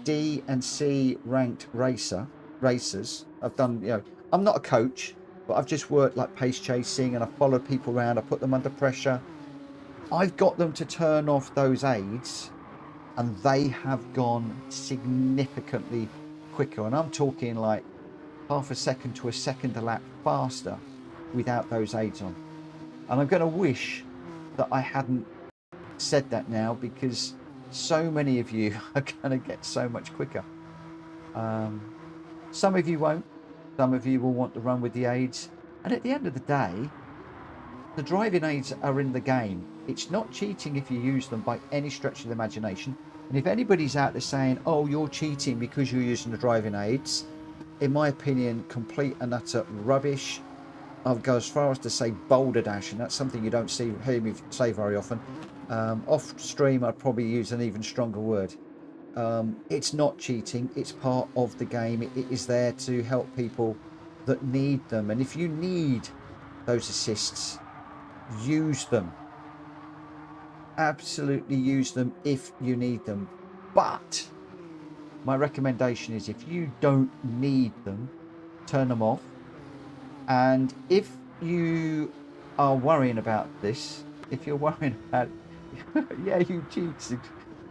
D and C ranked racers. I've done, you know, I'm not a coach, but I've just worked like pace chasing, and I followed people around. I put them under pressure. I've got them to turn off those aids, and they have gone significantly quicker. And I'm talking like half a second to a second a lap faster without those aids on. And I'm going to wish that I hadn't said that now, because so many of you are going to get so much quicker. Some of you won't. Some of you will want to run with the aids. And at the end of the day, the driving aids are in the game. It's not cheating if you use them by any stretch of the imagination. And if anybody's out there saying, oh, you're cheating because you're using the driving aids, in my opinion, complete and utter rubbish. I'll go as far as to say boulder dash, and that's something you don't hear me say very often. Off stream, I'd probably use an even stronger word. It's not cheating. It's part of the game. It is there to help people that need them. And if you need those assists, use them. Absolutely use them if you need them. But my recommendation is, if you don't need them, turn them off. And if you are worrying about this, if you're worrying about yeah, you cheated,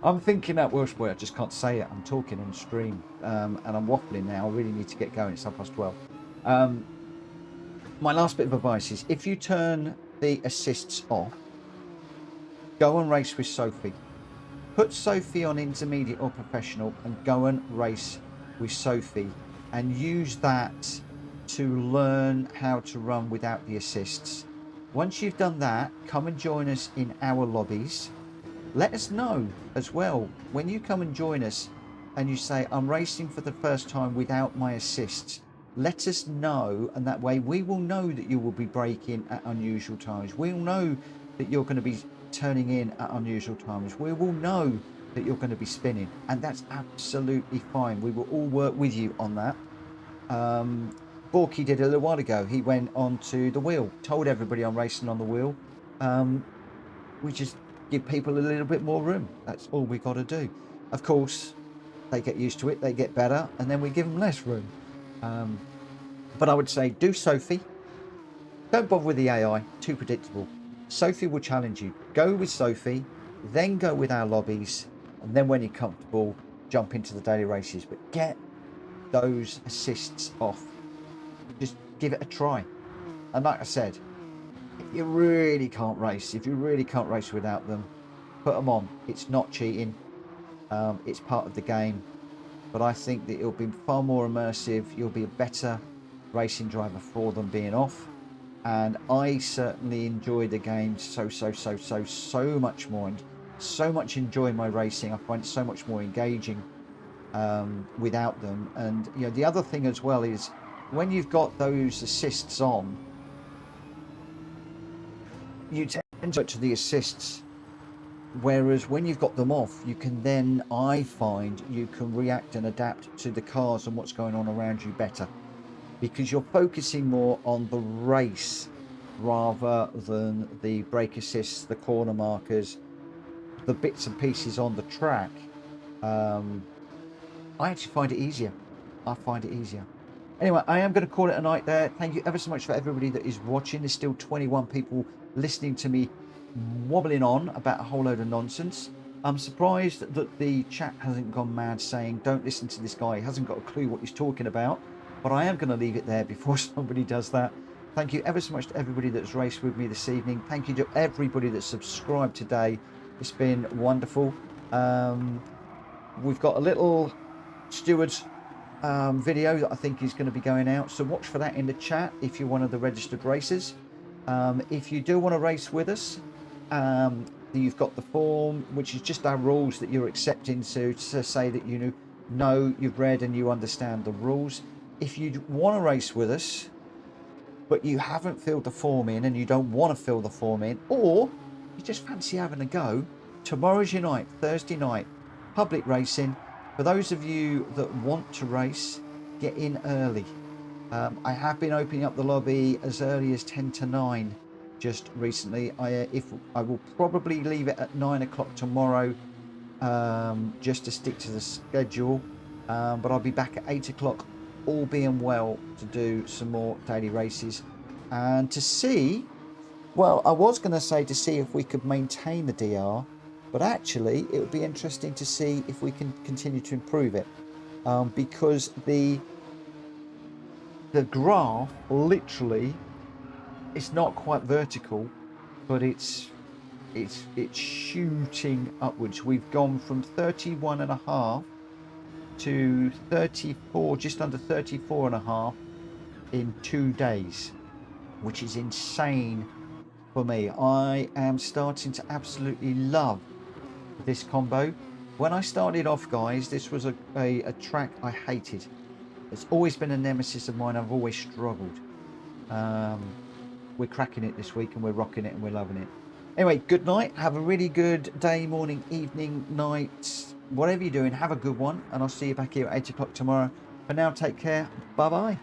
I'm thinking that Welsh boy, I just can't say it. I'm talking on stream, and I'm waffling now. I really need to get going. It's 12:30. My last bit of advice is if you turn the assists off, go and race with Sophie. Put Sophie on intermediate or professional and go and race with Sophie and use that to learn how to run without the assists. Once you've done that, come and join us in our lobbies. Let us know as well when you come and join us and you say, I'm racing for the first time without my assists. Let us know, and that way we will know that you will be braking at unusual times. We'll know that you're going to be turning in at unusual times. We will know that you're going to be spinning, and that's absolutely fine. We will all work with you on that. Borky did a little while ago. He went onto the wheel, told everybody I'm racing on the wheel. We just give people a little bit more room. That's all we got to do. Of course, they get used to it, they get better, and then we give them less room. But I would say do Sophie. Don't bother with the AI, too predictable. Sophie will challenge you. Go with Sophie, then go with our lobbies, and then when you're comfortable, jump into the daily races. But get those assists off. Just give it a try. And like I said, if you really can't race without them, put them on. It's not cheating. It's part of the game. But I think that it'll be far more immersive. You'll be a better racing driver for them being off. And I certainly enjoy the game so much more, and so much enjoy my racing. I find it so much more engaging without them. And you know, the other thing as well is when you've got those assists on, you tend to the assists. Whereas when you've got them off, you can then, I find, you can react and adapt to the cars and what's going on around you better. Because you're focusing more on the race rather than the brake assists, the corner markers, the bits and pieces on the track. I actually find it easier. Anyway, I am going to call it a night there. Thank you ever so much for everybody that is watching. There's still 21 people listening to me wobbling on about a whole load of nonsense. I'm surprised that the chat hasn't gone mad saying, don't listen to this guy, he hasn't got a clue what he's talking about. But I am going to leave it there before somebody does that. Thank you ever so much to everybody that's raced with me this evening. Thank you to everybody that's subscribed today. It's been wonderful. We've got a little stewards video that I think is going to be going out, so watch for that in the chat if you're one of the registered racers. If you do want to race with us, you've got the form, which is just our rules that you're accepting to say that you know you've read and you understand the rules. If you want to race with us but you haven't filled the form in and you don't want to fill the form in, or you just fancy having a go, tomorrow's your night, Thursday night, public racing. For those of you that want to race, get in early. I have been opening up the lobby as early as 10 to 9 just recently. I will probably leave it at 9 o'clock tomorrow, just to stick to the schedule, but I'll be back at 8 o'clock, all being well, to do some more daily races and to see, well, I was going to say to see if we could maintain the DR, but actually it would be interesting to see if we can continue to improve it, because the graph literally, it's not quite vertical, but it's shooting upwards. We've gone from 31.5 to 34, just under 34.5 in 2 days, which is insane for me. I am starting to absolutely love this combo. When I started off, guys, this was a track I hated. It's always been a nemesis of mine. I've always struggled. We're cracking it this week and we're rocking it and we're loving it. Anyway, good night. Have a really good day, morning, evening, night, whatever you're doing. Have a good one, and I'll see you back here at 8 o'clock tomorrow. For now, take care. Bye bye.